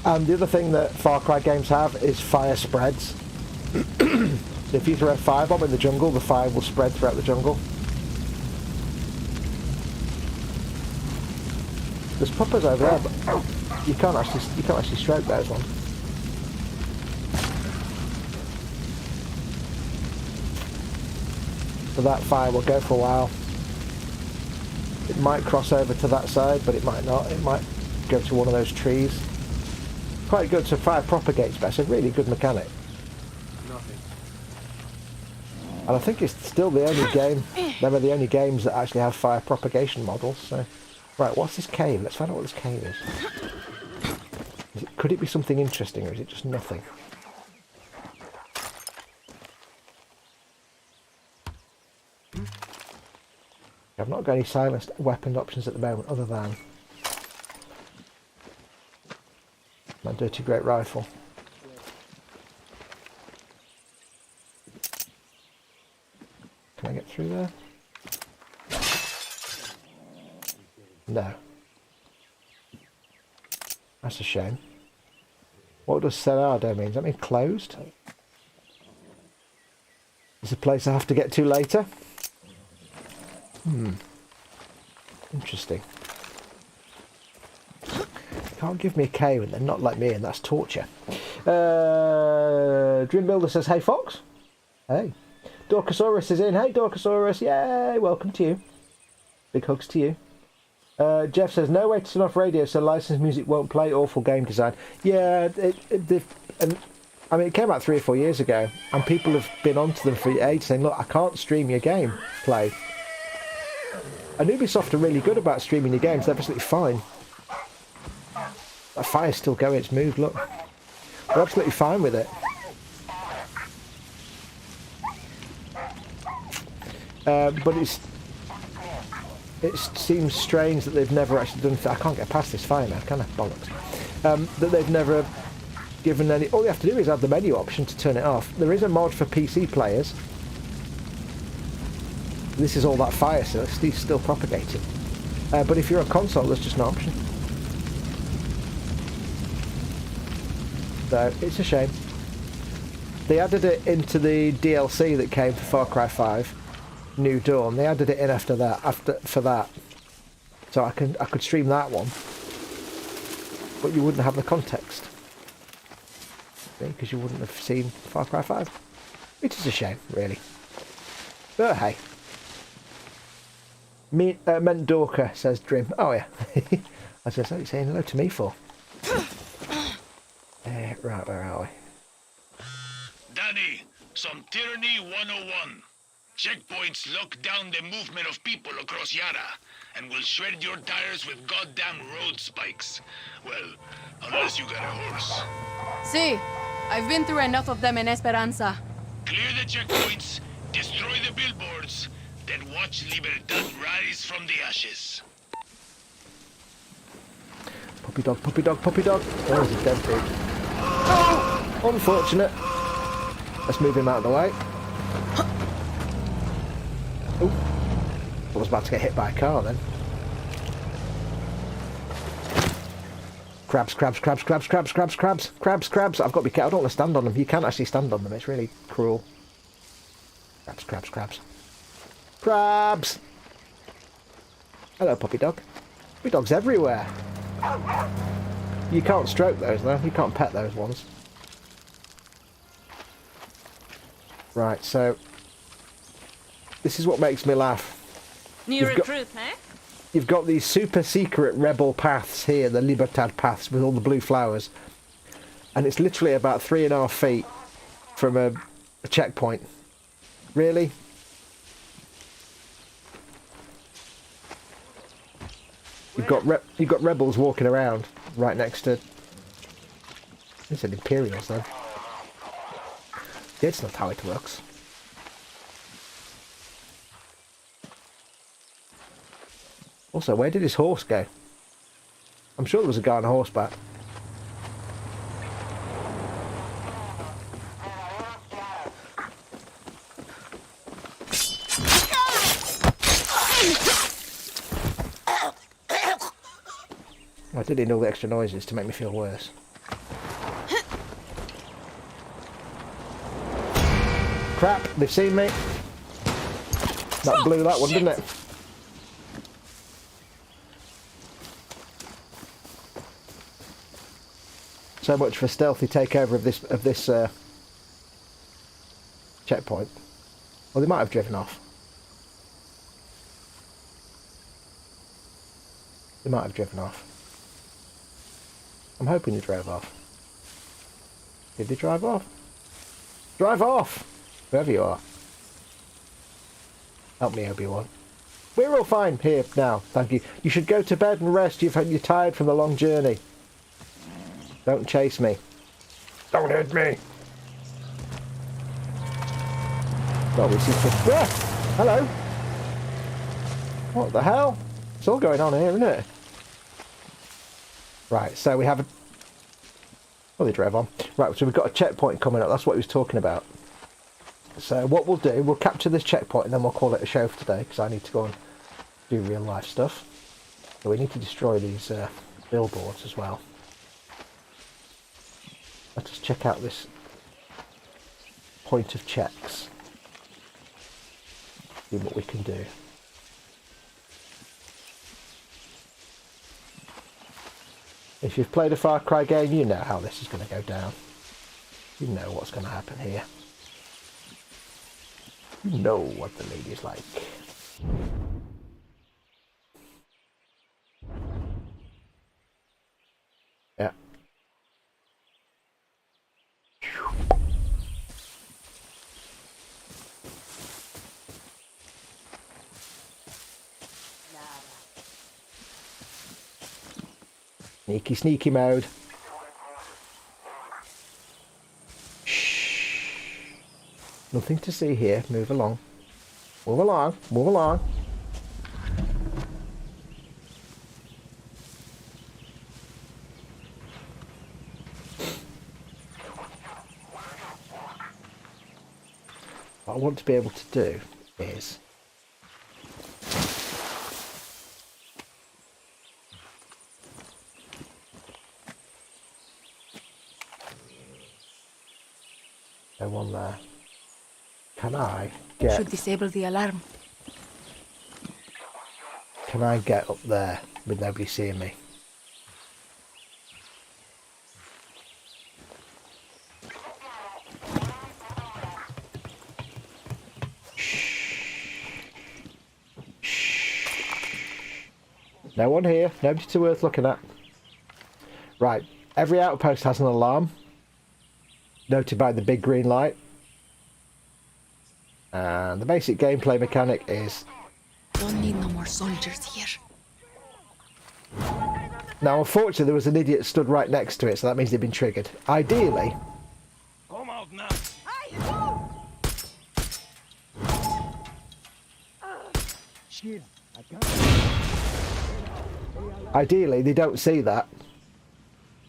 And the other thing that Far Cry games have is fire spreads. So if you throw a firebomb in the jungle, the fire will spread throughout the jungle. There's puppers over there, but you can't actually stroke those ones. So that fire will go for a while. It might cross over to that side, but it might not. It might go to one of those trees. Quite good, so fire propagates better. Really good mechanic. Nothing. And I think it's still the only game. Them are the only games that actually have fire propagation models. So, right, what's this cave? Let's find out what this cave is. Could it be something interesting, or is it just nothing? I've not got any silenced weapon options at the moment, other than my dirty great rifle. Can I get through there? No. That's a shame. What does cerrado mean? Does that mean closed? It's a place I have to get to later. Interesting. Can't give me a cave and then not let me in. That's torture. Dream Builder says, "Hey Fox." Hey. Dorcosaurus is in. Hey Dorcosaurus. Yay! Welcome to you. Big hugs to you. Jeff says, "No way to turn off radio so licensed music won't play. Awful game design." Yeah, I mean, it came out 3 or 4 years ago, and people have been onto them for ages saying, "Look, I can't stream your game play." And Ubisoft are really good about streaming your games. They're absolutely fine. That fire's still going. It's moved. Look, they're absolutely fine with it. But it seems strange that they've never actually done. I can't get past this fire now, can I? Bollocks. That they've never given any. All you have to do is have the menu option to turn it off. There is a mod for PC players. This is all that fire, so it's still propagating. But if you're on console, there's just no option. So it's a shame. They added it into the DLC that came for Far Cry 5, New Dawn. They added it in after that, so I could stream that one, but you wouldn't have the context, because you wouldn't have seen Far Cry 5, which is a shame, really. But hey, Mendorca says Drim. Oh yeah, I was just saying hello to me for. Right, where are we? Danny, some tyranny 101. Checkpoints lock down the movement of people across Yara, and will shred your tires with goddamn road spikes. Well, unless you got a horse. See, I've been through enough of them in Esperanza. Clear the checkpoints, destroy the billboards, then watch Libertad rise from the ashes. Puppy dog, puppy dog, puppy dog. Oh, he's a dead dude. Oh, unfortunate. Let's move him out of the way. Oh, I was about to get hit by a car then. Crabs, crabs, crabs, crabs, crabs, crabs, crabs, crabs, crabs. I've got to be careful. I don't want to stand on them. You can't actually stand on them. It's really cruel. Crabs, crabs, crabs. Crabs! Hello, puppy dog. Puppy dogs everywhere. You can't stroke those though. You can't pet those ones. Right, so this is what makes me laugh. New recruit, eh? You've got these super secret rebel paths here, the Libertad paths with all the blue flowers, and it's literally about 3.5 feet from a checkpoint. Really? You've got rebels walking around right next to. It's an Imperials though. It's not how it works. Also, where did his horse go? I'm sure there was a guy on a horseback. I did need all the extra noises to make me feel worse. Crap, they've seen me. That blew that one, didn't it? So much for stealthy takeover of this checkpoint. Well, they might have driven off. They might have driven off. I'm hoping they drove off. Did they drive off? Drive off! Whoever you are. Help me, Obi-Wan. We're all fine here now, thank you. You should go to bed and rest. You're tired from the long journey. Don't chase me. Don't hit me. Well, we seem to... Ah! Hello. What the hell? It's all going on here, isn't it? Right, so we have a... Oh, they drove on. Right, so we've got a checkpoint coming up. That's what he was talking about. So what we'll do, we'll capture this checkpoint and then we'll call it a show for today, because I need to go and do real life stuff. So we need to destroy these billboards as well. Let's just check out this point of checks. See what we can do. If you've played a Far Cry game, you know how this is going to go down. You know what's going to happen here. You know what the lady's like. Yeah. Sneaky, sneaky mode. Shh. Nothing to see here. Move along. Move along. Move along. What I want to be able to do is no one there. Can I get... Should disable the alarm. Can I get up there with nobody seeing me? No one here. Nobody too worth looking at. Right. Every outpost has an alarm. Noted by the big green light. And the basic gameplay mechanic is... Don't need no more soldiers here. Now, unfortunately, there was an idiot stood right next to it, so that means they've been triggered. Ideally... Come out now. Ideally, they don't see that,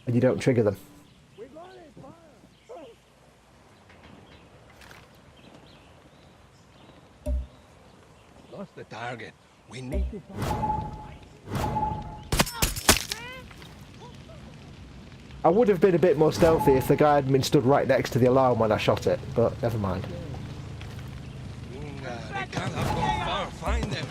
and you don't trigger them. Lost the target. We need to I would have been a bit more stealthy if the guy had been stood right next to the alarm when I shot it, but never mind. They can't have gone far. Find them.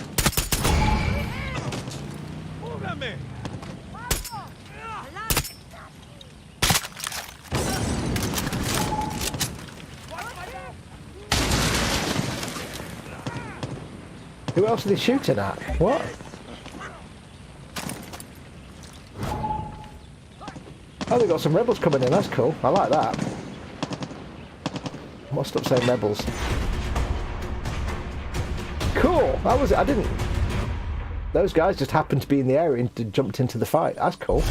Who else are they shooting at? What? Oh, they've got some rebels coming in. That's cool. I like that. Must stop saying rebels. Cool. That was it. I didn't... Those guys just happened to be in the area and jumped into the fight. That's cool.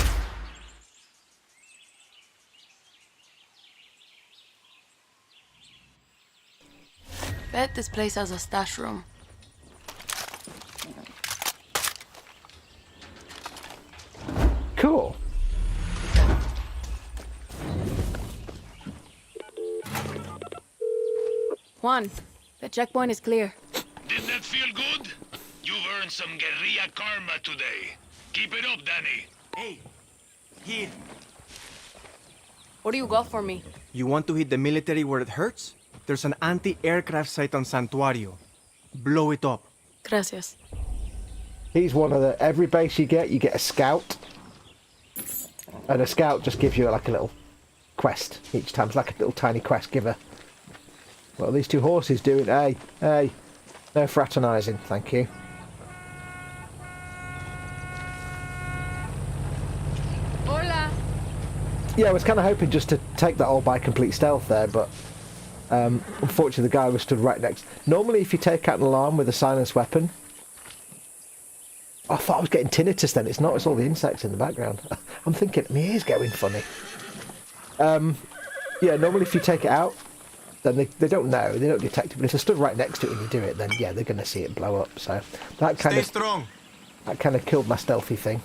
Bet this place has a stash room. Cool. Juan, the checkpoint is clear. Did that feel good? You've earned some guerrilla karma today. Keep it up, Danny. Hey, here. What do you got for me? You want to hit the military where it hurts? There's an anti-aircraft site on Santuario. Blow it up. Gracias. He's one of the... Every base you get a scout. And a scout just gives you like a little quest each time. It's like a little tiny quest giver. What are these two horses doing? Hey, hey. No fraternising, thank you. Hola. Yeah, I was kind of hoping just to take that all by complete stealth there, but unfortunately the guy was stood right next. Normally if you take out an alarm with a silenced weapon... I thought I was getting tinnitus then. It's not, it's all the insects in the background. I'm thinking, my ear's going funny. Yeah, normally if you take it out, then they don't know, they don't detect it, but if they stood right next to it and you do it, then yeah, they're going to see it blow up, so... That kind Stay of strong. That kind of killed my stealthy thing.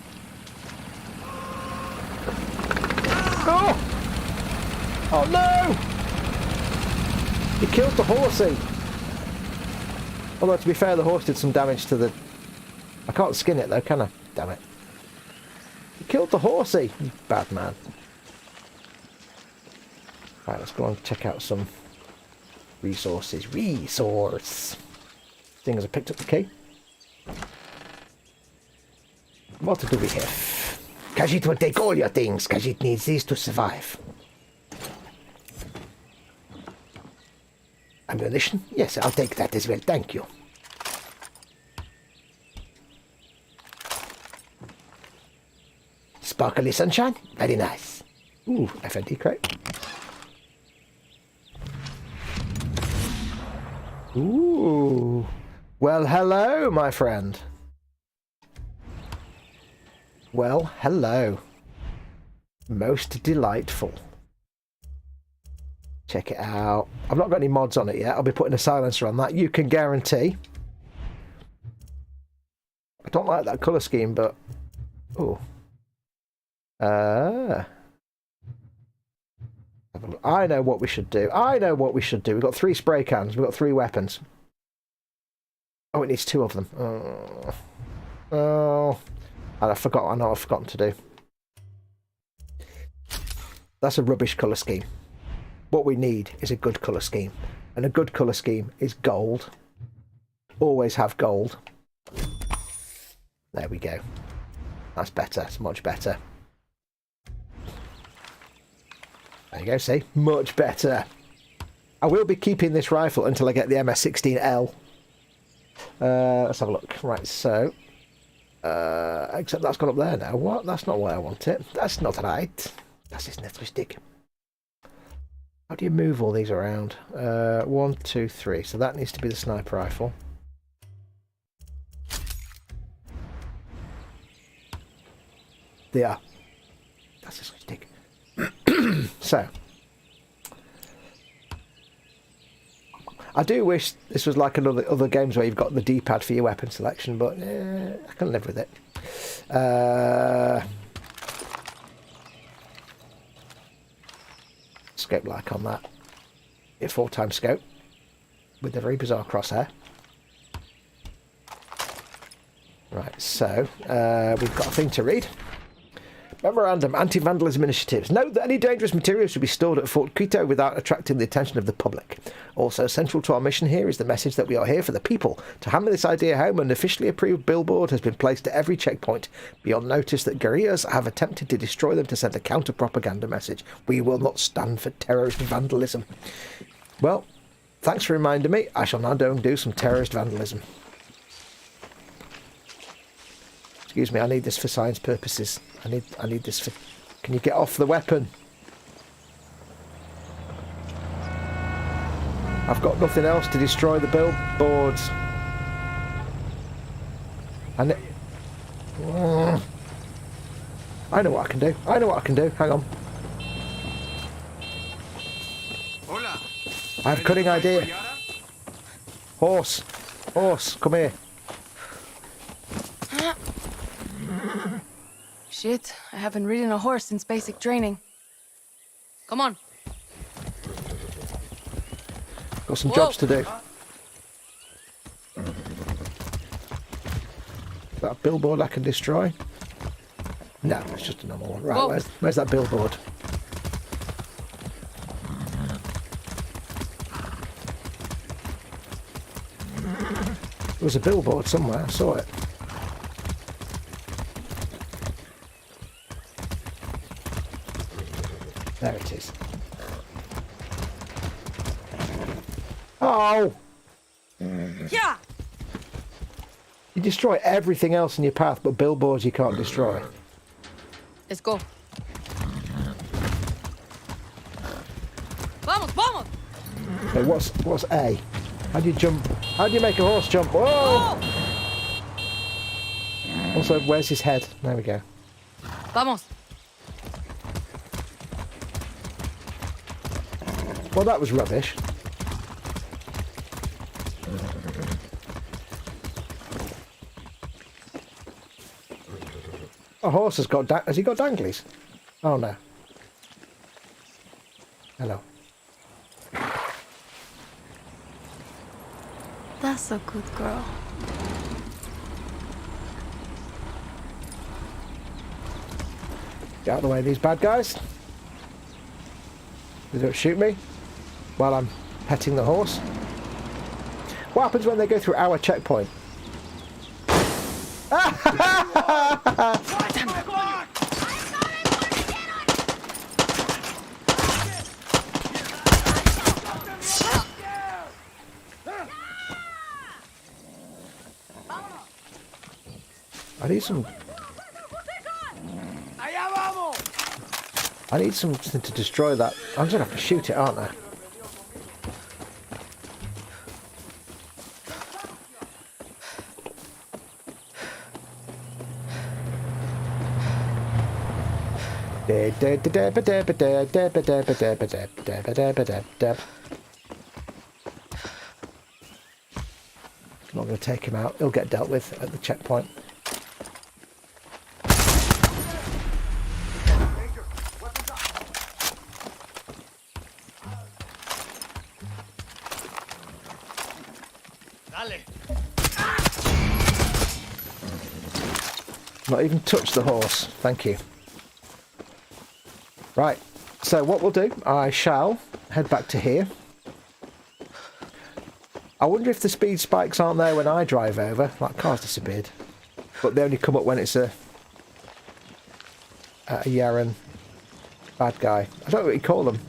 Oh! Oh no! He killed the horsey! Although to be fair, the horse did some damage to the... I can't skin it though, can I? Damn it. He killed the horsey! You bad man. Right, let's go and check out some resources. Resource! Thing as I picked up the key. What do we have? Khajiit will take all your things. Khajiit needs these to survive. Ammunition? Yes, I'll take that as well. Thank you. Sparkly sunshine? Very nice. Ooh, FNT crate. Ooh. Well, hello, my friend. Well, hello. Most delightful. Check it out. I've not got any mods on it yet. I'll be putting a silencer on that. You can guarantee don't like that colour scheme, but... Oh. I know what we should do. I know what we should do. We've got 3 spray cans. We've got 3 weapons. Oh, it needs 2 of them. Oh. And I forgot. I know I've forgotten to do. That's a rubbish colour scheme. What we need is a good colour scheme. And a good colour scheme is gold. Always have gold. There we go. That's better. It's much better. There you go, see? Much better. I will be keeping this rifle until I get the MS-16L. Let's have a look. Right, so... except that's gone up there now. What? That's not where I want it. That's not right. Das ist nicht richtig. How do you move all these around? 1, 2, 3. So that needs to be the sniper rifle. There. Das ist richtig. So. I do wish this was like other games where you've got the D-pad for your weapon selection, but I can live with it. Scope like on that. A 4x scope with the very bizarre crosshair. Right, so we've got a thing to read. Memorandum, anti-vandalism initiatives. Note that any dangerous materials should be stored at Fort Quito without attracting the attention of the public. Also, central to our mission here is the message that we are here for the people. To hammer this idea home, an officially approved billboard has been placed at every checkpoint. Beyond notice that guerrillas have attempted to destroy them to send a counter-propaganda message. We will not stand for terrorist vandalism. Well, thanks for reminding me. I shall now go and do some terrorist vandalism. Excuse me, I need this for science purposes. I need this for... Can you get off the weapon? I've got nothing else to destroy the billboards. And it... I know what I can do. I know what I can do. Hang on. I have a cunning idea. Horse. Horse, come here. Shit, I haven't ridden a horse since basic training. Come on. Got some jobs to do. Is that a billboard I can destroy? No, it's just a normal one. Right, where's that billboard? There was a billboard somewhere, I saw it. There it is. Oh! Yeah! You destroy everything else in your path, but billboards you can't destroy. Let's go. Vamos, vamos! Okay, what's A? How do you jump? How do you make a horse jump? Whoa! Also, where's his head? There we go. Vamos. Well, that was rubbish. A horse has got... Has he got danglies? Oh, no. Hello. That's a good girl. Get out of the way of these bad guys. They don't shoot me while I'm petting the horse. What happens when they go through our checkpoint? I need some... I need something to destroy that. I'm just going to have to shoot it, aren't I? I'm not going to take him out. He'll get dealt with at the checkpoint. Not even touch the horse. Thank you. Right. So what we'll do, I shall head back to here. I wonder if the speed spikes aren't there when I drive over. Like, car's disappeared. But they only come up when it's a Yaran bad guy. I don't know what you call them.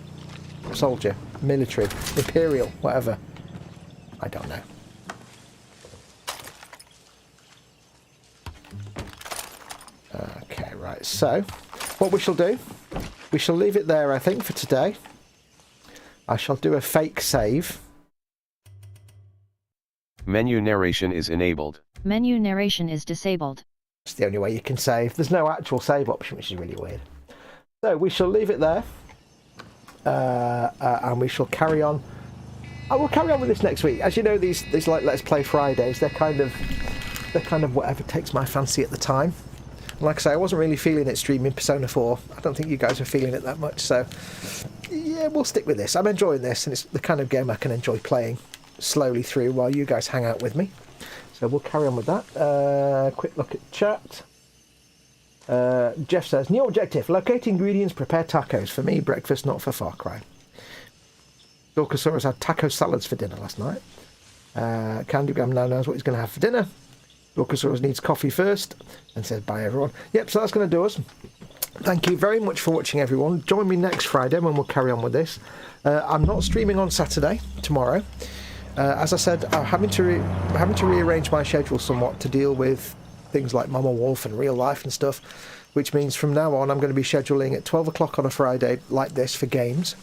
Soldier, military, imperial, whatever. I don't know. Okay, right. So, what we shall do, we shall leave it there, I think, for today. I shall do a fake save. Menu narration is enabled. Menu narration is disabled. It's the only way you can save. There's no actual save option, which is really weird. So we shall leave it there. And we shall carry on. I will carry on with this next week. As you know, these like Let's Play Fridays, they're kind of whatever takes my fancy at the time. And like I say, I wasn't really feeling it streaming Persona 4. I don't think you guys are feeling it that much. So yeah, we'll stick with this. I'm enjoying this, and it's the kind of game I can enjoy playing slowly through while you guys hang out with me. So we'll carry on with that. Quick look at chat. Jeff says, new objective, locate ingredients, prepare tacos. For me, breakfast, not for Far Cry. Dorkosaurus had taco salads for dinner last night. Candygram now knows what he's going to have for dinner. Dorkosaurus needs coffee first, and says bye everyone. Yep, so that's going to do us. Thank you very much for watching, everyone. Join me next Friday when we'll carry on with this. I'm not streaming on Saturday, tomorrow. As I said, I'm having to rearrange my schedule somewhat to deal with things like Mama Wolf and real life and stuff, which means from now on I'm going to be scheduling at 12 o'clock on a Friday like this for games.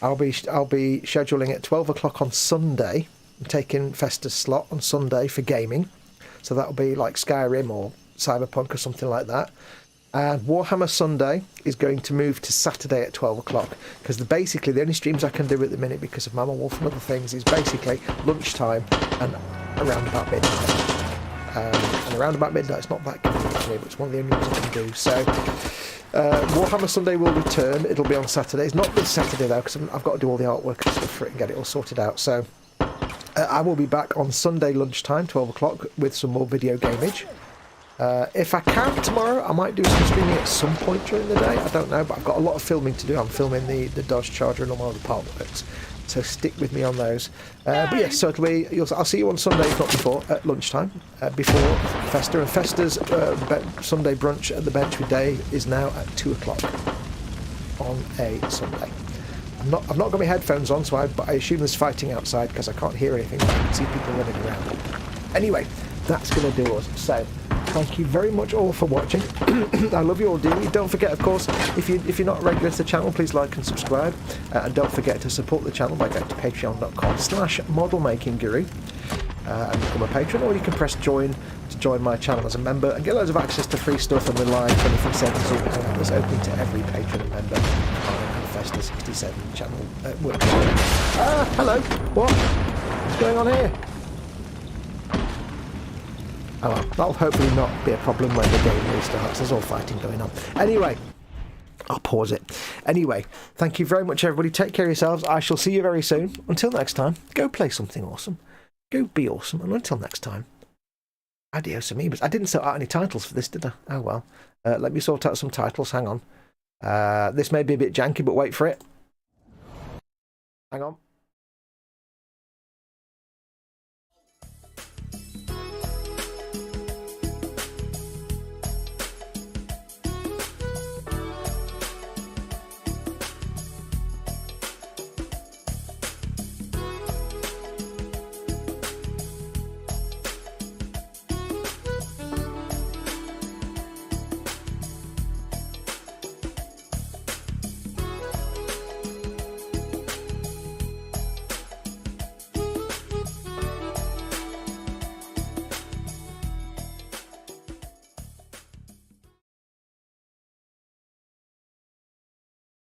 I'll be scheduling at 12 o'clock on Sunday, taking Festa's slot on Sunday for gaming. So that'll be like Skyrim or Cyberpunk or something like that. And Warhammer Sunday is going to move to Saturday at 12 o'clock because basically the only streams I can do at the minute because of Mama Wolf and other things is basically lunchtime and around about midnight. And around about midnight it's not that convenient for me, but it's one of the only ones I can do. So Warhammer Sunday will return. It'll be on Saturday. It's not this Saturday though because I've got to do all the artwork and stuff for it and get it all sorted out. So I will be back on Sunday lunchtime, 12 o'clock, with some more video gamage. If I can tomorrow, I might do some streaming at some point during the day. I don't know, but I've got a lot of filming to do. I'm filming the Dodge Charger and all my other part works. So stick with me on those. But yes, so I'll see you on Sunday, if not before, at lunchtime, before Festa. And Festa's Sunday brunch at the bench with Dave is now at 2 o'clock on a Sunday. I've not got my headphones on, so I assume there's fighting outside because I can't hear anything. But I can see people running around. Anyway, that's going to do us. So thank you very much all for watching. I love you all dearly. Don't forget, of course, if you're not regular to the channel, please like and subscribe. And don't forget to support the channel by going to patreon.com/modelmakingguru and become a patron, or you can press join to join my channel as a member and get loads of access to free stuff and the live 24/7 Zoom hangout that's open to every patron and member on Festa 67 channel work. Hello. What? What's going on here? Oh well, that'll hopefully not be a problem when the game restarts. There's all fighting going on. Anyway, I'll pause it. Anyway, thank you very much, everybody. Take care of yourselves. I shall see you very soon. Until next time, go play something awesome. Go be awesome. And until next time, adios amigos. I didn't sort out any titles for this, did I? Oh well. Let me sort out some titles. Hang on. This may be a bit janky, but wait for it. Hang on.